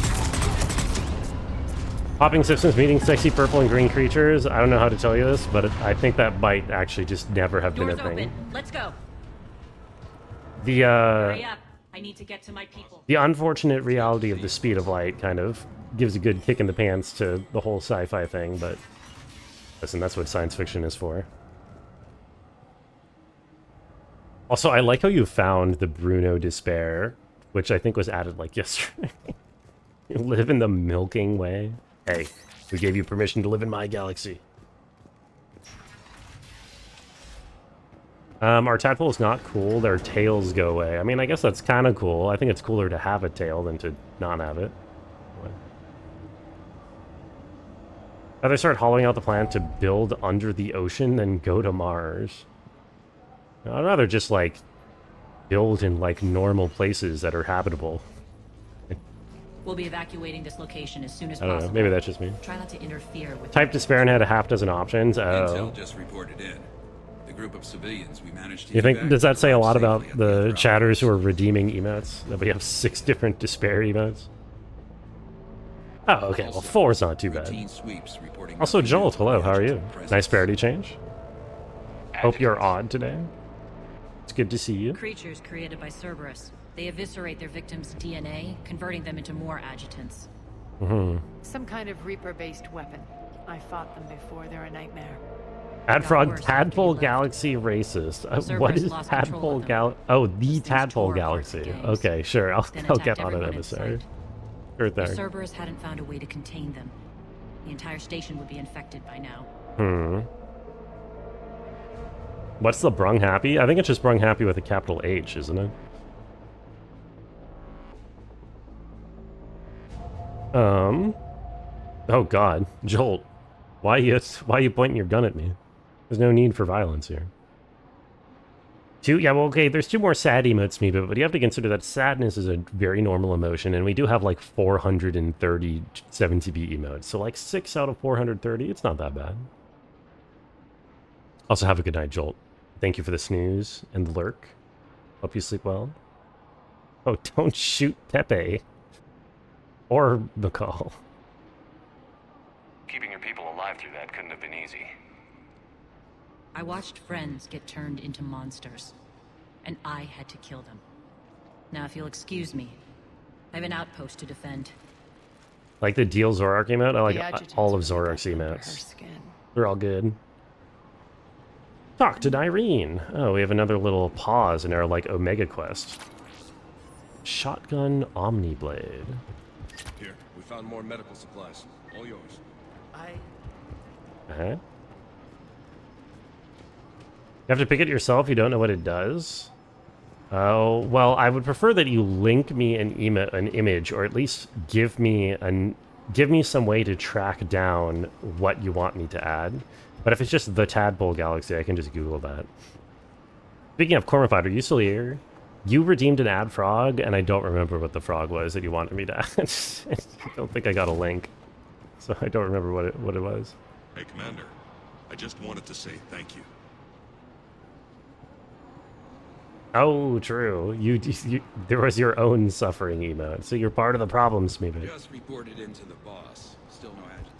Popping systems meeting sexy purple and green creatures. I don't know how to tell you this, but I think that might actually just never have been a thing. Open. Let's go. Hurry up. I need to get to my people. The unfortunate reality of the speed of light kind of gives a good kick in the pants to the whole sci-fi thing, but listen, that's what science fiction is for. Also, I like how you found the Bruno Despair, which I think was added like yesterday. You live in the Milking Way. Hey, we gave you permission to live in my galaxy. Our tadpole's not cool. Their tails go away. I mean, I guess that's kind of cool. I think it's cooler to have a tail than to not have it. Rather start hollowing out the planet to build under the ocean than go to Mars. I'd rather just, like, build in like normal places that are habitable. We'll be evacuating this location as soon as I don't possible. know. Maybe that's just me. Try not to interfere with. Type despair and had a half dozen options. Oh. Intel just reported in. The group of civilians we managed to. You think does that say a lot about the chatters who are redeeming emotes? That we have 6 different despair emotes. Oh, okay. Well, 4 is not too bad. Also, Joel, hello. How are you? Nice parody change. Hope you're odd today. It's good to see you. Creatures created by Cerberus. They eviscerate their victims' DNA, converting them into more adjutants. Some kind of Reaper-based weapon. I fought them before. They're a nightmare. Adfrog Tadpole Galaxy racist. What is Tadpole Gal? Oh, the Tadpole Galaxy. Okay, sure. I'll get on an episode. Sure If thing. Cerberus hadn't found a way to contain them, the entire station would be infected by now. What's the Brung Happy? I think it's just Brung Happy with a capital H, isn't it? Oh God, Jolt. Why you pointing your gun at me? There's no need for violence here. 2? Yeah, well, okay, there's 2 more sad emotes to me, but you have to consider that sadness is a very normal emotion, and we do have like 430 7TB emotes, so like 6 out of 430, it's not that bad. Also, have a good night, Jolt. Thank you for the snooze and the lurk. Hope you sleep well. Oh, don't shoot Pepe. Or McCall. Keeping your people alive through that couldn't have been easy. I watched friends get turned into monsters, and I had to kill them. Now, if you'll excuse me, I have an outpost to defend. Like the Deal Zorak emote? I like all of Zorak's emotes. They're all good. Talk to Irene. Oh, we have another little pause in our like Omega quest. Shotgun Omniblade. Here, we found more medical supplies. All yours. You have to pick it yourself. You don't know what it does. Oh, well, I would prefer that you link me an image, or at least give me some way to track down what you want me to add. But if it's just the Tadpole Galaxy, I can just Google that. Speaking of Cormified, are you still here? You redeemed an ad frog, and I don't remember what the frog was that you wanted me to add. I don't think I got a link, so I don't remember what it was. Hey, Commander. I just wanted to say thank you. Oh, true. You there was your own suffering emote, so you're part of the problem, Smeebit. Just reported into the boss. Still no adjutant.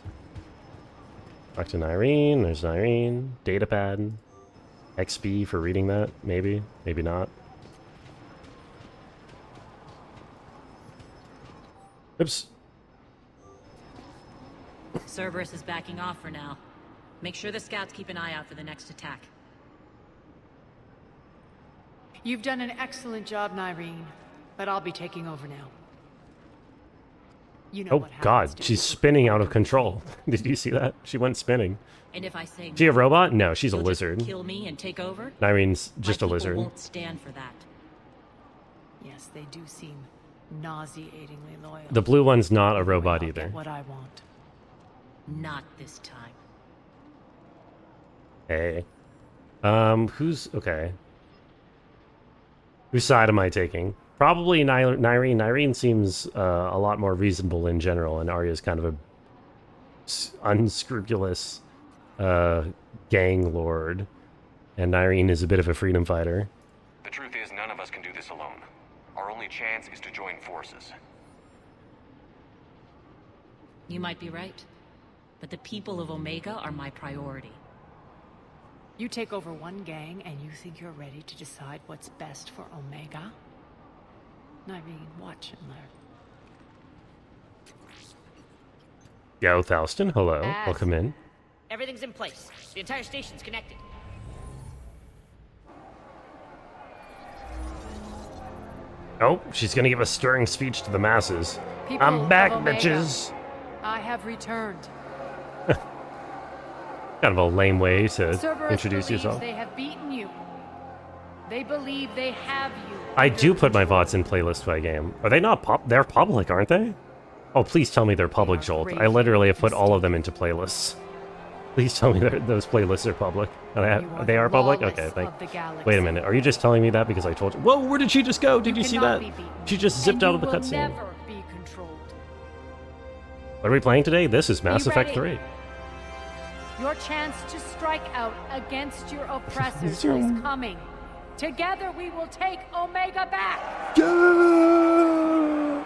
Talk to Irene. There's Irene. Datapad. XP for reading that. Maybe. Maybe not. Oops. Cerberus is backing off for now. Make sure the scouts keep an eye out for the next attack. You've done an excellent job, Nyreen, but I'll be taking over now. You know Oh what God, she's spinning out of control. Did you see that? She went spinning. And if I say Is she a no, robot? No, she's a you'll just lizard. kill me and take over? Nyreen's just a My people lizard. won't stand for that. Yes, they do seem nauseatingly loyal. The blue one's not a robot either. What I want. Not this time. Hey. Who's... Okay. Whose side am I taking? Probably Nyreen. Nyreen seems a lot more reasonable in general, and Arya's kind of a unscrupulous gang lord, and Nyreen is a bit of a freedom fighter. The truth is, none of us can do this alone. Our only chance is to join forces. You might be right, but the people of Omega are my priority. You take over one gang and you think you're ready to decide what's best for Omega? Nyreen, watch and learn. Yo, Thalston, hello. Welcome in. Everything's in place. The entire station's connected. Oh, she's gonna give a stirring speech to the masses. People I'm back, of Omega, bitches! I have returned. Kind of a lame way to Cerberus introduce believes yourself. they have beaten you. They believe they have you. I do put my VODs in playlist by game. Are they not they're public, aren't they? Oh, please tell me they're public, Jolt. I literally have put all of them into playlists. Please tell me that those playlists are public. They are public? Okay, wait a minute. Are you just telling me that because I told you? Whoa, where did she just go? Did you see that? She just zipped out of the cutscene. What are we playing today? This is Mass Effect 3. Your chance to strike out against your oppressors is coming. Together we will take Omega back! Yeah!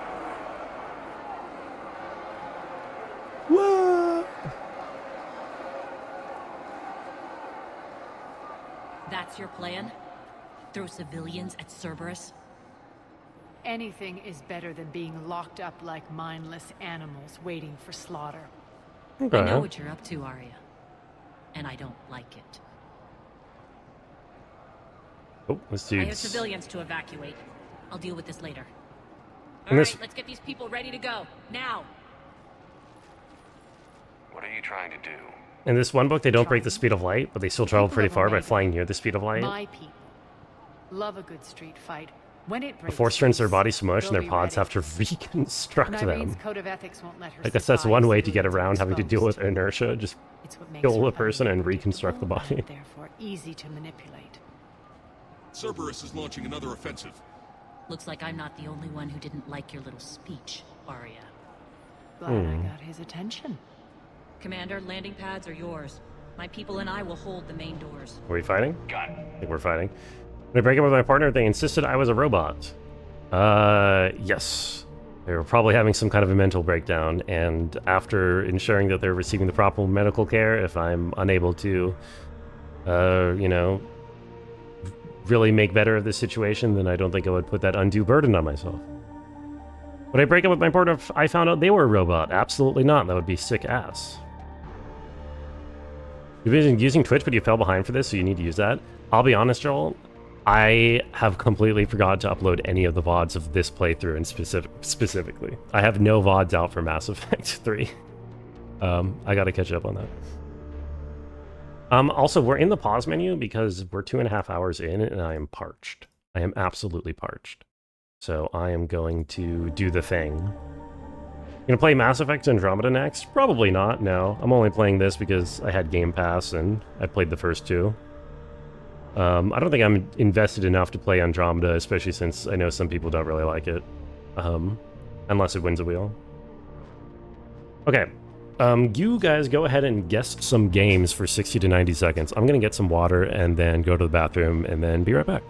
Whoa! That's your plan? Throw civilians at Cerberus? Anything is better than being locked up like mindless animals waiting for slaughter. Okay. I know what you're up to, Arya. And I don't like it. Oh, this I have dude's... civilians to evacuate. I'll deal with this later. And this- Alright, let's get these people ready to go. Now! What are you trying to do? In this one book, they don't break the speed of light, but they still travel pretty far by flying near the speed of light. My people love a good street fight. When it breaks, The Force turns their bodies smush, and they'll their be pods ready. have to reconstruct Nyrene's them. code of ethics won't let her I guess that's survive one way to get civilians around having to deal with exposed. inertia. Just It's what makes kill her a person and reconstruct the body. therefore easy to manipulate. Cerberus is launching another offensive. Looks like I'm not the only one who didn't like your little speech, Arya. Glad I got his attention. Commander, landing pads are yours. My people and I will hold the main doors. Are we fighting? Got it. I think we're fighting. When I break up with my partner, they insisted I was a robot. Yes. They were probably having some kind of a mental breakdown, and after ensuring that they're receiving the proper medical care, if I'm unable to, you know, really make better of this situation, then I don't think I would put that undue burden on myself. When I break up with my partner, I found out they were a robot. Absolutely not. That would be sick ass. You've been using Twitch, but you fell behind for this, so you need to use that. I'll be honest, Joel. I have completely forgot to upload any of the VODs of this playthrough, and specifically. I have no VODs out for Mass Effect 3. I gotta catch up on that. Also, we're in the pause menu because we're 2.5 hours in, and I am parched. I am absolutely parched. So I am going to do the thing. Gonna play Mass Effect Andromeda next? Probably not, no. I'm only playing this because I had Game Pass and I played the first two. I don't think I'm invested enough to play Andromeda, especially since I know some people don't really like it. Unless it wins a wheel. Okay. You guys go ahead and guess some games for 60 to 90 seconds. I'm gonna get some water and then go to the bathroom and then be right back.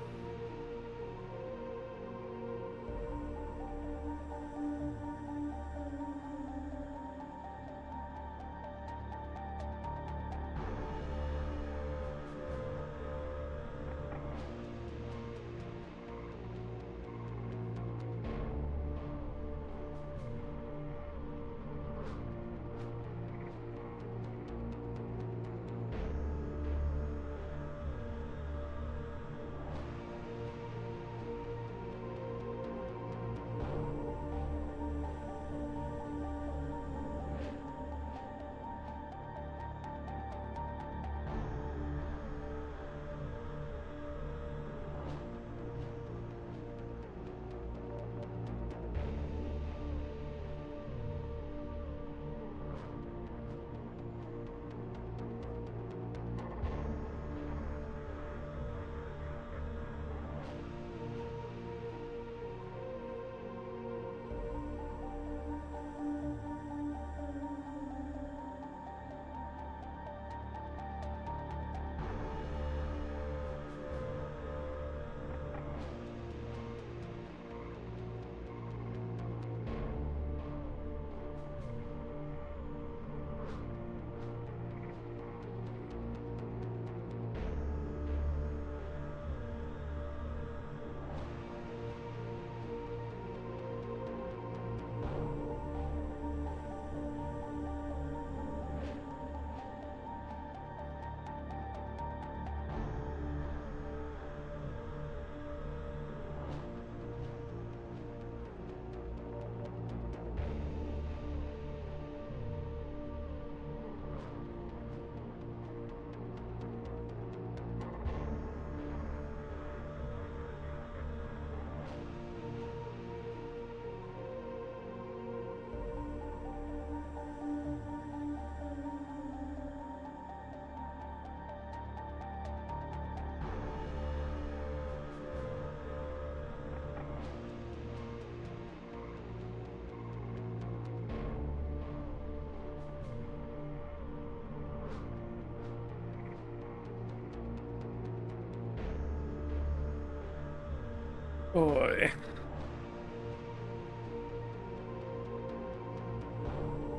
Boy.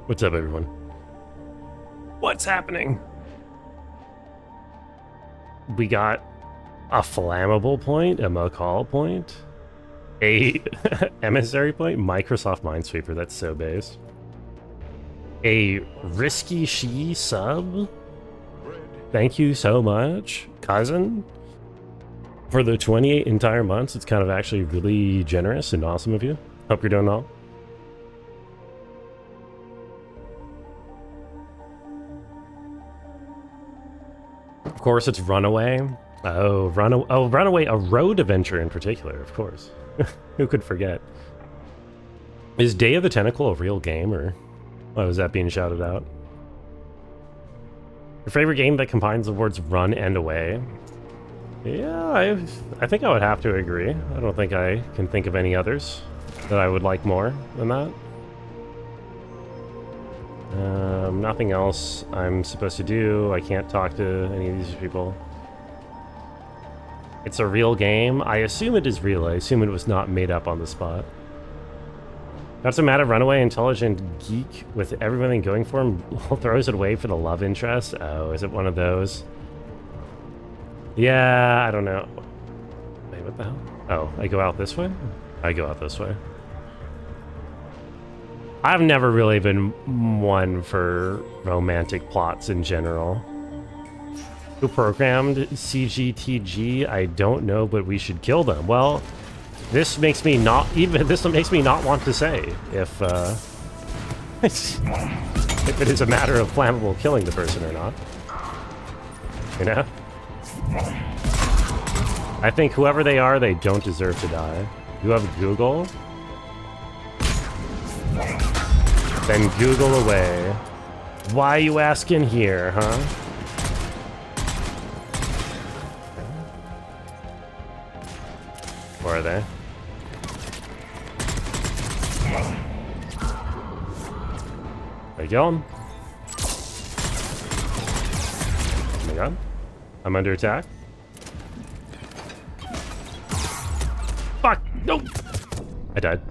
What's up, everyone? What's happening? We got a flammable point, a McCall point, a emissary point, Microsoft Minesweeper, that's so base. A risky she sub. Thank you so much, cousin. For the 28 entire months, it's kind of actually really generous and awesome of you. Hope you're doing well. Of course, it's Runaway. Oh, Runaway, a road adventure in particular, of course. Who could forget? Is Day of the Tentacle a real game, or why was that being shouted out? Your favorite game that combines the words run and away? Yeah, I think I would have to agree. I don't think I can think of any others that I would like more than that. Nothing else I'm supposed to do. I can't talk to any of these people. It's a real game. I assume it is real. I assume it was not made up on the spot. That's a mad at Runaway, intelligent geek with everything going for him, throws it away for the love interest. Oh, is it one of those? Yeah, I don't know. Wait, what the hell? Oh, I go out this way? I go out this way. I've never really been one for romantic plots in general. Who programmed CGTG? I don't know, but we should kill them. Well, this makes me not want to say if if it is a matter of flammable killing the person or not. You know? I think whoever they are, they don't deserve to die. You have Google? Then Google away. Why you asking here, huh? Where are they? There you go. Oh my god. I'm under attack. Fuck! Nope! I died.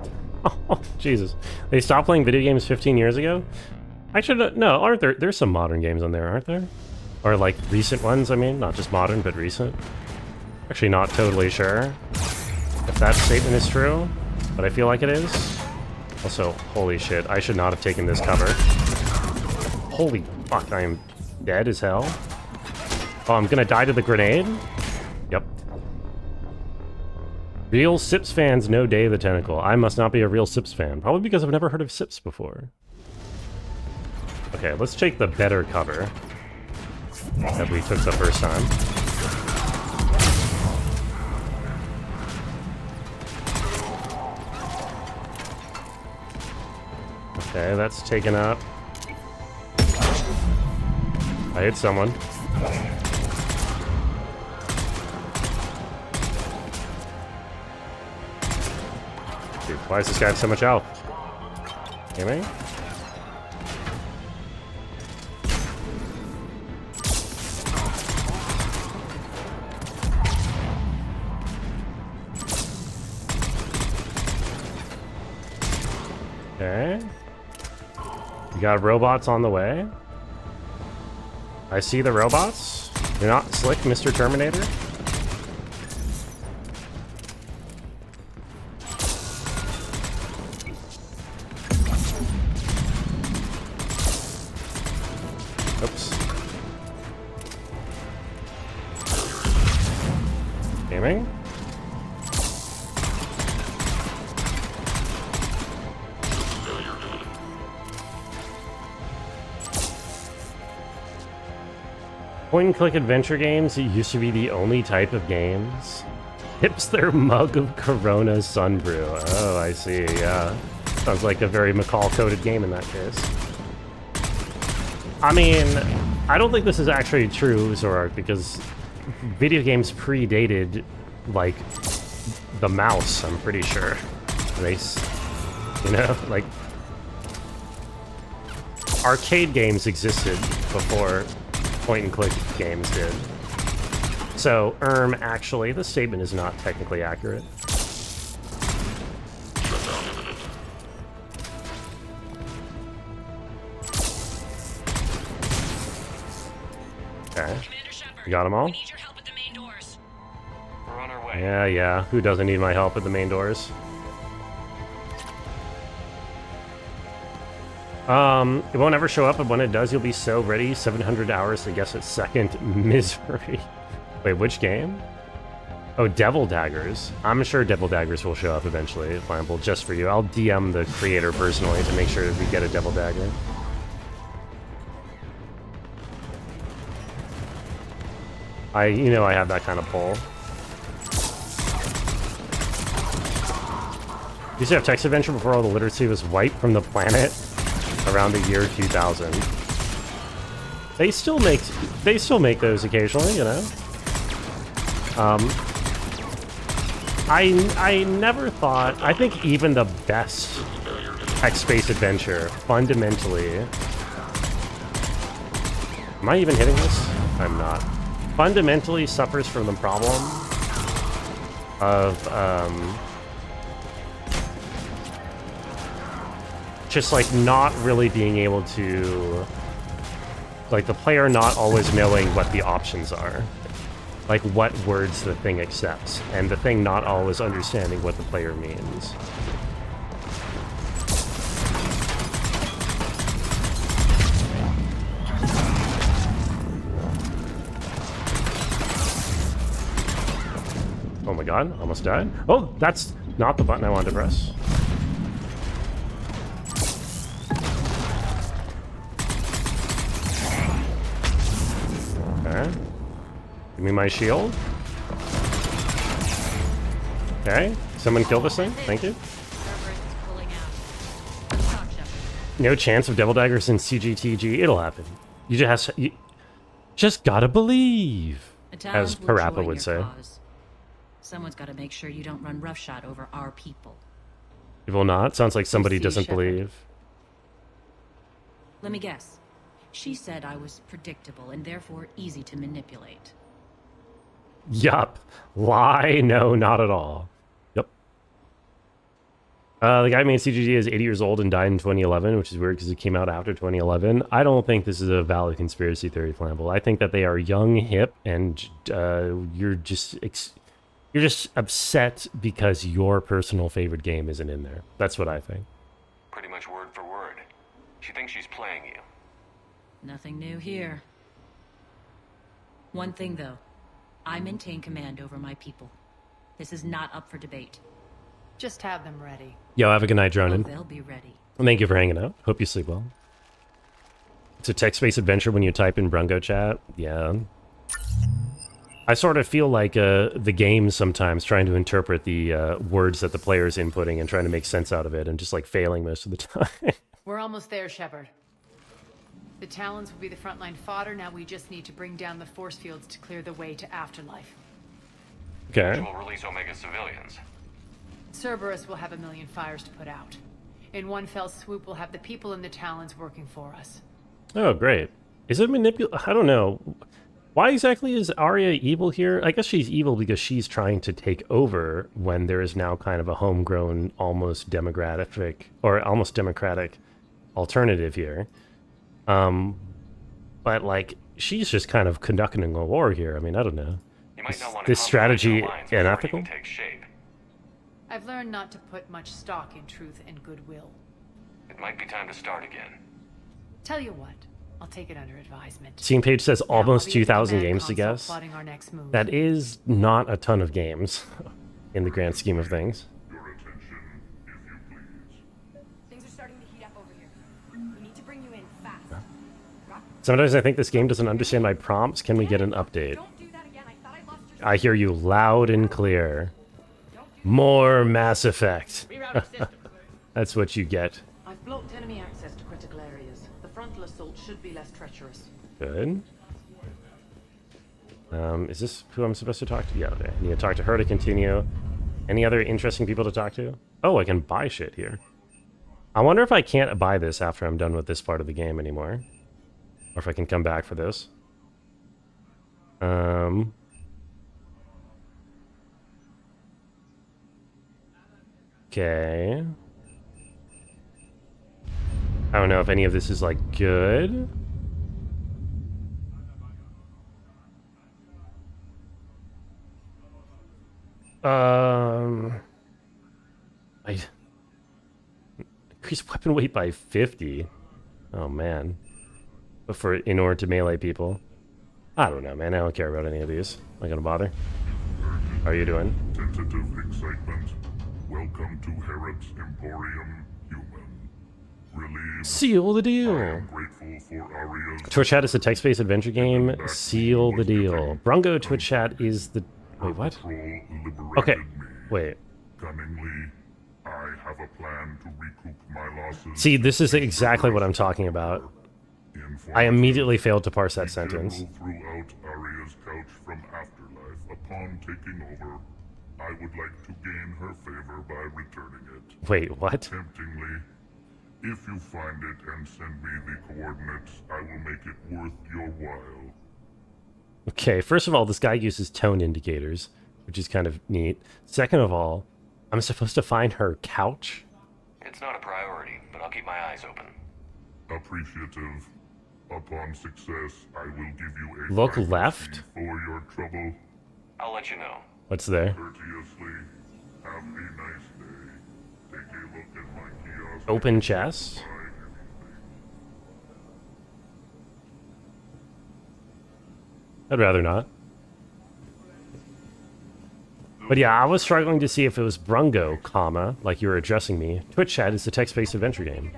Oh, Jesus. They stopped playing video games 15 years ago? Actually, no, aren't there? There's some modern games on there, aren't there? Or like recent ones, I mean. Not just modern, but recent. Actually not totally sure if that statement is true, but I feel like it is. Also, holy shit, I should not have taken this cover. Holy fuck, I am dead as hell. Oh, I'm gonna die to the grenade? Yep. Real Sips fans know Day of the Tentacle. I must not be a real Sips fan. Probably because I've never heard of Sips before. Okay, let's take the better cover that we took the first time. Okay, that's taken up. I hit someone. Dude, why does this guy have so much health? Hear me? Okay. You got robots on the way. I see the robots. You're not slick, Mr. Terminator. Oops. Aiming. Point-and-click adventure games used to be the only type of games. Hipster mug of Corona Sunbrew. Oh, I see, yeah. Sounds like a very McCall-coded game in that case. I mean, I don't think this is actually true, Zorak, because video games predated, like, the mouse, I'm pretty sure. You know, like... Arcade games existed before point-and-click games did. So, actually, this statement is not technically accurate. Okay. You got them all? We're on our way. Yeah. Who doesn't need my help at the main doors? It won't ever show up, but when it does, you'll be so ready. 700 hours to guess its second. Misery. Wait, which game? Oh, Devil Daggers. I'm sure Devil Daggers will show up eventually, Flammable, just for you. I'll DM the creator personally to make sure that we get a Devil Dagger. I have that kind of pull. Used to have text adventure before all the literacy was wiped from the planet around the year 2000. They still make those occasionally, you know. I never thought. I think even the best text-based adventure fundamentally. Am I even hitting this? I'm not. Fundamentally suffers from the problem of just like not really being able to, like, the player not always knowing what the options are, like what words the thing accepts, and the thing not always understanding what the player means. Oh my god, almost died. Oh, that's not the button I wanted to press. Okay. Give me my shield. Okay. Someone kill this thing. Thank you. No chance of Devil Daggers in CGTG. It'll happen. You just gotta believe, as Parappa would say. Someone's got to make sure you don't run roughshod over our people. It will not. Sounds like somebody doesn't believe. Let me guess. She said I was predictable and therefore easy to manipulate. Yup. Lie? No, not at all. Yep. The guy who made CGG is 80 years old and died in 2011, which is weird because it came out after 2011. I don't think this is a valid conspiracy theory, Flammable. I think that they are young, hip, and you're just upset because your personal favorite game isn't in there. That's what I think. Pretty much word for word. She thinks she's playing you. Nothing new here. One thing, though. I maintain command over my people. This is not up for debate. Just have them ready. Yo, have a good night, Dronin. They'll be ready. Thank you for hanging out. Hope you sleep well. It's a text-based adventure when you type in Brungo chat. Yeah. I sort of feel like the game sometimes trying to interpret the words that the player is inputting and trying to make sense out of it and just like failing most of the time. We're almost there, Shepard. The Talons will be the frontline fodder. Now we just need to bring down the force fields to clear the way to Afterlife. Okay. Which will release Omega civilians. Cerberus will have 1 million fires to put out. In one fell swoop, we'll have the people in the Talons working for us. Oh, great. Is it I don't know. Why exactly is Arya evil here? I guess she's evil because she's trying to take over when there is now kind of a homegrown, almost democratic alternative here. But like, she's just kind of conducting a war here. I mean, I don't know. This strategy unethical? I've learned not to put much stock in truth and goodwill. It might be time to start again. Tell you what, I'll take it under advisement. Scene page says almost 2,000 games to guess. Our next move. That is not a ton of games in the grand scheme of things. Things are starting to heat up over here. We need to bring you in fast. Sometimes I think this game doesn't understand my prompts. Can we get an update? I hear you loud and clear. More Mass Effect. That's what you get. I've blocked enemy access to critical areas. The frontal assault should be less treacherous. Good. Is this who I'm supposed to talk to? Yeah, okay. I need to talk to her to continue. Any other interesting people to talk to? Oh, I can buy shit here. I wonder if I can't buy this after I'm done with this part of the game anymore. Or if I can come back for this. Okay. I don't know if any of this is like good. I increase weapon weight by 50. Oh man. But in order to melee people. I don't know, man. I don't care about any of these. I'm not gonna bother. How are you doing? Tentative excitement. Welcome to Herod's Emporium, human. Relieved. Seal the deal. I am grateful for Aria's... Twitch Chat is a text-based adventure game. Seal the deal. Brungo Twitch Chat is the... Wait, what? Okay. Wait. Cunningly, I have a plan to recoup my losses. See, this is exactly what I'm talking about. I immediately failed to parse that sentence. Throughout Aria's couch from Afterlife. Upon taking over, I would like to gain her favor by returning it. Wait, what? Temptingly, if you find it and send me the coordinates, I will make it worth your while. Okay, first of all, this guy uses tone indicators, which is kind of neat. Second of all, I'm supposed to find her couch? It's not a priority, but I'll keep my eyes open. Appreciative. Upon success, I will give you a look left for your trouble. I'll let you know. What's there? Courteously, have a nice day. Take a look at my kiosk. Open chest. I'd rather not. But yeah, I was struggling to see if it was Brungo, comma, like you were addressing me. Twitch Chat is a text-based adventure game.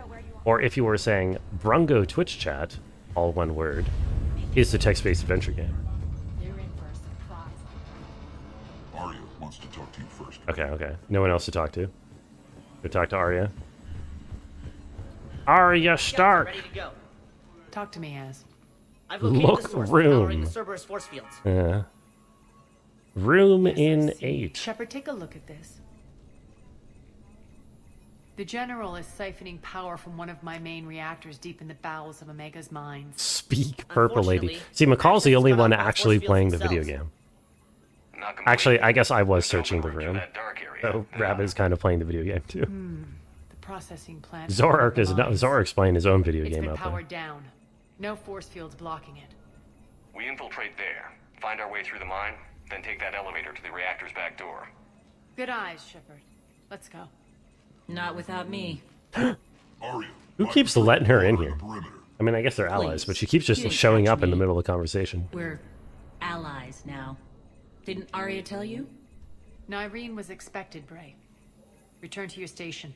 Or if you were saying Brungo Twitch Chat, all one word, is the text-based adventure game. Arya wants to talk to you first. Okay. No one else to talk to. Go talk to Arya. Arya Stark! Ready to go. Talk to me, Az. I've located Look the source room. powering the Cerberus force fields. Yeah. Room in 8. Shepard, take a look at this. The General is siphoning power from one of my main reactors deep in the bowels of Omega's mines. Speak, Purple Lady. See, McCall's the only one actually playing the video game. Actually, I guess I was searching the room. So Rabbit is kind of playing the video game too. The processing plant. Zorark is not. Zorark's playing his own video It's game been out there. powered down. No force fields blocking it. We infiltrate there, find our way through the mine, then take that elevator to the reactor's back door. Good eyes, Shepard. Let's go. Not without me. Who keeps letting her in here? I mean, I guess they're allies, but she keeps just You didn't showing catch up in the me. middle of the conversation. We're allies now. Didn't Arya tell you? Nyreen was expected, Bray. Return to your station.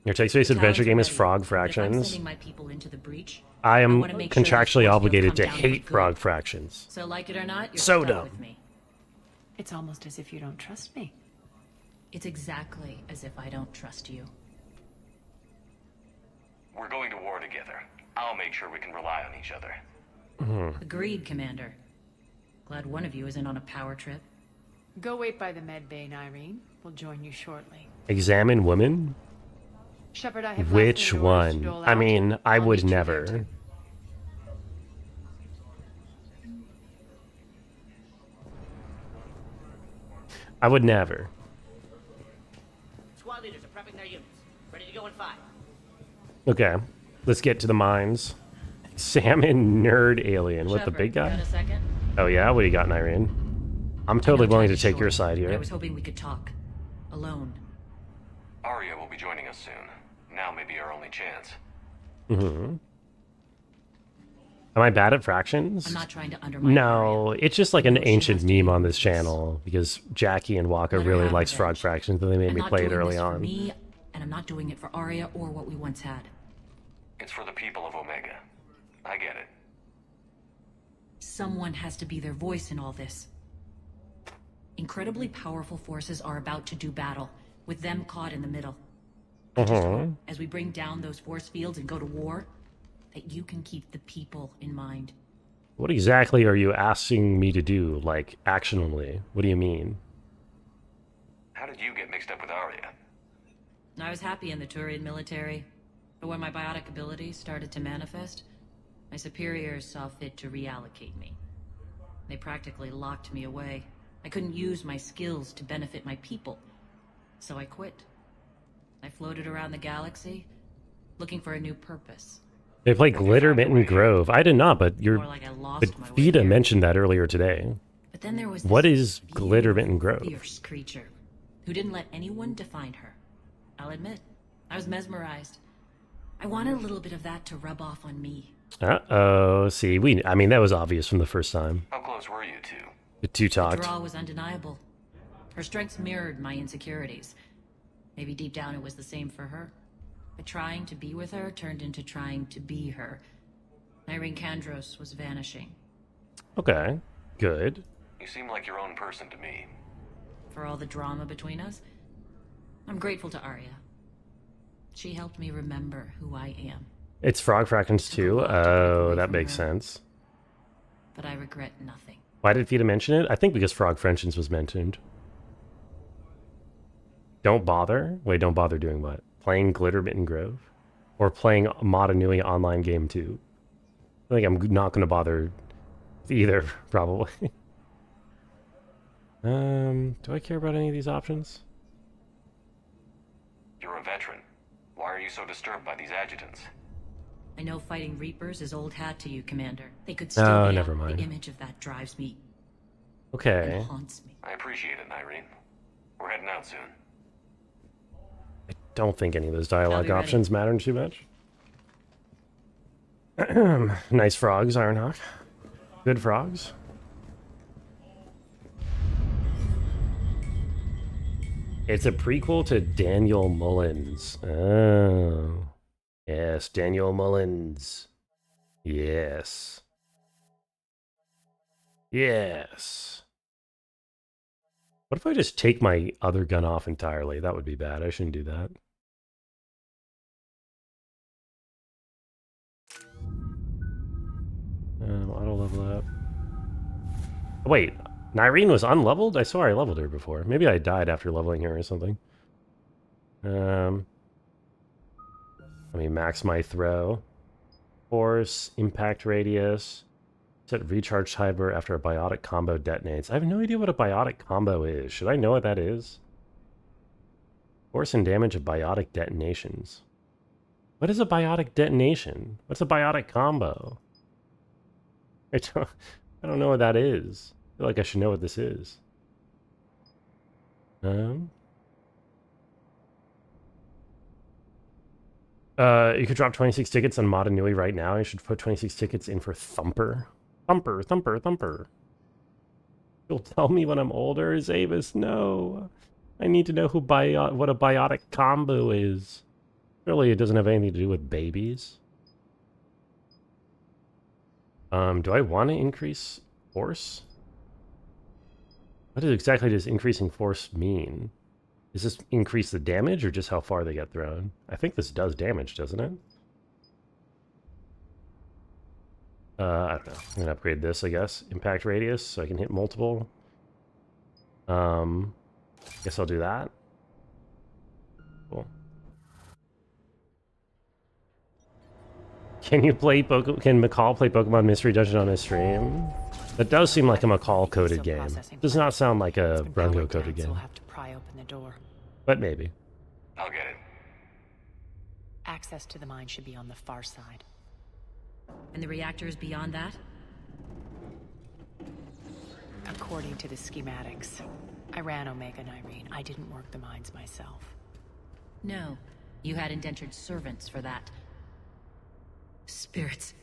Your text-based adventure game is Frog If I'm Fractions. sending my people into the breach, I am wanna make sure those contractually force fields obligated to come down hate for Frog good. Fractions. So like it or not, you're So stuck dumb. with me. It's almost as if you don't trust me. It's exactly as if I don't trust you. We're going to war together. I'll make sure we can rely on each other. Agreed, Commander. Glad one of you isn't on a power trip. Go wait by the med bay, Nyreen. We'll join you shortly. Examine woman? Shepard, I have Which last orders to one? dole I out. mean, I I'll would meet you never. there. I would never. Squad leaders are prepping their units. Ready to go in 5. Okay, let's get to the mines. Salmon nerd alien. What, the Shepard, big guy? got a second? Oh yeah, what do you got, Nyreen? I'm totally I know willing time to take is your short, side but I here. was hoping we could talk. Alone. Arya will be joining us soon. Now may be our only chance. Mm-hmm. Am I bad at fractions? I'm not trying to undermine No, it's just like an She ancient has to meme on this channel because Jackie and Waka Let her really have likes revenge. Frog Fractions and they made I'm me not play it doing early this for on. me, and I'm not doing it for Arya or what we once had. It's for the people of Omega. I get it. Someone has to be their voice in all this. Incredibly powerful forces are about to do battle, with them caught in the middle. I just hope, as we bring down those force fields and go to war, that you can keep the people in mind. What exactly are you asking me to do, like, actionably? What do you mean? How did you get mixed up with Arya? I was happy in the Turian military, but when my biotic abilities started to manifest, my superiors saw fit to reallocate me. They practically locked me away. I couldn't use my skills to benefit my people, so I quit. I floated around the galaxy, looking for a new purpose. They play Glitter Mitten Grove. I did not, but your More like I lost but my way Vita here. mentioned that earlier today. But then there was What this is Glitterbitten Grove? fierce creature who didn't let anyone define her. I'll admit, I was mesmerized. I wanted a little bit of that to rub off on me. Uh-oh. See, I mean, that was obvious from the first time. How close were you two? The two The talked. draw was undeniable. Her strengths mirrored my insecurities. Maybe deep down it was the same for her. But trying to be with her turned into trying to be her. Irene Kandros was vanishing. Okay, good. You seem like your own person to me. For all the drama between us, I'm grateful to Arya. She helped me remember who I am. It's Frog Fractions too? Oh, that makes sense. But I regret nothing. Why did Vita mention it? I think because Frog Fractions was mentioned. Don't bother? Wait, don't bother doing what? Playing Glitterbitten Grove? Or playing Mata Nui online game too? I think I'm not going to bother with either, probably. Do I care about any of these options? You're a veteran. Why are you so disturbed by these adjutants? I know fighting Reapers is old hat to you, Commander. They could still be never out. mind. The image of that drives me. Okay. And haunts me. I appreciate it, Irene. We're heading out soon. Don't think any of those dialogue be ready. options matter too much. Nice frogs, Ironhawk. Good frogs. It's a prequel to Daniel Mullins. Oh. Yes, Daniel Mullins. Yes. Yes. What if I just take my other gun off entirely? That would be bad. I shouldn't do that. Auto level up. Oh, wait, Nyreen was unleveled? I saw I leveled her before. Maybe I died after leveling her or something. Let me max my throw. Force, impact radius. Set recharge timer after a biotic combo detonates. I have no idea what a biotic combo is. Should I know what that is? Force and damage of biotic detonations. What is a biotic detonation? What's a biotic combo? I don't know what that is. I feel like I should know what this is. You could drop 26 tickets on Mata Nui right now. You should put 26 tickets in for Thumper. Thumper, Thumper, Thumper. You'll tell me when I'm older, Zavis. No. I need to know what a biotic combo is. Surely it doesn't have anything to do with babies. Do I want to increase force? What exactly does increasing force mean? Does this increase the damage or just how far they get thrown? I think this does damage, doesn't it? I don't know. I'm gonna upgrade this, I guess. Impact radius, so I can hit multiple. Guess I'll do that. Cool. Can McCall play Pokemon Mystery Dungeon on his stream? That does seem like a McCall-coded game. Does not sound like a Brungo-coded game. We'll have to pry open the door. But maybe. I'll get it. Access to the mine should be on the far side. And the reactors beyond that? According to the schematics, I ran Omega and Irene. I didn't work the mines myself. No. You had indentured servants for that. Spirits.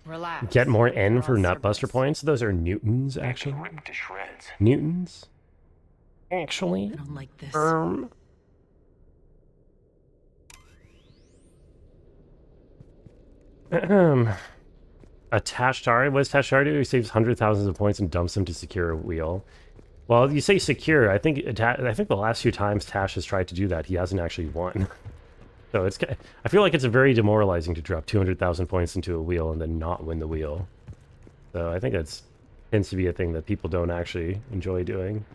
Relax. Get more N for Nutbuster points? Those are Newtons, actually. Ripped to shreds. Newtons? Actually? I don't like this. A Tashtari? What does Tashtari do? He saves hundreds of thousands of points and dumps them to secure a wheel. Well, you say secure. I think the last few times Tash has tried to do that, he hasn't actually won. So I feel like it's very demoralizing to drop 200,000 points into a wheel and then not win the wheel. So I think that tends to be a thing that people don't actually enjoy doing.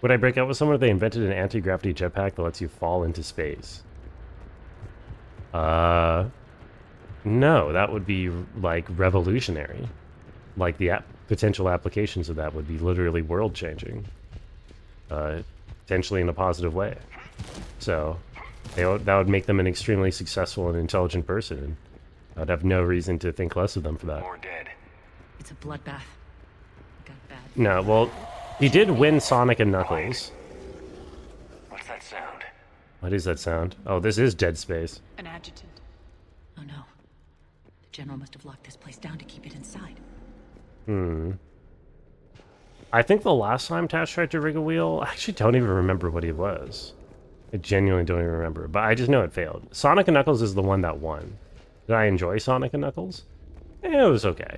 Would I break out with someone if they invented an anti-gravity jetpack that lets you fall into space? No, that would be like revolutionary. Like the potential applications of that would be literally world-changing. Potentially in a positive way. So that would make them an extremely successful and intelligent person. And I'd have no reason to think less of them for that. More dead. It's a bloodbath. Like a No, well, he did win Sonic and Knuckles. What's that sound? What is that sound? Oh, this is Dead Space. An adjutant. Oh no. The General must have locked this place down to keep it inside. I think the last time Tash tried to rig a wheel, I actually don't even remember what he was. I genuinely don't even remember, but I just know it failed. Sonic and Knuckles is the one that won. Did I enjoy Sonic and Knuckles? It was okay.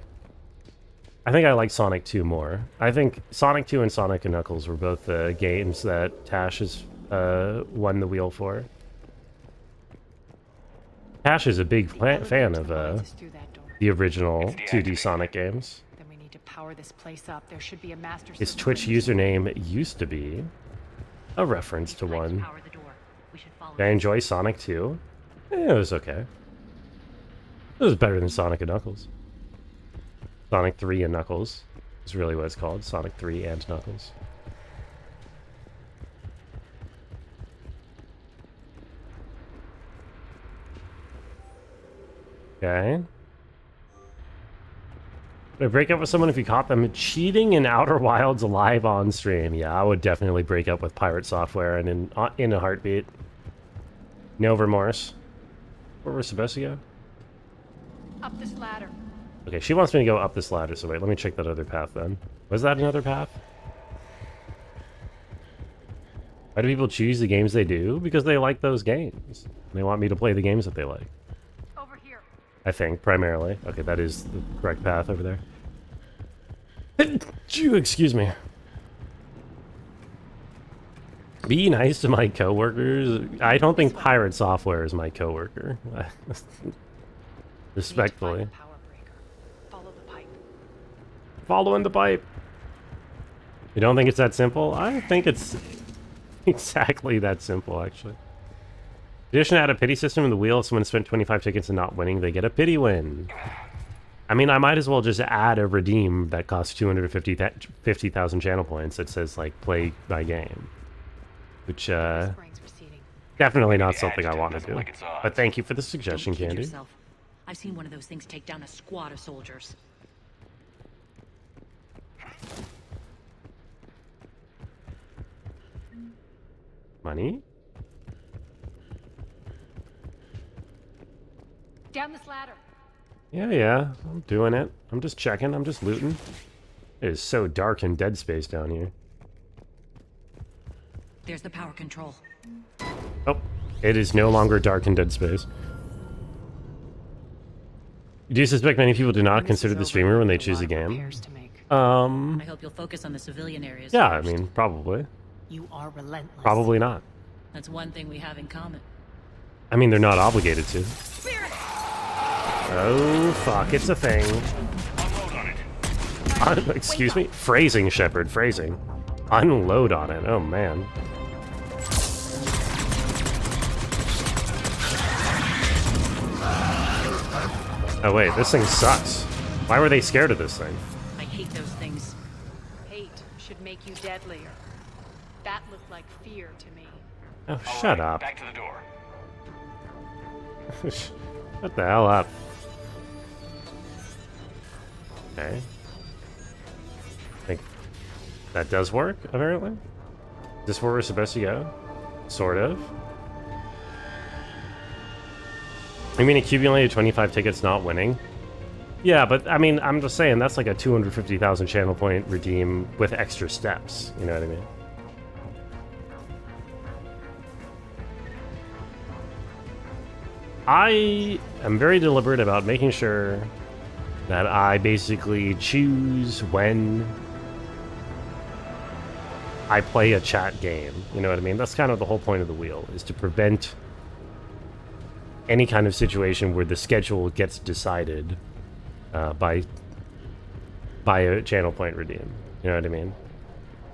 I think I like Sonic 2 more. I think Sonic 2 and Sonic and Knuckles were both the games that Tash has won the wheel for. Tash is a big fan of the original 2D Sonic games. Then we need to power this place up. There should be a master. His Twitch username used to be a reference to one. Did I enjoy Sonic 2? It was okay. It was better than Sonic and Knuckles. Sonic 3 and Knuckles is really what it's called. Sonic 3 and Knuckles. Okay. Would I break up with someone if you caught them cheating in Outer Wilds live on stream? Yeah, I would definitely break up with Pirate Software and in a heartbeat. No remorse. Where we're supposed to go? Up this ladder. Okay, she wants me to go up this ladder, so wait, let me check that other path then. Was that another path? Why do people choose the games they do? Because they like those games. They want me to play the games that they like. Over here. I think, primarily. Okay, that is the correct path over there. Excuse me. Be nice to my coworkers. I don't think Pirate Software is my coworker. Respectfully. Follow the pipe. Following the pipe. You don't think it's that simple? I think it's exactly that simple, actually. Addition add a pity system in the wheel. If someone spent 25 tickets and not winning, they get a pity win. I mean, I might as well just add a redeem that costs 250,000 channel points that says, like, play my game. Which, definitely not something I want to do. But thank you for the suggestion, Candy. Yourself. I've seen one of those things take down a squad of soldiers. Money? Down this ladder. Yeah, I'm doing it. I'm just checking. I'm just looting. It is so dark in Dead Space down here. There's the power control. Oh, it is no longer dark in Dead Space. Do you suspect many people do not consider the streamer when they choose a game? I hope you'll focus on the civilian areas. Yeah, first. I mean, probably. You are relentless. Probably not. That's one thing we have in common. I mean, they're not obligated to. Oh, fuck, it's a thing. Excuse me? Phrasing, Shepard, phrasing. Unload on it, oh man. Oh wait, this thing sucks. Why were they scared of this thing? I hate those things. Hate should make you deadlier. That looked like fear to me. Oh, shut up. Back to the door. Shut the hell up. Okay. I think that does work, apparently. Is this where we're supposed to go? Sort of. I mean, accumulated 25 tickets not winning? Yeah, but I mean, I'm just saying, that's like a 250,000 channel point redeem with extra steps. You know what I mean? I am very deliberate about making sure that I basically choose when I play a chat game. You know what I mean? That's kind of the whole point of the wheel, is to prevent any kind of situation where the schedule gets decided by a channel point redeem. You know what I mean?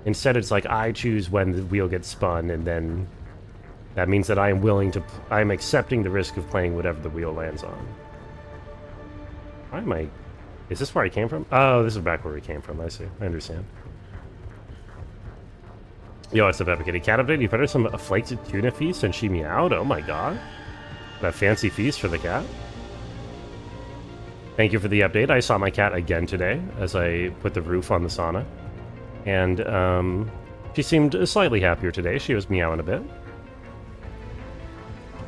Instead, it's like I choose when the wheel gets spun, and then that means that I am willing to... I'm accepting the risk of playing whatever the wheel lands on. Why am I... Is this where I came from? Oh, this is back where we came from. I see. I understand. Yo, what's up, Epic Kitty? Cat update? You better some flaked tuna feast and she meowed? Oh my god. That fancy feast for the cat. Thank you for the update. I saw my cat again today as I put the roof on the sauna. And she seemed slightly happier today. She was meowing a bit.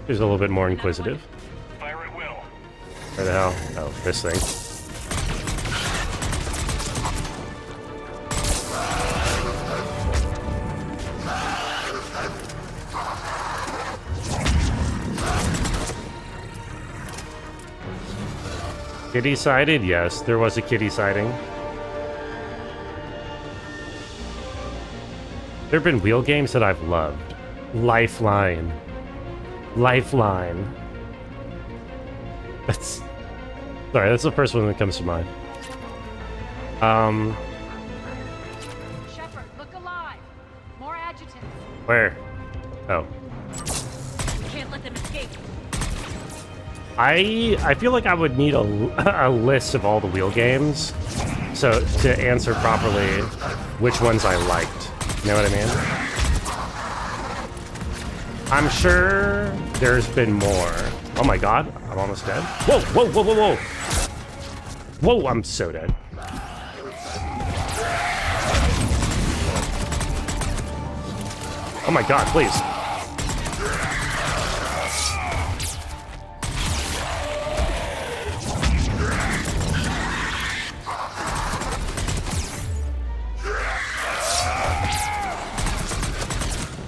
She was a little bit more inquisitive. Fire at will. Where the hell? Oh, this thing. Kitty sighted? Yes, there was a kitty sighting. There have been wheel games that I've loved. Lifeline. Lifeline. That's... Sorry, that's the first one that comes to mind. Shepard, look alive. More adjutants. Where? Oh. We can't let them escape. I feel like I would need a list of all the wheel games, so to answer properly which ones I liked. You know what I mean? I'm sure there's been more. Oh my god, I'm almost dead. Whoa, whoa, whoa, whoa, whoa! Whoa, I'm so dead. Oh my god, please.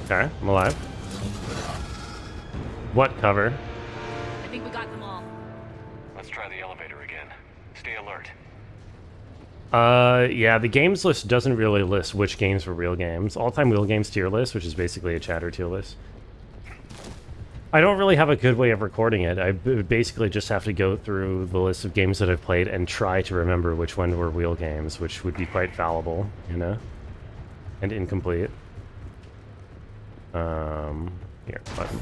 Okay, I'm alive. What cover? I think we got them all. Let's try the elevator again. Stay alert. Yeah, the games list doesn't really list which games were real games. All-time wheel games tier list, which is basically a chatter tier list. I don't really have a good way of recording it. I basically just have to go through the list of games that I've played and try to remember which ones were wheel games, which would be quite fallible, you know? And incomplete. Here, button.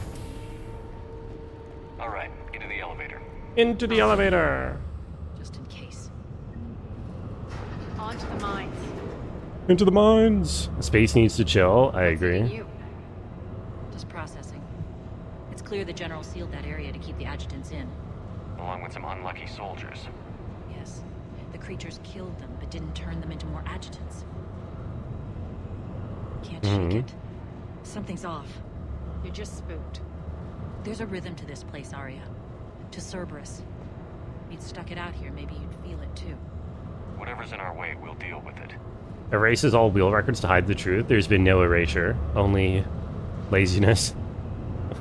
Alright, into the elevator. Into the elevator! Just in case. On to the mines. Into the mines! Space needs to chill, I agree. Just processing. It's clear the General sealed that area to keep the adjutants in. Along with some unlucky soldiers. Yes. The creatures killed them, but didn't turn them into more adjutants. Can't shake it. Something's off. You're just spooked. There's a rhythm to this place, Arya. To Cerberus. If you'd stuck it out here, maybe you'd feel it too. Whatever's in our way, we'll deal with it. Erases all wheel records to hide the truth. There's been no erasure, only laziness. You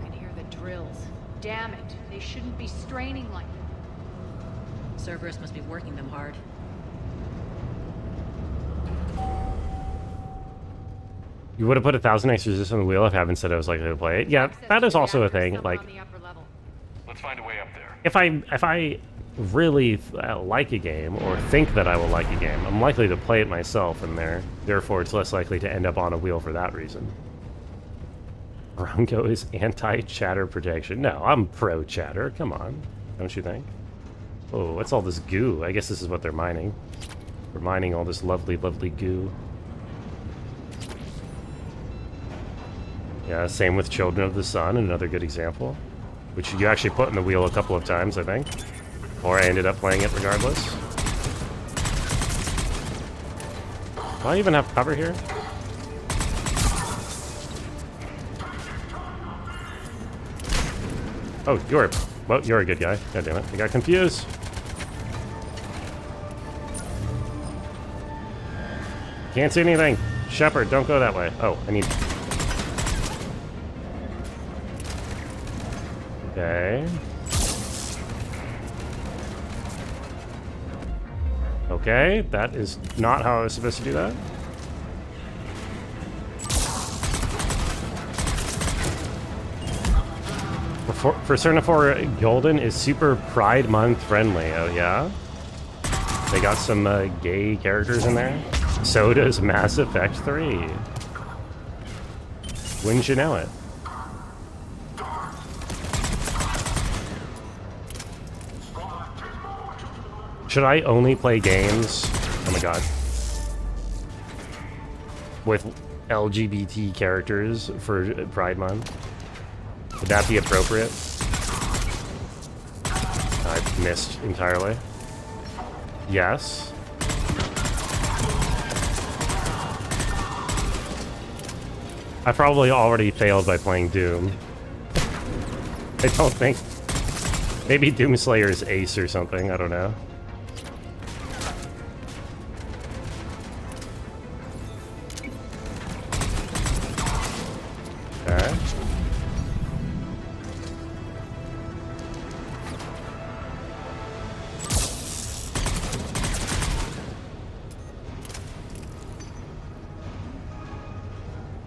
can hear the drills. Damn it. They shouldn't be straining like that. Cerberus must be working them hard. You would have put 1,000 x resist on the wheel if Haven said I was likely to play it. Yeah, that is also a thing. Like, Let's find a way up there. if I really like a game or think that I will like a game, I'm likely to play it myself, and therefore it's less likely to end up on a wheel for that reason. Bronco is anti-chatter protection. No, I'm pro-chatter. Come on, don't you think? Oh, what's all this goo? I guess this is what they're mining. They're mining all this lovely, lovely goo. Yeah, same with Children of the Sun, another good example. Which you actually put in the wheel a couple of times, I think. Or I ended up playing it regardless. Do I even have cover here? Oh, you're a good guy. God damn it, I got confused. Can't see anything. Shepard, don't go that way. Oh, I need... Okay. Okay, that is not how I was supposed to do that. Persona 4 Golden is super Pride Month friendly. Oh yeah? They got some gay characters in there. So does Mass Effect 3. Wouldn't you know it? Should I only play games? Oh my god. With LGBT characters for Pride Month? Would that be appropriate? I've missed entirely. Yes. I probably already failed by playing Doom. I don't think. Maybe Doomslayer's ace or something, I don't know. Okay.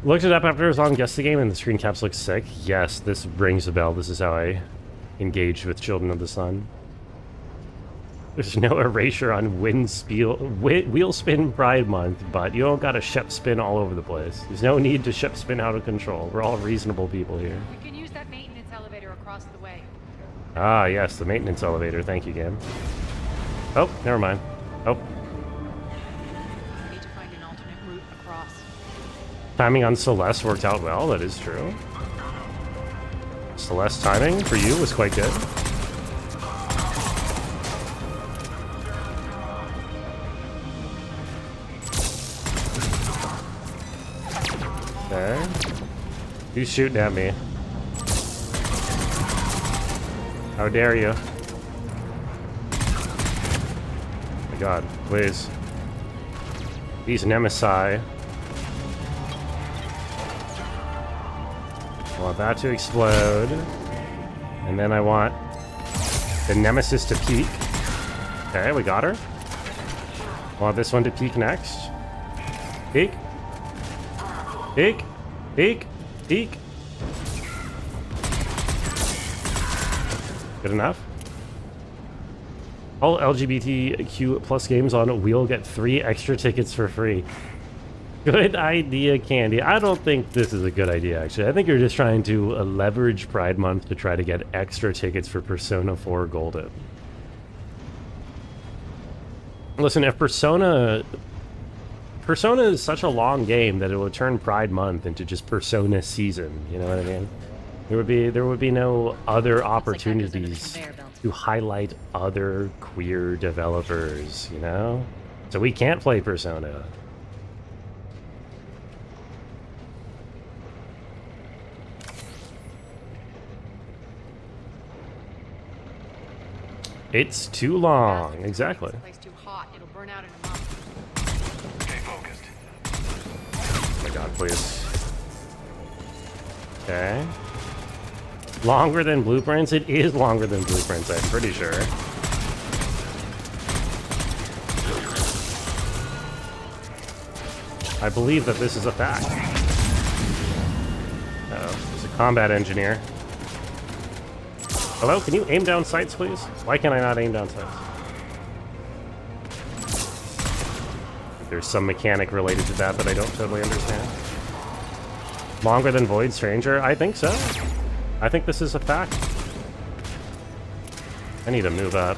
Looked it up after I was on Guess the Game and the screen caps look sick. Yes, this rings a bell. This is how I engage with Children of the Sun. There's no erasure on wheel spin Pride Month, but you don't gotta ship spin all over the place. There's no need to ship spin out of control. We're all reasonable people here. We can use that maintenance elevator across the way. Ah, yes, the maintenance elevator. Thank you, game. Oh, never mind. Oh. We need to find an alternate route across. Timing on Celeste worked out well, that is true. Celeste timing for you was quite good. Okay. Who's shooting at me? How dare you? Oh my god, please. These Nemesi. I want that to explode. And then I want the Nemesis to peek. Okay, we got her. I want this one to peek next. Peek. Peek. Peek. Peek. Good enough. All LGBTQ plus games on Wheel get 3 extra tickets for free. Good idea, Candy. I don't think this is a good idea, actually. I think you're just trying to leverage Pride Month to try to get extra tickets for Persona 4 Golden. Listen, if Persona is such a long game that it would turn Pride Month into just Persona season, you know what I mean? There would be no other opportunities to highlight other queer developers, you know? So we can't play Persona. It's too long, exactly. Place too hot. It'll burn out in a month. Stay focused. Oh my god, please. Okay. Longer than Blueprints? It is longer than Blueprints, I'm pretty sure. I believe that this is a fact. Uh-oh, there's a combat engineer. Hello, can you aim down sights, please? Why can I not aim down sights? There's some mechanic related to that I don't totally understand. Longer than Void Stranger? I think so. I think this is a fact. I need to move up.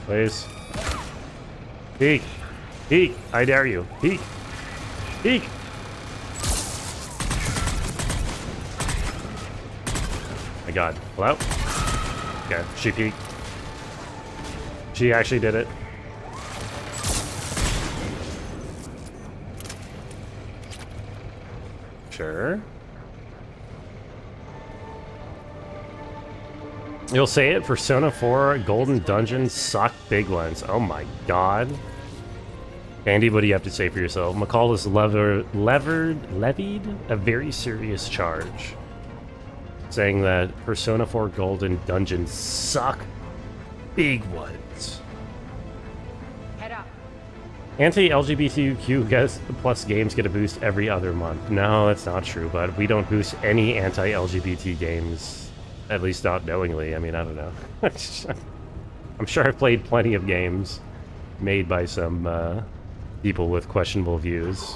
Please. Peek. Peek. I dare you. Peek. Peek. My god. Hello? Okay, she peeked. She actually did it. Sure. You'll say it, Persona 4 Golden Dungeons suck big ones. Oh my god. Andy, what do you have to say for yourself? McCall has levied a very serious charge, saying that Persona 4 Golden Dungeons suck big ones. Head up. Anti-LGBTQ plus games get a boost every other month. No, that's not true, but we don't boost any anti-LGBT games. At least not knowingly. I mean, I don't know. I'm sure I've played plenty of games made by some people with questionable views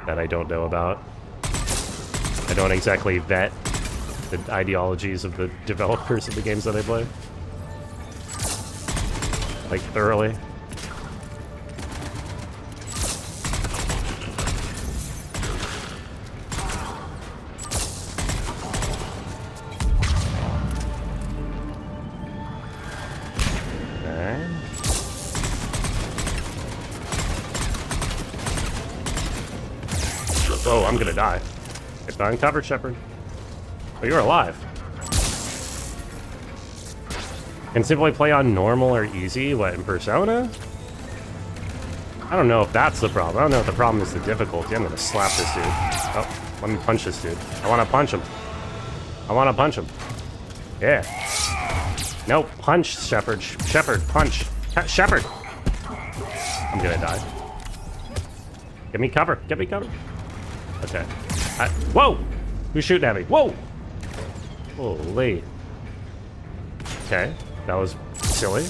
that I don't know about. I don't exactly vet the ideologies of the developers of the games that I play. Like, thoroughly. Whoa, I'm gonna die. Get on cover, Shepard. Oh, you're alive. Can simply play on normal or easy? What, in Persona? I don't know if that's the problem. I don't know if the problem is the difficulty. I'm gonna slap this dude. Oh, let me punch this dude. I wanna punch him. I wanna punch him. Yeah. No, punch, Shepard. Shepard, punch. Shepard! I'm gonna die. Get me cover. Get me cover. Okay. Whoa! Who's shooting at me? Whoa! Holy. Okay. That was silly.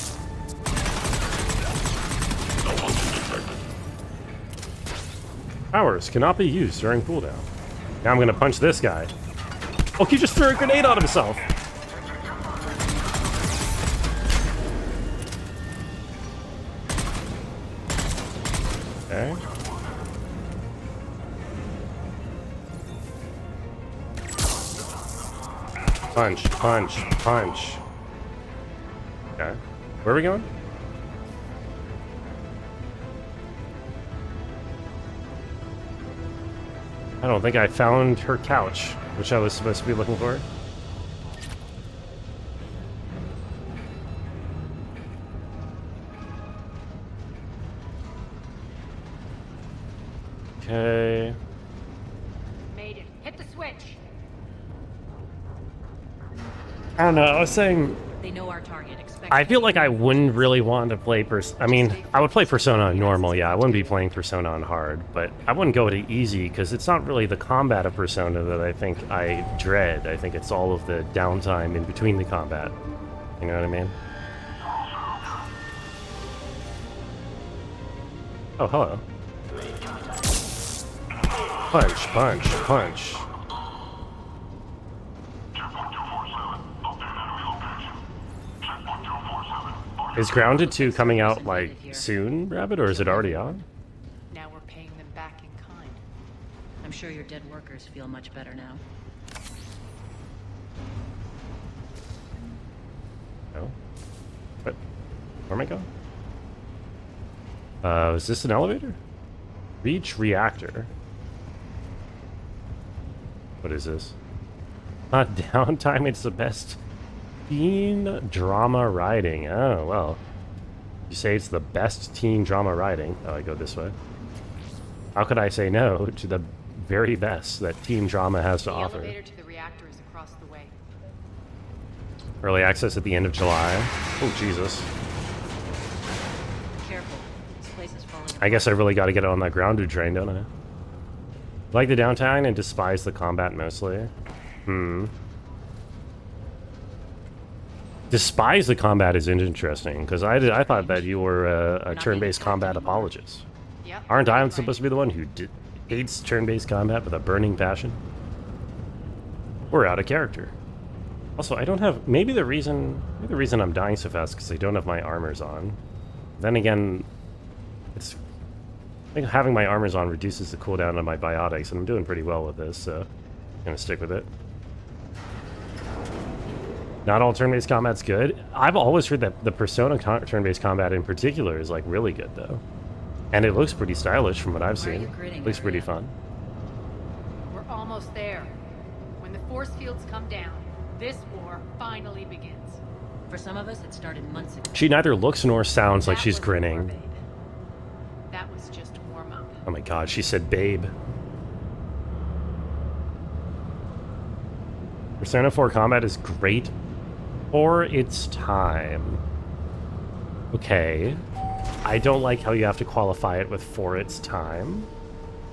Powers cannot be used during cooldown. Now I'm gonna punch this guy. Oh, he just threw a grenade on himself. Okay. Punch, punch, punch. Okay. Where are we going? I don't think I found her couch, which I was supposed to be looking for. Okay. Made it. Hit the switch. I don't know. I was saying. They know our target. I feel like I wouldn't really want to play I mean, I would play Persona on normal, yeah. I wouldn't be playing Persona on hard, but I wouldn't go to easy because it's not really the combat of Persona that I think I dread. I think it's all of the downtime in between the combat. You know what I mean? Oh, hello. Punch, punch, punch. Is Grounded 2 coming out, like, soon, Rabbit, or is it already on? Now we're paying them back in kind. I'm sure your dead workers feel much better now. No. What? Where am I going? Is this an elevator? Reach reactor. What is this? Not downtime, it's the best teen drama writing. Oh, well. You say it's the best teen drama writing. Oh, I go this way. How could I say no to the very best that teen drama has to offer? The elevator to the reactor is across the way. Early access at the end of July. Oh, Jesus. Careful. This place is falling apart. I guess I really got to get on that Grounded train, don't I? Like the downtime and despise the combat mostly. Despise the combat is interesting, because I thought that you were a turn-based combat apologist. Yep. Aren't I supposed to be the one who hates turn-based combat with a burning passion? We're out of character. Also, I don't have... Maybe the reason I'm dying so fast is because I don't have my armors on. Then again, it's... I think having my armors on reduces the cooldown on my biotics, and I'm doing pretty well with this, so I'm going to stick with it. Not all turn-based combat's good. I've always heard that the Persona turn-based combat in particular is, like, really good, though. And it looks pretty stylish from what I've seen. It looks pretty fun. We're almost there. When the force fields come down, this war finally begins. For some of us, it started months ago. She neither looks nor sounds like she's grinning. That was just warm-up. Oh my god, she said babe. Persona 4 combat is great for its time. Okay. I don't like how you have to qualify it with for its time.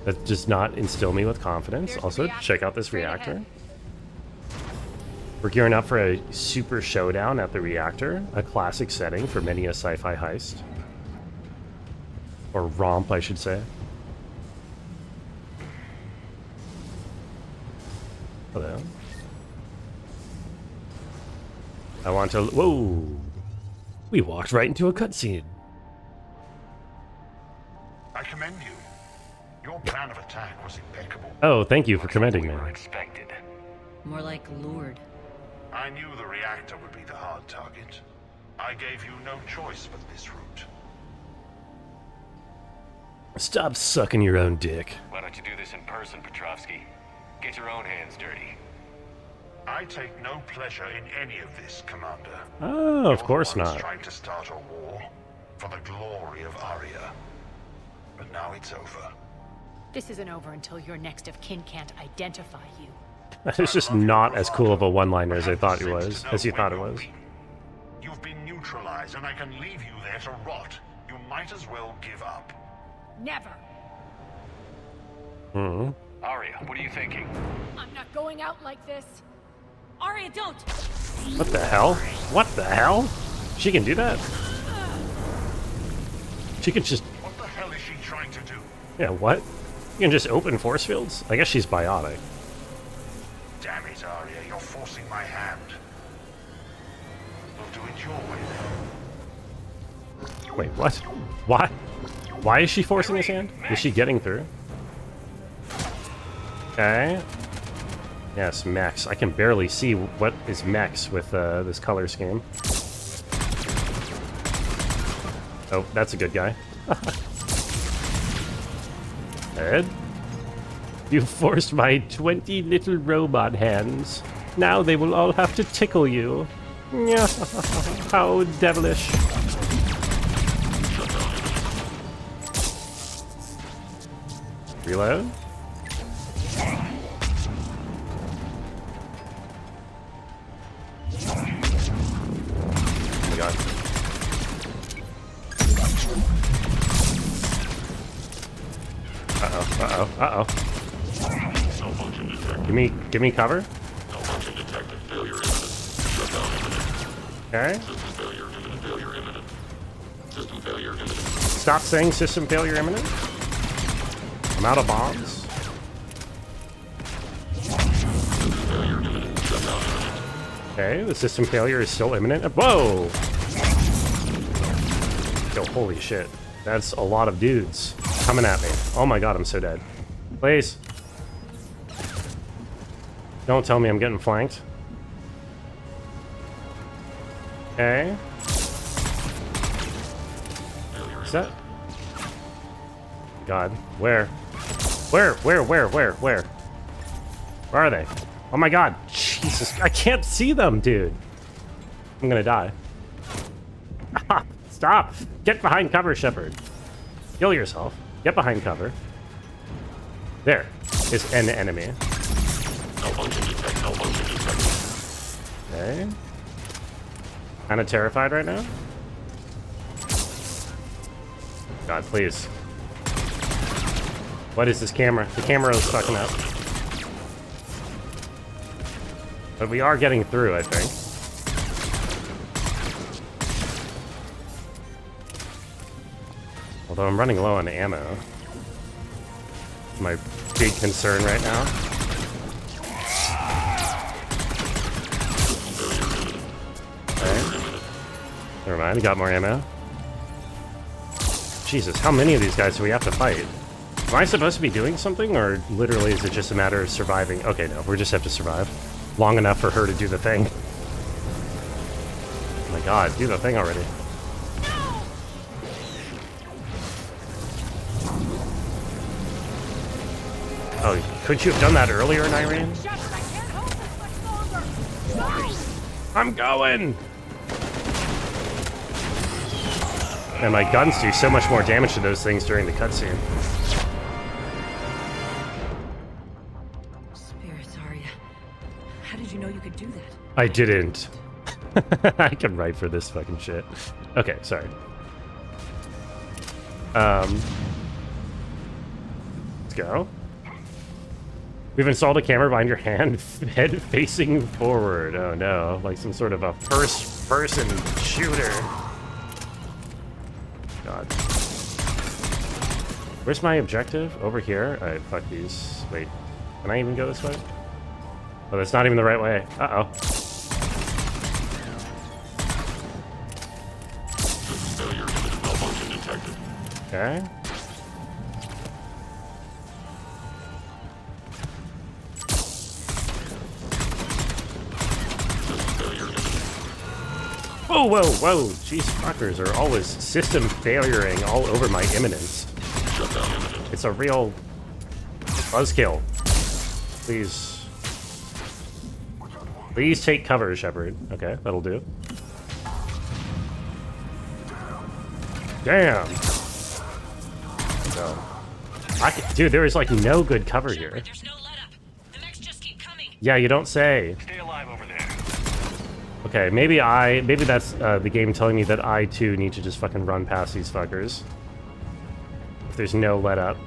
That does not instill me with confidence. Also, check out this reactor. We're gearing up for a super showdown at the reactor, a classic setting for many a sci-fi heist. Or romp, I should say. Hello. I want to... Whoa! We walked right into a cutscene. I commend you. Your plan of attack was impeccable. Oh, thank you for commending me. Expected. More like lured. I knew the reactor would be the hard target. I gave you no choice but this route. Stop sucking your own dick. Why don't let you do this in person, Petrovsky. Get your own hands dirty. I take no pleasure in any of this, Commander. Oh, of course not. Trying to start a war for the glory of Aria. But now it's over. This isn't over until your next of kin can't identify you. It's just not as cool of a one-liner as I thought it was, as you thought it was. You've been neutralized, and I can leave you there to rot. You might as well give up. Never. Hmm. Aria, what are you thinking? I'm not going out like this. Aria, don't! What the hell? What the hell? She can do that? She can just... What the hell is she trying to do? Yeah, what? You can just open force fields? I guess she's biotic. Damn it, Aria, you're forcing my hand. We'll do it your way then. Wait, what? Why? Why is she forcing his hand? Is she getting through? Okay. Yes, mechs. I can barely see what is mechs with this color scheme. Oh, that's a good guy. Ed? You forced my 20 little robot hands. Now they will all have to tickle you. How devilish. Reload? Oh my god. Uh-oh, uh-oh, uh-oh. Give me cover. Okay. Stop saying system failure imminent. I'm out of bombs. Okay, the system failure is still imminent. Whoa! Yo, holy shit. That's a lot of dudes coming at me. Oh my god, I'm so dead. Please. Don't tell me I'm getting flanked. Okay. Is that... God, where? Where are they? Oh my god, Jesus, I can't see them, dude. I'm gonna die. Stop! Get behind cover, Shepard. Kill yourself. Get behind cover. There is an enemy. Okay. Kinda terrified right now. God, please. What is this camera? The camera is fucking up. But we are getting through, I think. Although I'm running low on ammo. My big concern right now. Okay. Never mind, I got more ammo. Jesus, how many of these guys do we have to fight? Am I supposed to be doing something, or literally is it just a matter of surviving? Okay, no, we just have to survive. Long enough for her to do the thing. Oh my god, do the thing already. Oh, couldn't you have done that earlier in Irene? I'm going! And my guns do so much more damage to those things during the cutscene. Spirits, Arya. How did you know you could do that? I didn't. I can write for this fucking shit. Okay, sorry. Let's go. We've installed a camera behind your hand, head facing forward. Oh no, like some sort of a first-person shooter. God. Where's my objective? Over here? Alright, fuck these. Wait, can I even go this way? Oh, that's not even the right way. Uh-oh. Okay. Whoa, whoa, whoa! Jeez, fuckers are always system failuring all over my imminence. It's a real Buzzkill. Please. Please take cover, Shepard. Okay, that'll do. Damn. So, dude, there is like no good cover here. There's no let up. The mechs just keep coming. Yeah, you don't say. Stay alive over there. Okay, maybe that's the game telling me that I too need to just fucking run past these fuckers. If there's no let up.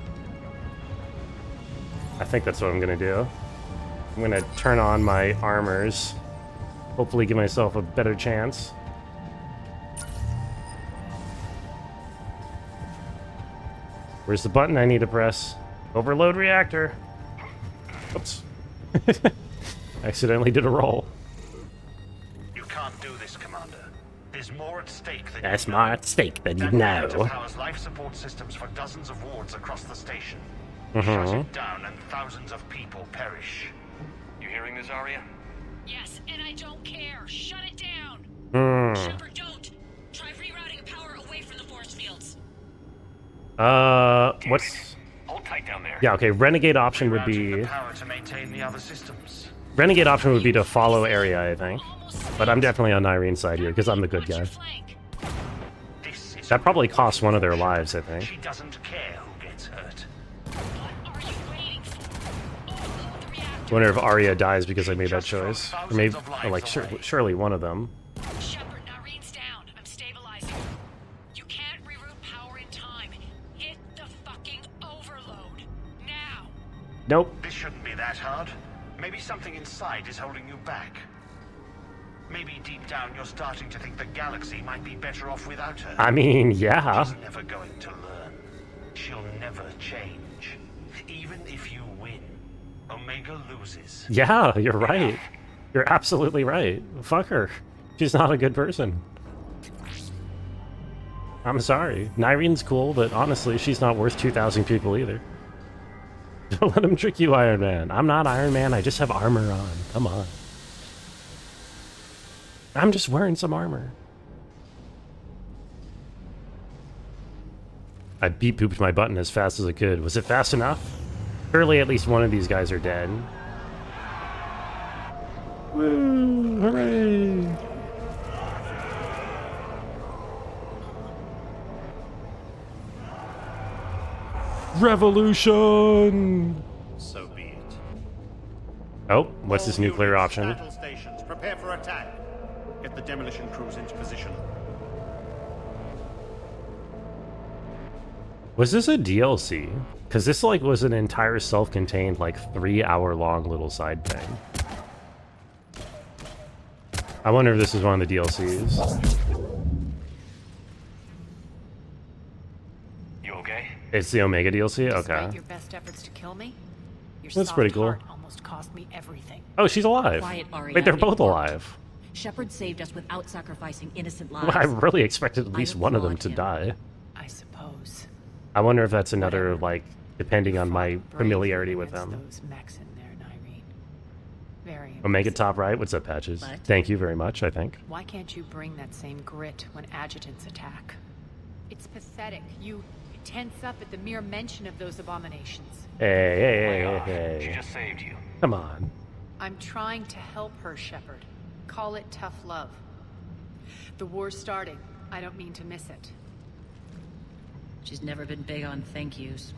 I think that's what I'm gonna do. I'm gonna turn on my armors. Hopefully give myself a better chance. Where's the button I need to press? Overload reactor. Oops. Accidentally did a roll. You can't do this, Commander. There's more at stake than That's you know. more at stake than you That know. reactor powers life support systems for dozens of wards across the station. Mhm. Shut it down and thousands of people perish. You hearing this, Arya? Yes, and I don't care. Shut it down. Shepard, don't. Try rerouting power away from the force fields. What's... Hold tight down there. Yeah, okay, renegade option would be... Power to maintain the other systems. Renegade option would be to follow area, I think. But I'm definitely on Irene's side here, because I'm the good guy. That probably costs one of their lives, I think. She doesn't care who gets hurt. I wonder if Arya dies because I made that choice. Or maybe, or like, surely one of them. Shepard, Irene's down. I'm stabilizing. You can't reroute power in time. Hit the fucking overload. Now. Nope. This shouldn't be that hard. Maybe something inside is holding you back. Maybe deep down you're starting to think the galaxy might be better off without her. I mean, yeah. She's never going to learn. She'll never change. Even if you win, Omega loses. Yeah, you're right. You're absolutely right. Fuck her. She's not a good person. I'm sorry. Nyrene's cool, but honestly, she's not worth 2,000 people either. Don't let him trick you, Iron Man. I'm not Iron Man, I just have armor on. Come on. I'm just wearing some armor. I beep-booped my button as fast as I could. Was it fast enough? Surely at least one of these guys are dead. Woo! Hooray! Revolution! So be it. Oh, what's this nuclear option? Battle stations, prepare for attack. Get the demolition crews into position. Was this a DLC? Because this like was an entire self-contained like 3-hour-long little side thing. I wonder if this is one of the DLCs. You okay? It's the Omega DLC? Despite Okay. your best efforts to kill me, your That's soft pretty cool. heart almost cost me everything. Oh, she's alive. Quiet, Arya. Wait, they're It both worked. alive. Shepard saved us without sacrificing innocent lives. Well, I really expected at least one of them applaud to him. die. I suppose. I wonder if that's another, like, depending on my familiarity with them. Those mechs in there, Nyrene. Very Omega impressive. top right, what's up, Patches? But- Thank you very much, I think. Why can't you bring that same grit when adjutants attack? It's pathetic. You tense up at the mere mention of those abominations. Hey, hey, She hey. just saved you. Come on. I'm trying to help her, Shepard. Call it tough love. The war's starting. I don't mean to miss it. She's never been big on thank yous.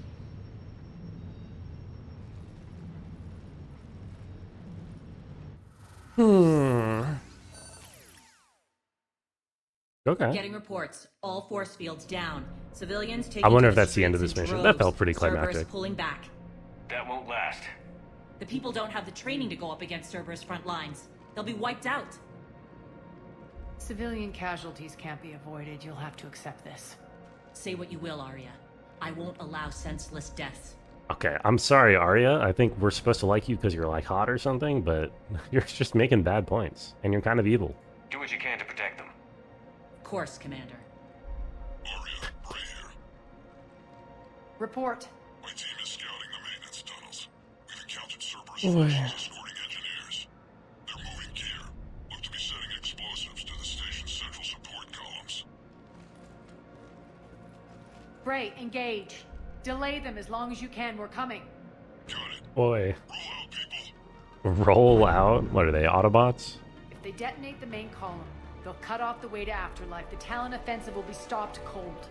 Okay. Getting reports. All force fields down. Civilians taking I wonder to if that's the end of this streets in mission. That droves. felt pretty Cerberus climactic. pulling back. That won't last. The people don't have the training to go up against Cerberus front lines. They'll be wiped out. Civilian casualties can't be avoided. You'll have to accept this. Say what you will, Arya. I won't allow senseless deaths. Okay, I'm sorry, Arya. I think we're supposed to like you because you're, like, hot or something, but you're just making bad points. And you're kind of evil. Do what you can to protect them. Of course, Commander. Arya, Bray here. Report. My team is scouting the maintenance tunnels. We've encountered Cerberus Boy. forces escorting engineers. They're moving gear. Look to be setting explosives to the station's central support columns. Bray, engage. Delay them as long as you can. We're coming. Got Boy. Roll out? What are they, Autobots? If they detonate the main column, they'll cut off the way to Afterlife. The Talon offensive will be stopped cold.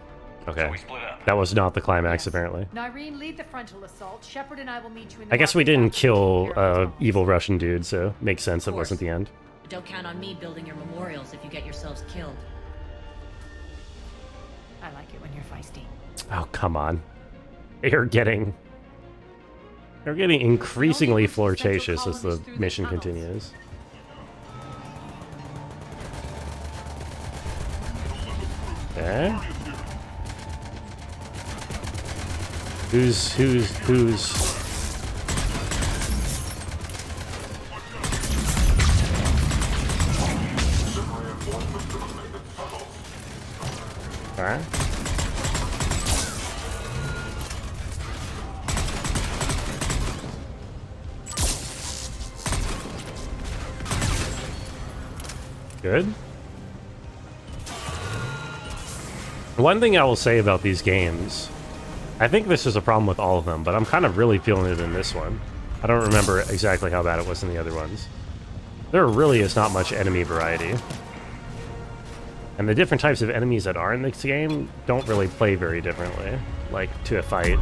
Okay. So we split up. That was not the climax, apparently. Nyreen, lead the frontal assault. Shepard and I will meet you in the I guess we market didn't after kill evil Russian dude, so makes sense it wasn't the end. But don't count on me building your memorials if you get yourselves killed. I like it when you're feisty. Oh, come on. They're getting increasingly flirtatious as the mission continues. Okay. Who's alright. Good. One thing I will say about these games, I think this is a problem with all of them, but I'm kind of really feeling it in this one. I don't remember exactly how bad it was in the other ones. There really is not much enemy variety. And the different types of enemies that are in this game don't really play very differently, like to a fight.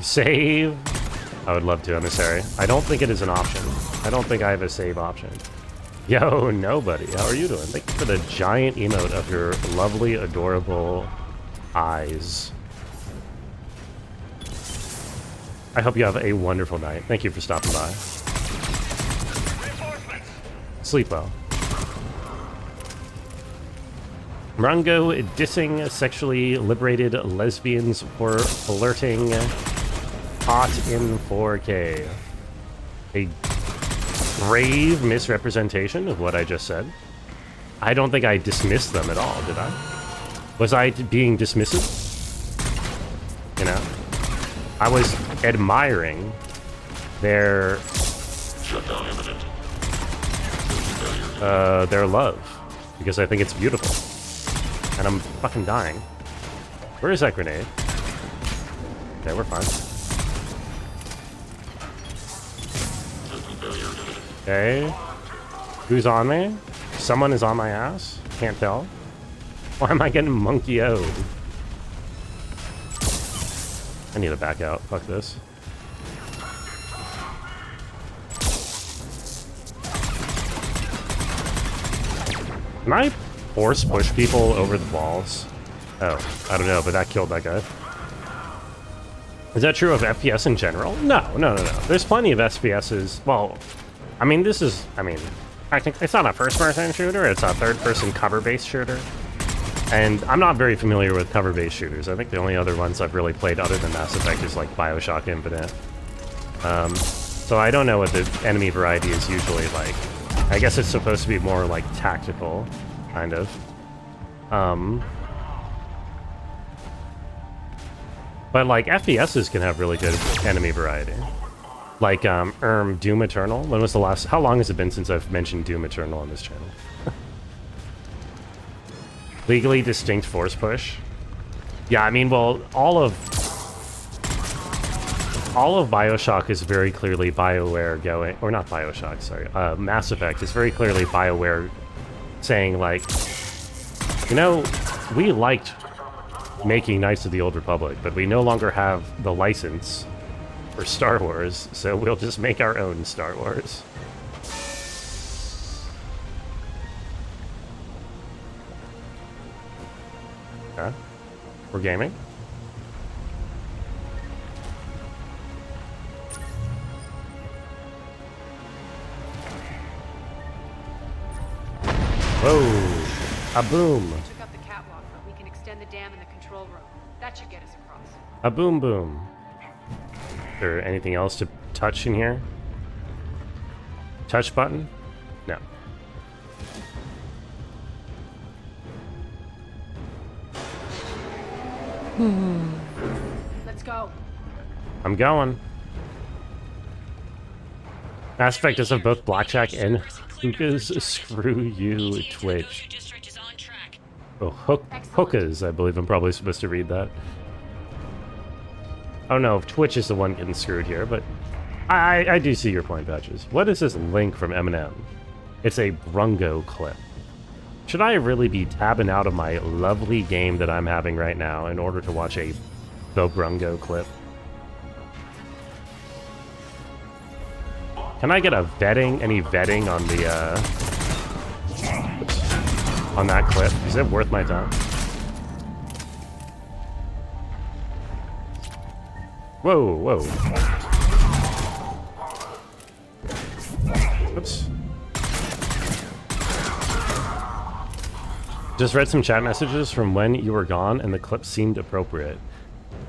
Save? I would love to, emissary. I don't think it is an option. I don't think I have a save option. Yo, nobody. How are you doing? Thank you for the giant emote of your lovely, adorable eyes. I hope you have a wonderful night. Thank you for stopping by. Sleep well. Rango dissing sexually liberated lesbians for flirting. Hot in 4K. A grave misrepresentation of what I just said. I don't think I dismissed them at all, did I? Was I being dismissive? You know? I was admiring their love. Because I think it's beautiful. And I'm fucking dying. Where is that grenade? Okay, we're fine. Okay. Who's on me? Someone is on my ass? Can't tell. Why am I getting monkey-o'd? I need to back out. Fuck this. Can I force push people over the walls? Oh, I don't know, but that killed that guy. Is that true of FPS in general? No. There's plenty of FPSs. Well, I mean, I think it's not a first-person shooter. It's a third-person cover-based shooter. And I'm not very familiar with cover-based shooters. I think the only other ones I've really played other than Mass Effect is like BioShock Infinite. So I don't know what the enemy variety is usually like. I guess it's supposed to be more like tactical, kind of. But like FPSs can have really good enemy variety. Like Doom Eternal. When was the last? How long has it been since I've mentioned Doom Eternal on this channel? Legally distinct force push. Yeah, I mean, well, all of BioShock is very clearly BioWare going, or not BioShock, sorry, Mass Effect is very clearly BioWare saying like, you know, we liked making Knights of the Old Republic, but we no longer have the license for Star Wars, so we'll just make our own Star Wars. Huh? We're gaming? Whoa! A boom! We took up the catwalk, but we can extend the dam in the control room. That should get us across. A boom boom. Is there anything else to touch in here? Touch button? No. Let's go. I'm going. Mass Effect does have both Blackjack and Hookahs. Screw you, Twitch. Oh, Hookahs, I believe I'm probably supposed to read that. Oh no, Twitch is the one getting screwed here, but I do see your point, Patches. What is this link from Eminem? It's a Brungo clip. Should I really be tabbing out of my lovely game that I'm having right now in order to watch the Brungo clip? Can I get a vetting, any vetting on the, on that clip? Is it worth my time? Whoa, whoa. Oops. Just read some chat messages from when you were gone, and the clip seemed appropriate.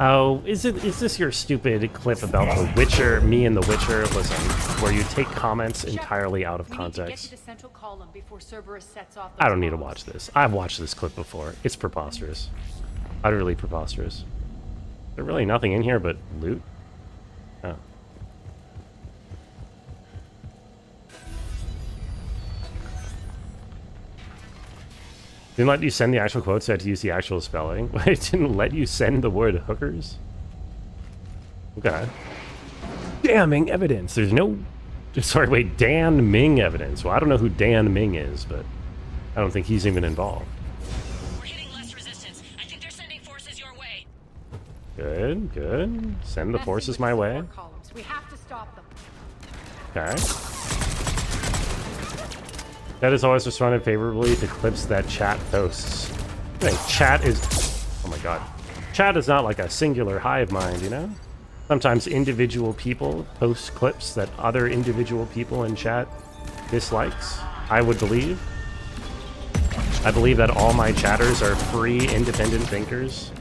Oh, is this your stupid clip about The Witcher, me and The Witcher? Listen, where you take comments entirely out of context. I don't need to watch this. I've watched this clip before. It's preposterous. Utterly preposterous. There's really nothing in here but loot. Oh. Didn't let you send the actual quotes, so I had to use the actual spelling. It didn't let you send the word hookers? Okay. Damning evidence. There's no... Sorry, wait, Dan Ming evidence. Well, I don't know who Dan Ming is, but I don't think he's even involved. We're hitting less resistance. I think they're sending forces your way. Good, good. Send the forces my way. We have to stop them. Okay. That has always responded favorably to clips that chat posts. I think chat is... Oh my god. Chat is not like a singular hive mind, you know? Sometimes individual people post clips that other individual people in chat dislikes, I would believe. I believe that all my chatters are free, independent thinkers.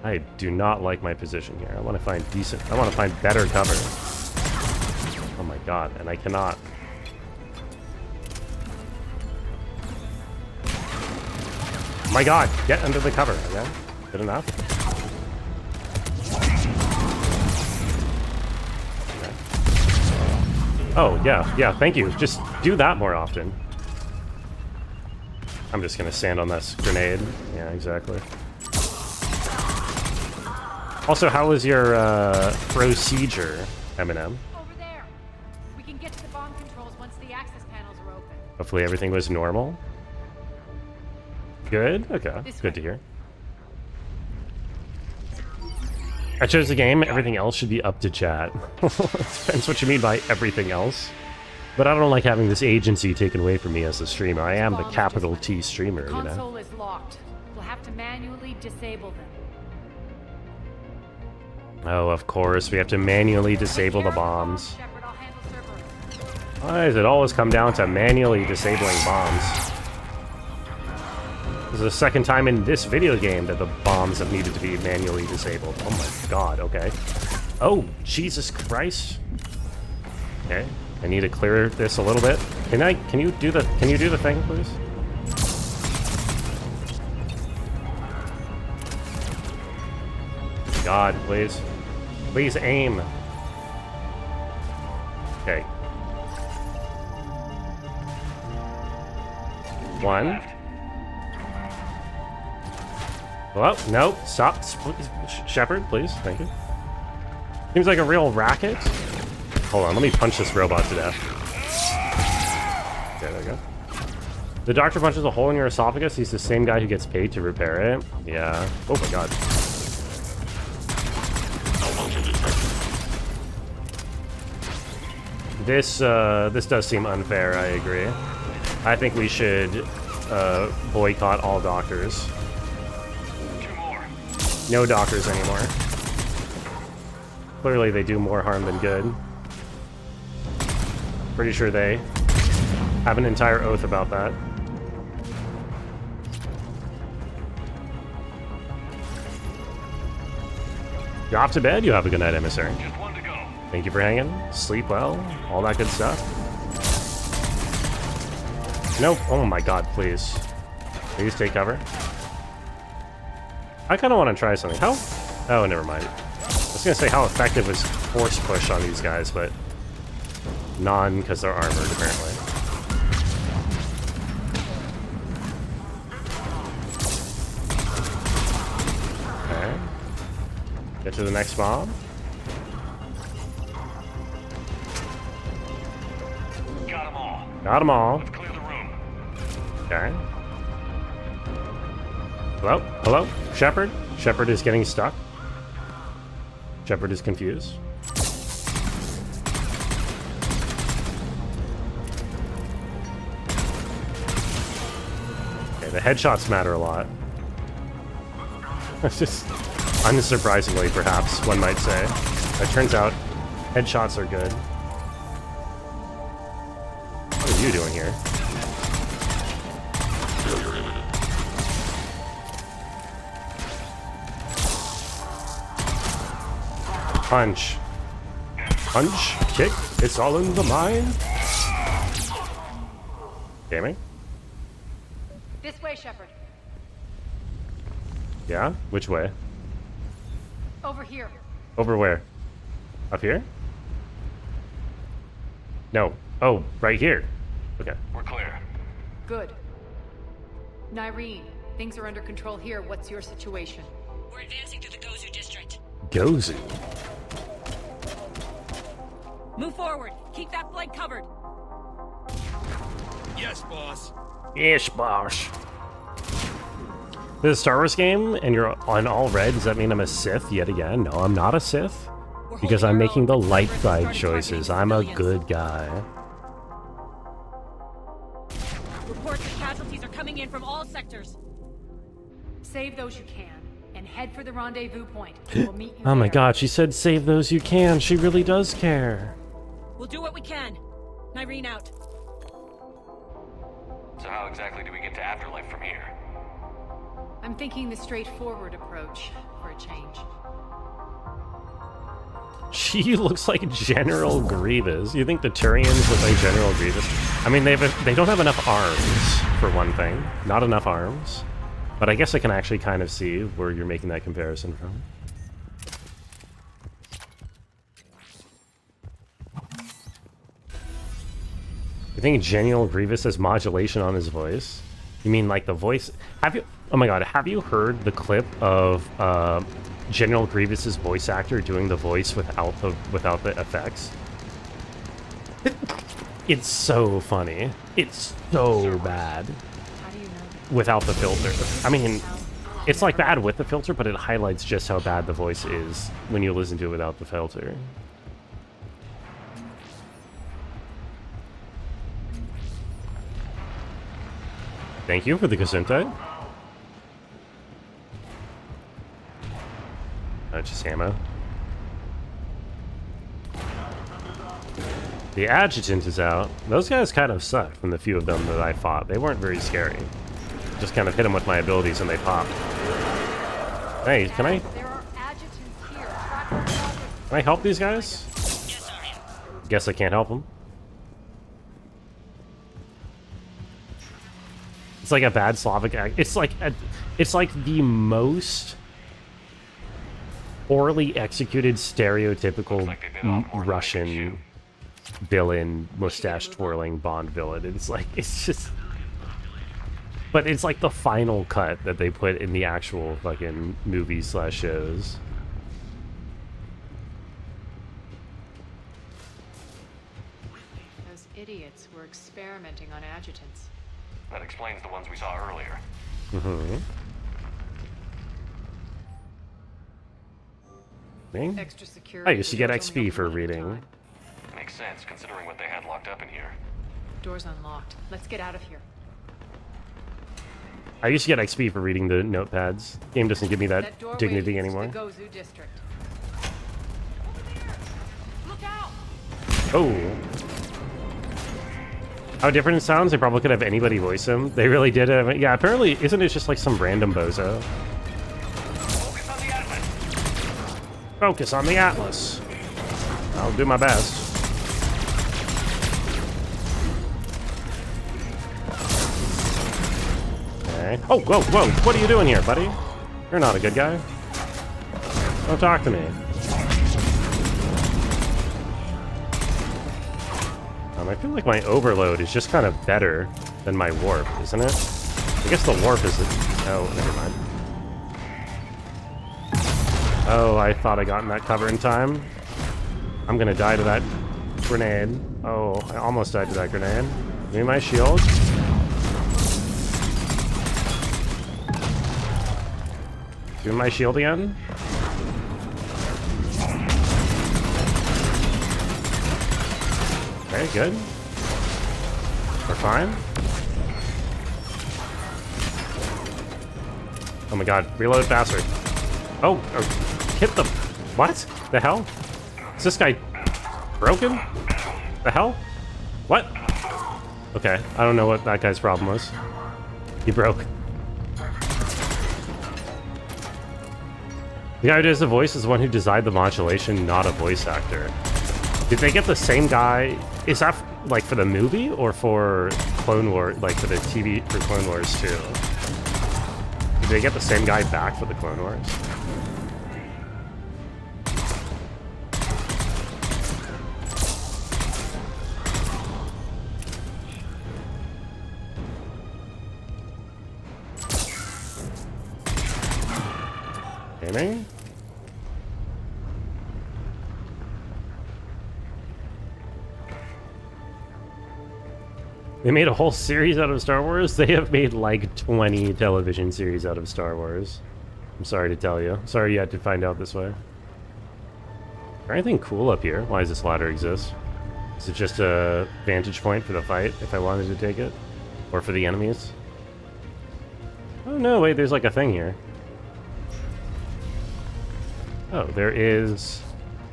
I do not like my position here. I want to find decent... I want to find better cover. Oh my god, and I cannot... My god, get under the cover, okay? Good enough. Okay. Oh, yeah, thank you. Just do that more often. I'm just gonna stand on this grenade. Yeah, exactly. Also, how was your procedure, Eminem? Over there. We can get to the bomb controls once the access panels are open. Hopefully everything was normal. Good? Okay, good to hear. I chose the game, everything else should be up to chat. Depends what you mean by everything else. But I don't like having this agency taken away from me as a streamer. I am the capital T streamer, you know? The console is locked. We'll have to manually disable them. Oh, of course, we have to manually disable the bombs. Why does it always come down to manually disabling bombs? This is the second time in this video game that the bombs have needed to be manually disabled. Oh my god, okay. Oh, Jesus Christ. Okay, I need to clear this a little bit. Can you do the thing, please? God, please. Please aim. Okay. One. Well, no, stop. Shepard, please. Thank you. Seems like a real racket. Hold on, let me punch this robot to death. Okay, there we go. The doctor punches a hole in your esophagus. He's the same guy who gets paid to repair it. Yeah. Oh my god. This does seem unfair, I agree. I think we should boycott all doctors. No doctors anymore. Clearly they do more harm than good. Pretty sure they have an entire oath about that. You're off to bed? You have a good night, emissary. Just one to go. Thank you for hanging. Sleep well. All that good stuff. Nope. Oh my god, please. Please take cover. I kind of want to try something. How? Oh, never mind. I was going to say how effective was force push on these guys, but None, because they're armored, apparently. Okay. Get to the next mob. Got them all. Got them all. Let's clear the room. Okay. Hello? Hello? Shepard? Shepard is getting stuck. Shepard is confused. Okay, the headshots matter a lot. It's just unsurprisingly, perhaps, one might say. It turns out headshots are good. What are you doing here? Punch. Punch. Kick. It's all in the mind. Damn it. This way, Shepard. Yeah? Which way? Over here. Over where? Up here? No. Oh, right here. Okay. We're clear. Good. Nyreen, things are under control here. What's your situation? We're advancing through the Gozu district. Gozu. Move forward. Keep that flank covered. Yes, boss. Yes, boss. This is a Star Wars game, and you're on all red. Does that mean I'm a Sith yet again? No, I'm not a Sith. Because I'm making the light side choices. I'm a good guy. Reports that casualties are coming in from all sectors. Save those you can, and head for the rendezvous point. We'll meet you Oh my there. god, she said save those you can. She really does care. We'll do what we can. Nyreen out. So how exactly do we get to Afterlife from here? I'm thinking the straightforward approach for a change. She looks like General Grievous. You think the Turians look like General Grievous? I mean, they don't have enough arms, for one thing. Not enough arms. But I guess I can actually kind of see where you're making that comparison from. You think General Grievous has modulation on his voice? You mean like the voice? Have you? Oh my god! Have you heard the clip of General Grievous's voice actor doing the voice without the effects? It's so funny. It's so bad without the filter. I mean, it's like bad with the filter, but it highlights just how bad the voice is when you listen to it without the filter. Thank you for the Gesundheit. Just ammo. The adjutant is out. Those guys kind of sucked from the few of them that I fought. They weren't very scary. Just kind of hit them with my abilities and they popped. Hey, can I help these guys? Guess I can't help them. It's like a bad Slavic act. It's like the most poorly executed stereotypical Russian villain, mustache twirling Bond villain. It's just, but it's like the final cut that they put in the actual fucking movies / shows. Those idiots were experimenting on adjutants. That explains the ones we saw earlier. Mm-hmm. Extra security. I used to get XP for reading. Makes sense, considering what they had locked up in here. Door's unlocked. Let's get out of here. I used to get XP for reading the notepads. Game doesn't give me that dignity anymore. The Gozu district. Look out! Oh. How different it sounds. They probably could have anybody voice him. They really did have it. Yeah, apparently, isn't it just like some random bozo? Focus on the Atlas. I'll do my best. Okay. Oh, whoa, whoa. What are you doing here, buddy? You're not a good guy. Don't talk to me. I feel like my overload is just kind of better than my warp, isn't it? I guess the warp is... Oh, never mind. Oh, I thought I got in that cover in time. I'm gonna die to that grenade. Oh, I almost died to that grenade. Give me my shield. Give me my shield again. Okay, good. We're fine. Oh my god, reload faster. Oh, hit them. What? The hell? Is this guy broken? The hell? What? Okay, I don't know what that guy's problem was. He broke. The guy who does the voice is the one who designed the modulation, not a voice actor. Did they get the same guy? Is that like for the movie or for Clone Wars, like for the TV for Clone Wars too? Did they get the same guy back for the Clone Wars? Aiming. They made a whole series out of Star Wars? They have made like 20 television series out of Star Wars. I'm sorry to tell you. Sorry you had to find out this way. Is there anything cool up here? Why does this ladder exist? Is it just a vantage point for the fight if I wanted to take it? Or for the enemies? Oh no, wait, there's like a thing here. Oh, there is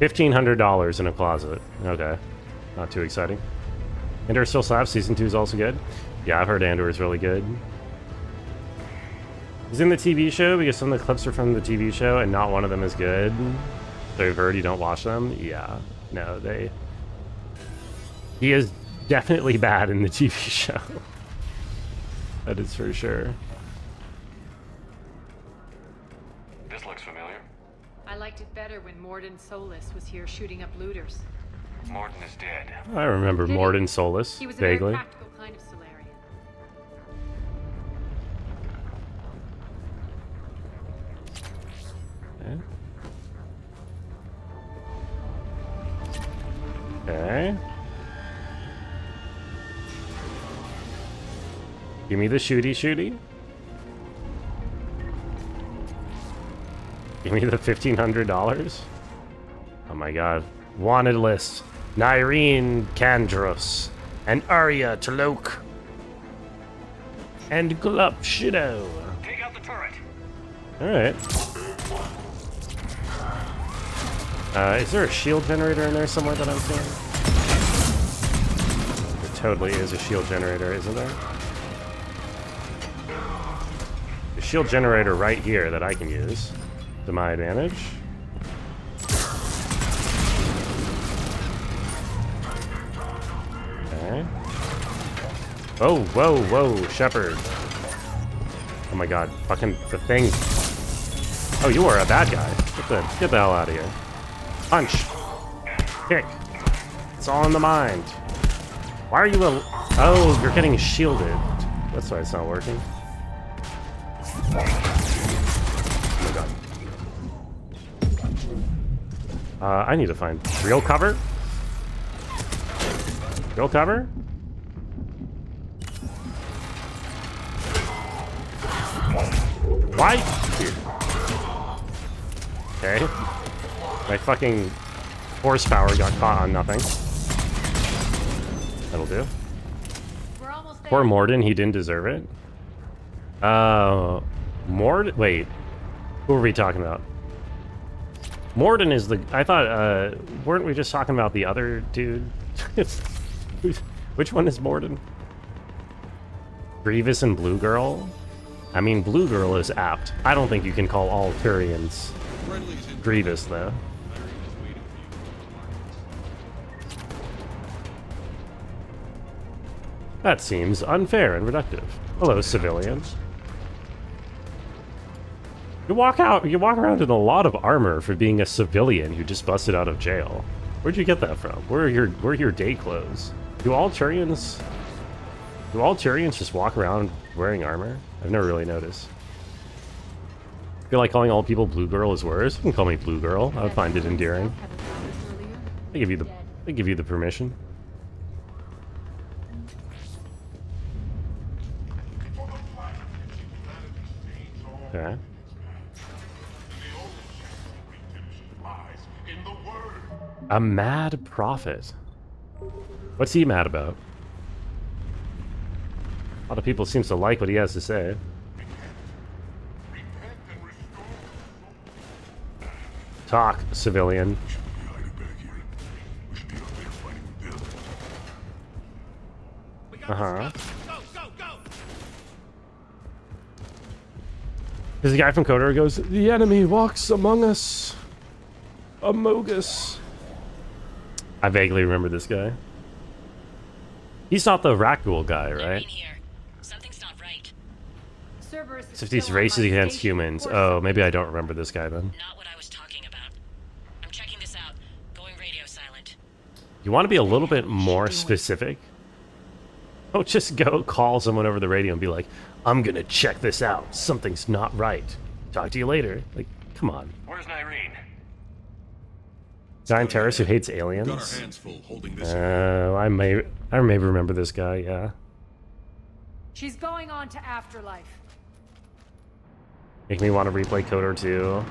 $1,500 in a closet. Okay, not too exciting. Andor still slaps. Season 2 is also good. Yeah, I've heard Andor is really good. He's in the TV show because some of the clips are from the TV show and not one of them is good. So you've heard you don't watch them? Yeah. No, they... He is definitely bad in the TV show. That is for sure. This looks familiar. I liked it better when Morden Solis was here shooting up looters. Morden is dead. I remember Morden Solis, He was a vaguely. very practical kind of Solarian. Okay. Give me the shooty. Give me the $1,500. Oh my god. Wanted list. Nyreen Kandros. And Arya T'Loak. And Glup Shido. Take out the turret. Alright. Is there a shield generator in there somewhere that I'm seeing? There totally is a shield generator, isn't there? A shield generator right here that I can use to my advantage. Okay. Oh, whoa, Shepard. Oh my god, fucking the thing. Oh, you are a bad guy. Get the hell out of here. Punch. Kick. It's all in the mind. Why are you Oh, you're getting shielded. That's why it's not working. Oh my god. I need to find real cover. Real cover? Why? Okay. My fucking horsepower got caught on nothing. That'll do. Poor Morden, he didn't deserve it. Morden? Wait. Who are we talking about? Morden is the... I thought, weren't we just talking about the other dude? Which one is Morden? Grievous and Blue Girl? I mean, Blue Girl is apt. I don't think you can call all Turians Grievous, though. That seems unfair and reductive. Hello, civilians. You walk around in a lot of armor for being a civilian who just busted out of jail. Where'd you get that from? Where are your day clothes? Do all Turians just walk around wearing armor? I've never really noticed. I feel like calling all people Blue Girl is worse. You can call me Blue Girl. I would find it endearing. They give you the permission. Okay. A mad prophet. What's he mad about? A lot of people seems to like what he has to say. Talk, civilian. Uh-huh. There's a guy from Kotor who goes, "The enemy walks among us. Amogus." I vaguely remember this guy. He's not the Rakghoul guy, right? Something's not right. So if these races against humans. Oh, maybe I don't remember this guy then. Not what I was talking about. I'm checking this out. Going radio silent. You want to be a little bit more specific? Don't just go call someone over the radio and be like, "I'm gonna check this out. Something's not right. Talk to you later." Like, come on. Where's Nyreen? Giant terrorist who hates aliens? Got our hands full holding this. I may remember this guy, yeah. She's going on to Afterlife. Make me want to replay Kotor 2.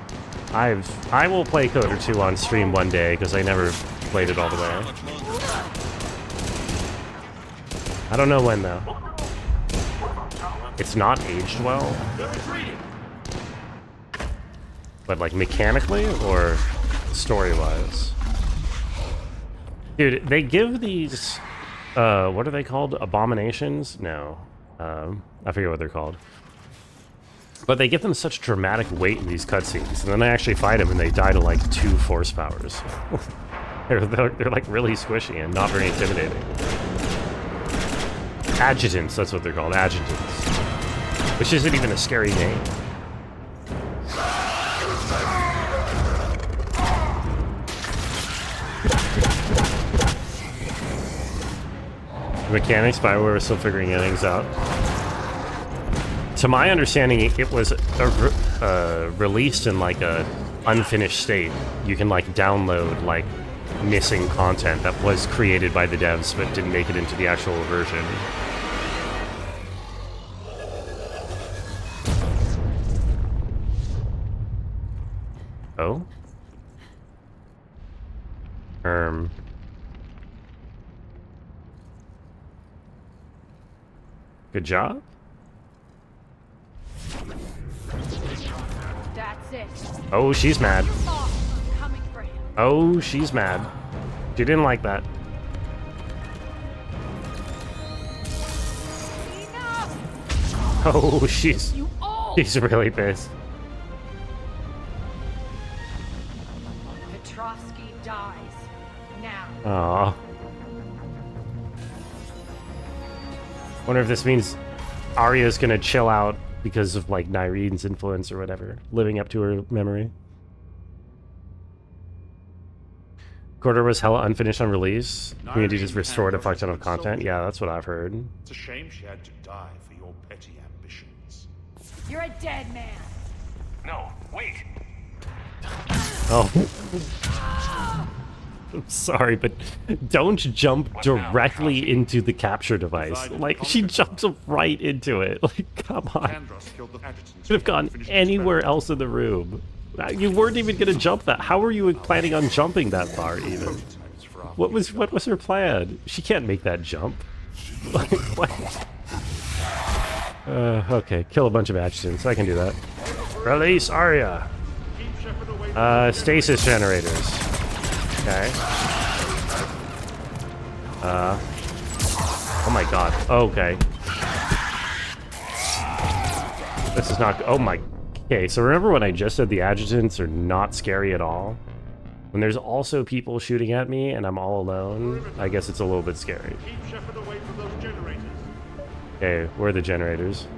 I will play Kotor 2 on stream one day because I never played it all the way. I don't know when though. It's not aged well. But like mechanically or story-wise? Dude, they give these what are they called? Abominations? No. I forget what they're called. But they give them such dramatic weight in these cutscenes, and then I actually fight them and they die to like 2 force powers. they're like really squishy and not very intimidating. Adjutants, that's what they're called, adjutants. Which isn't even a scary name. The mechanics, Bioware is still figuring things out. To my understanding, it was released in like a unfinished state. You can like download like missing content that was created by the devs but didn't make it into the actual version. Oh? Good job. That's it. Oh, she's mad. Coming for him. Oh, she's mad. She didn't like that. Enough! Oh, she's really pissed. Petrovsky dies now. Aww. Wonder if this means Arya's gonna chill out because of like Nyreen's influence or whatever, living up to her memory. Kotor was hella unfinished on release. Community just restored a fuck ton of content. Yeah, that's what I've heard. It's a shame she had to die for your petty ambitions. You're a dead man. No, wait. Oh. I'm sorry, but don't jump directly into the capture device. Like, she jumps right into it. Like, come on. Could have gone anywhere else in the room. You weren't even going to jump that. How were you planning on jumping that far, even? What was her plan? She can't make that jump. Like, what? Okay, kill a bunch of adjutants. I can do that. Release Arya. Stasis generators. Okay. Oh my god. Okay. This is not... Oh my... Okay, so remember when I just said the adjutants are not scary at all? When there's also people shooting at me and I'm all alone, I guess it's a little bit scary. Okay, where are the generators?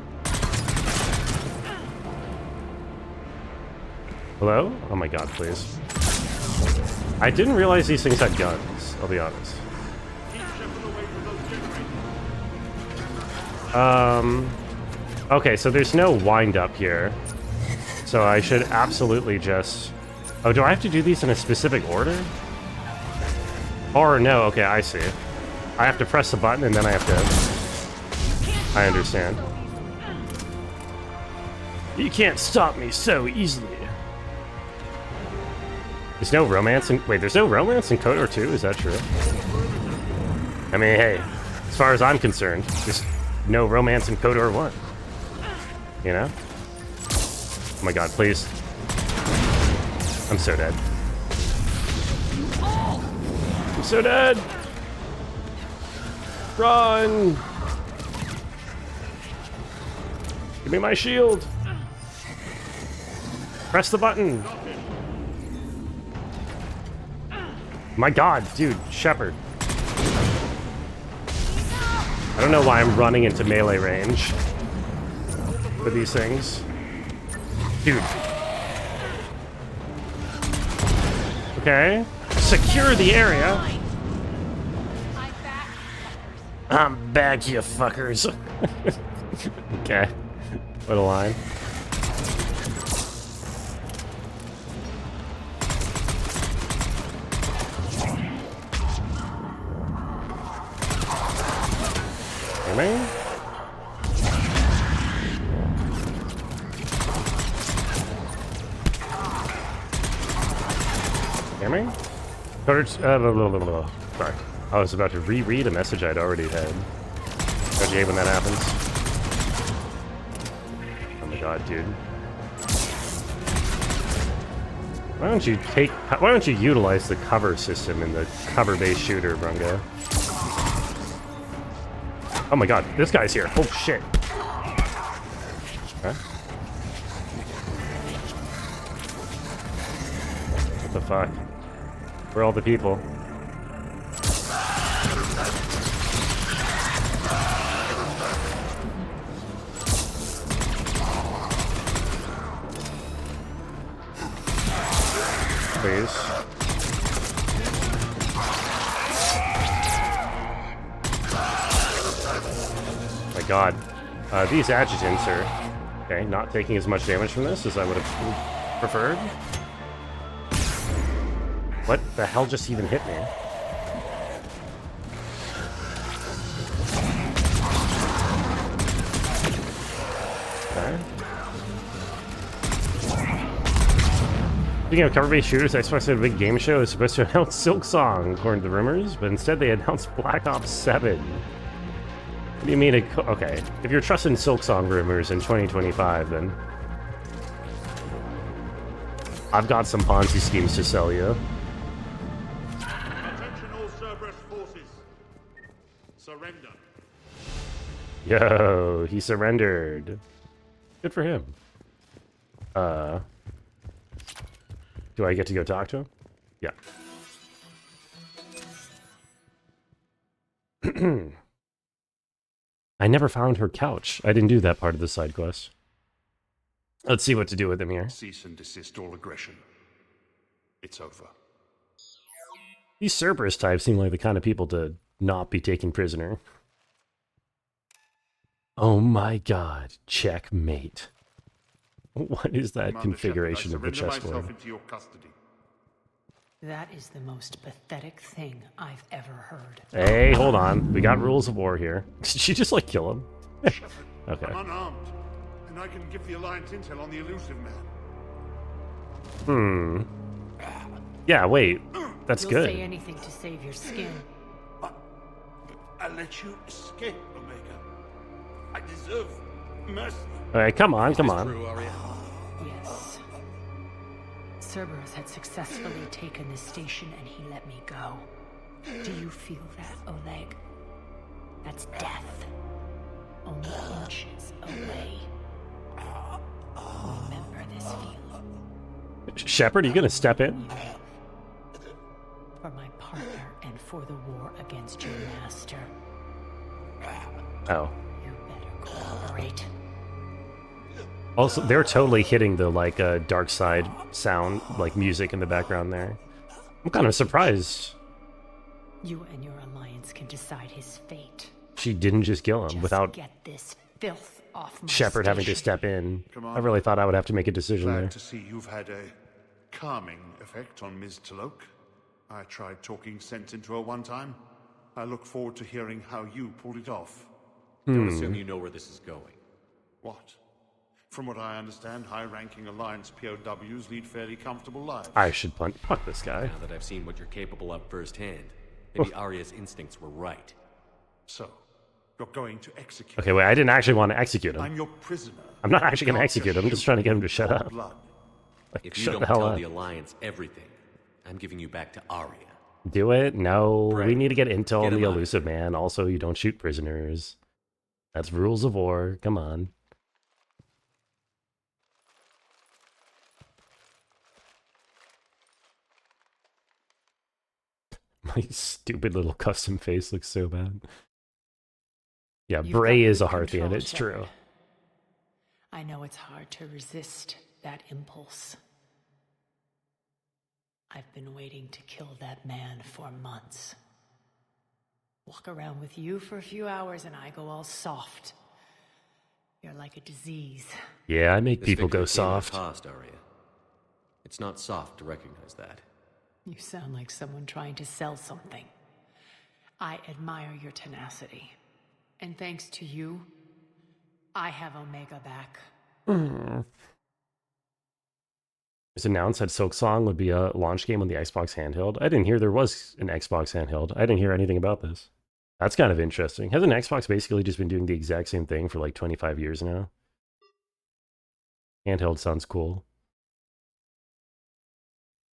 Hello? Oh my god, please. I didn't realize these things had guns, I'll be honest. Okay, so there's no wind up here. So I should absolutely just... Oh, do I have to do these in a specific order? Or no, okay, I see. I have to press the button and then I have to... I understand. You can't stop me so easily. There's no romance in... Wait, there's no romance in KOTOR 2? Is that true? I mean, hey, as far as I'm concerned, there's no romance in KOTOR 1. You know? Oh my god, please. I'm so dead. I'm so dead! Run! Give me my shield! Press the button! My god, dude, Shepard. I don't know why I'm running into melee range for these things. Dude. Okay. Secure the area. I'm back, you fuckers. Okay. What a line. Hear me? Hear me? Sorry. I was about to reread a message I'd already had. Don't you hate when that happens? Oh my god, dude. Why don't you utilize the cover system in the cover-based shooter, Brungo? Oh my god, this guy's here. Oh shit. Huh? What the fuck? Where are all the people? Please. My god. These adjutants are, okay, not taking as much damage from this as I would have preferred. What the hell just even hit me? Okay. Speaking of cover-based shooters, Xbox had a big game show. It was supposed to announce Silk Song, according to rumors, but instead they announced Black Ops 7. What do you mean? Okay, if you're trusting Silk Song rumors in 2025, then I've got some Ponzi schemes to sell you. Attention all Cerberus forces. Surrender. Yo, he surrendered. Good for him. Do I get to go talk to him? Yeah. I never found her couch. I didn't do that part of the side quest. Let's see what to do with him here. Cease and desist all aggression. It's over. These Cerberus types seem like the kind of people to not be taken prisoner. Oh my god. Checkmate. What is that Commander configuration Shepard, of the chessboard? into your custody. That is the most pathetic thing I've ever heard. Hey, hold on. We got rules of war here. Did she just, like, kill him? Okay. I'm unarmed, and I can give the Alliance intel on the elusive Hmm. man. Yeah, wait. That's You'll good. say anything to save your skin. I let you escape, Omega. I deserve mercy. Alright, come on, come on. Yes. Cerberus had successfully taken the station and he let me go. Do you feel that, Oleg? That's death. Only inches away. Remember this feeling. Shepard, are you gonna step in? For my partner and for the war against your master. Oh. You better cooperate. Also, they're totally hitting the, like, dark side sound, like, music in the background there. I'm kind of surprised. You and your alliance can decide his fate. she didn't just kill him without Get this filth off my Shepard having to station. step in. Come on. I really thought I would have to make a decision Glad there. to see you've had a calming effect on Ms. Talok. I tried talking sense into her one time. I look forward to hearing how you pulled it off. Don't assume you know where this is going. What? From what I understand, high-ranking Alliance POWs lead fairly comfortable lives. I should fuck this guy. Now that I've seen what you're capable of firsthand, maybe Arya's instincts were right. So, you're going to execute. Okay, wait, I didn't actually want to execute him. I'm your prisoner. I'm not actually going to execute him. I'm just trying to get him to shut up. Like, If you shut don't the hell tell up. the Alliance everything, I'm giving you back to Arya. Do it? No. Right. We need to get intel on Get the him out. elusive man. Also, you don't shoot prisoners. That's rules of war. Come on. My stupid little custom face looks so bad. Yeah, You've Bray got is a good Hearthian. control, It's true. Shepard. I know it's hard to resist that impulse. I've been waiting to kill that man for months. Walk around with you for a few hours and I go all soft. You're like a disease. Yeah, I make This people victory go came at a soft. cost, Arya. It's not soft to recognize that. You sound like someone trying to sell something. I admire your tenacity. And thanks to you, I have Omega back. It was announced that Silk Song would be a launch game on the Xbox handheld. I didn't hear there was an Xbox handheld. I didn't hear anything about this. That's kind of interesting. Hasn't Xbox basically just been doing the exact same thing for like 25 years now? Handheld sounds cool.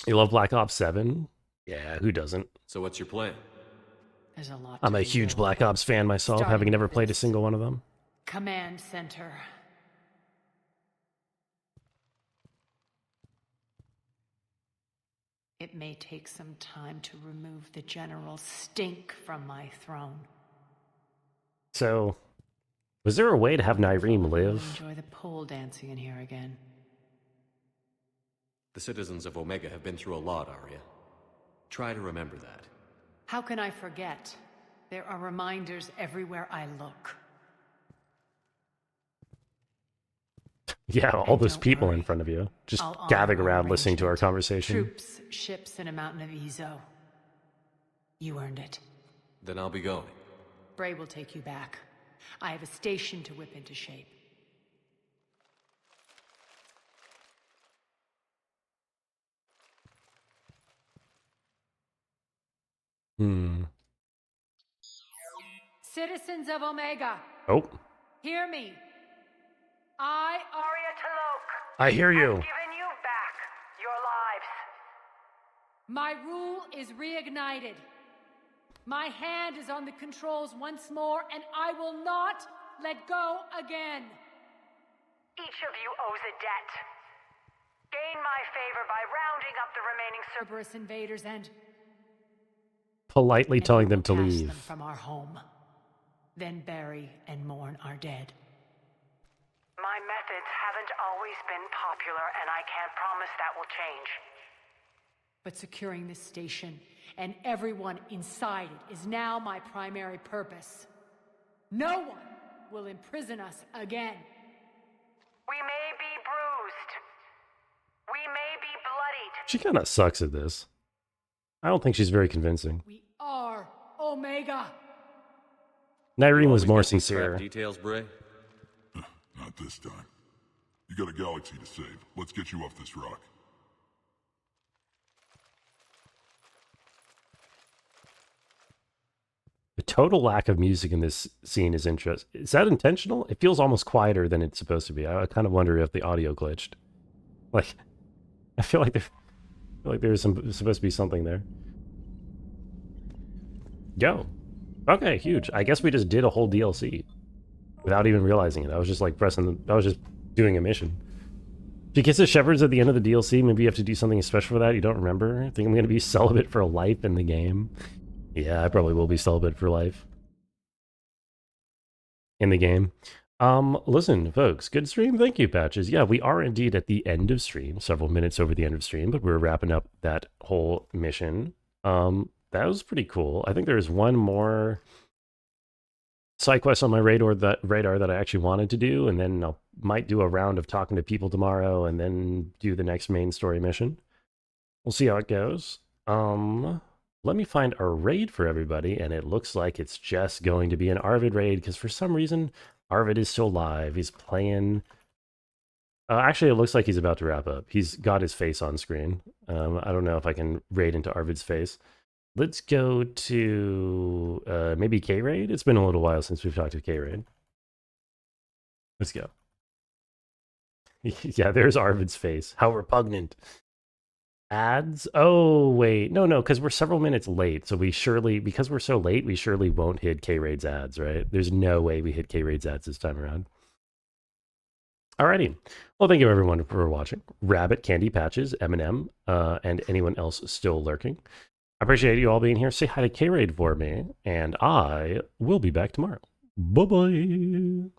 You love Black Ops 7? Yeah, who doesn't? So what's your plan? There's a lot. I'm to a do huge yet. Black Ops fan myself, Starting having never with played a this. single one of them. Command center. It may take some time to remove the general stink from my throne. So, was there a way to have Nyreen live? Enjoy the pole dancing in here again. The citizens of Omega have been through a lot, Arya. Try to remember that. How can I forget? There are reminders everywhere I look. Yeah, all those don't people worry. in front of you, just I'll honor gathering our around listening to our arrangement. conversation. Troops, ships, and a mountain of Ezo. You earned it. Then I'll be going. Bray will take you back. I have a station to whip into shape. Citizens of Omega, Oh, Hear me. I, Arya Talok, I hear you. have given you back your lives. my rule is reignited. My hand is on the controls once more, and I will not let go again. Each of you owes a debt. Gain my favor by rounding up the remaining Cerberus invaders and Politely telling them to cast leave. them from our home. Then bury and mourn our dead. My methods haven't always been popular, and I can't promise that will change. But securing this station and everyone inside it is now my primary purpose. No one will imprison us again. We may be bruised. We may be bloodied. She kind of sucks at this. I don't think she's very convincing. We are Omega. Nyreen was Always more get these crap sincere. Details, Bray? Not this time. You got a galaxy to save. Let's get you off this rock. The total lack of music in this scene is interesting. Is that intentional? It feels almost quieter than it's supposed to be. I kind of wonder if the audio glitched. Like, I feel like there's supposed to be something there. Go. Okay, huge. I guess we just did a whole DLC without even realizing it. I was just like I was just doing a mission. If you kiss the shepherds at the end of the DLC, maybe you have to do something special for that. You don't remember? I think I'm going to be celibate for life in the game. Yeah, I probably will be celibate for life in the game. Listen, folks, good stream. Thank you, Patches. Yeah, we are indeed at the end of stream, several minutes over the end of stream, but we're wrapping up that whole mission. That was pretty cool. I think there's one more side quests on my radar that I actually wanted to do, and then I might do a round of talking to people tomorrow, and then do the next main story mission. We'll see how it goes. Let me find a raid for everybody, and it looks like it's just going to be an Arvid raid, because for some reason, Arvid is still live. He's playing... actually, it looks like he's about to wrap up. He's got his face on screen. I don't know if I can raid into Arvid's face. Let's go to maybe K-Raid. It's been a little while since we've talked to K-Raid. Let's go. Yeah, there's Arvid's face. How repugnant. Ads? Oh, wait. No, because we're several minutes late. So because we're so late, we surely won't hit K-Raid's ads, right? There's no way we hit K-Raid's ads this time around. Alrighty. Well, thank you everyone for watching. Rabbit, Candy Patches, Eminem, and anyone else still lurking. I appreciate you all being here. Say hi to K-Raid for me, and I will be back tomorrow. Bye-bye.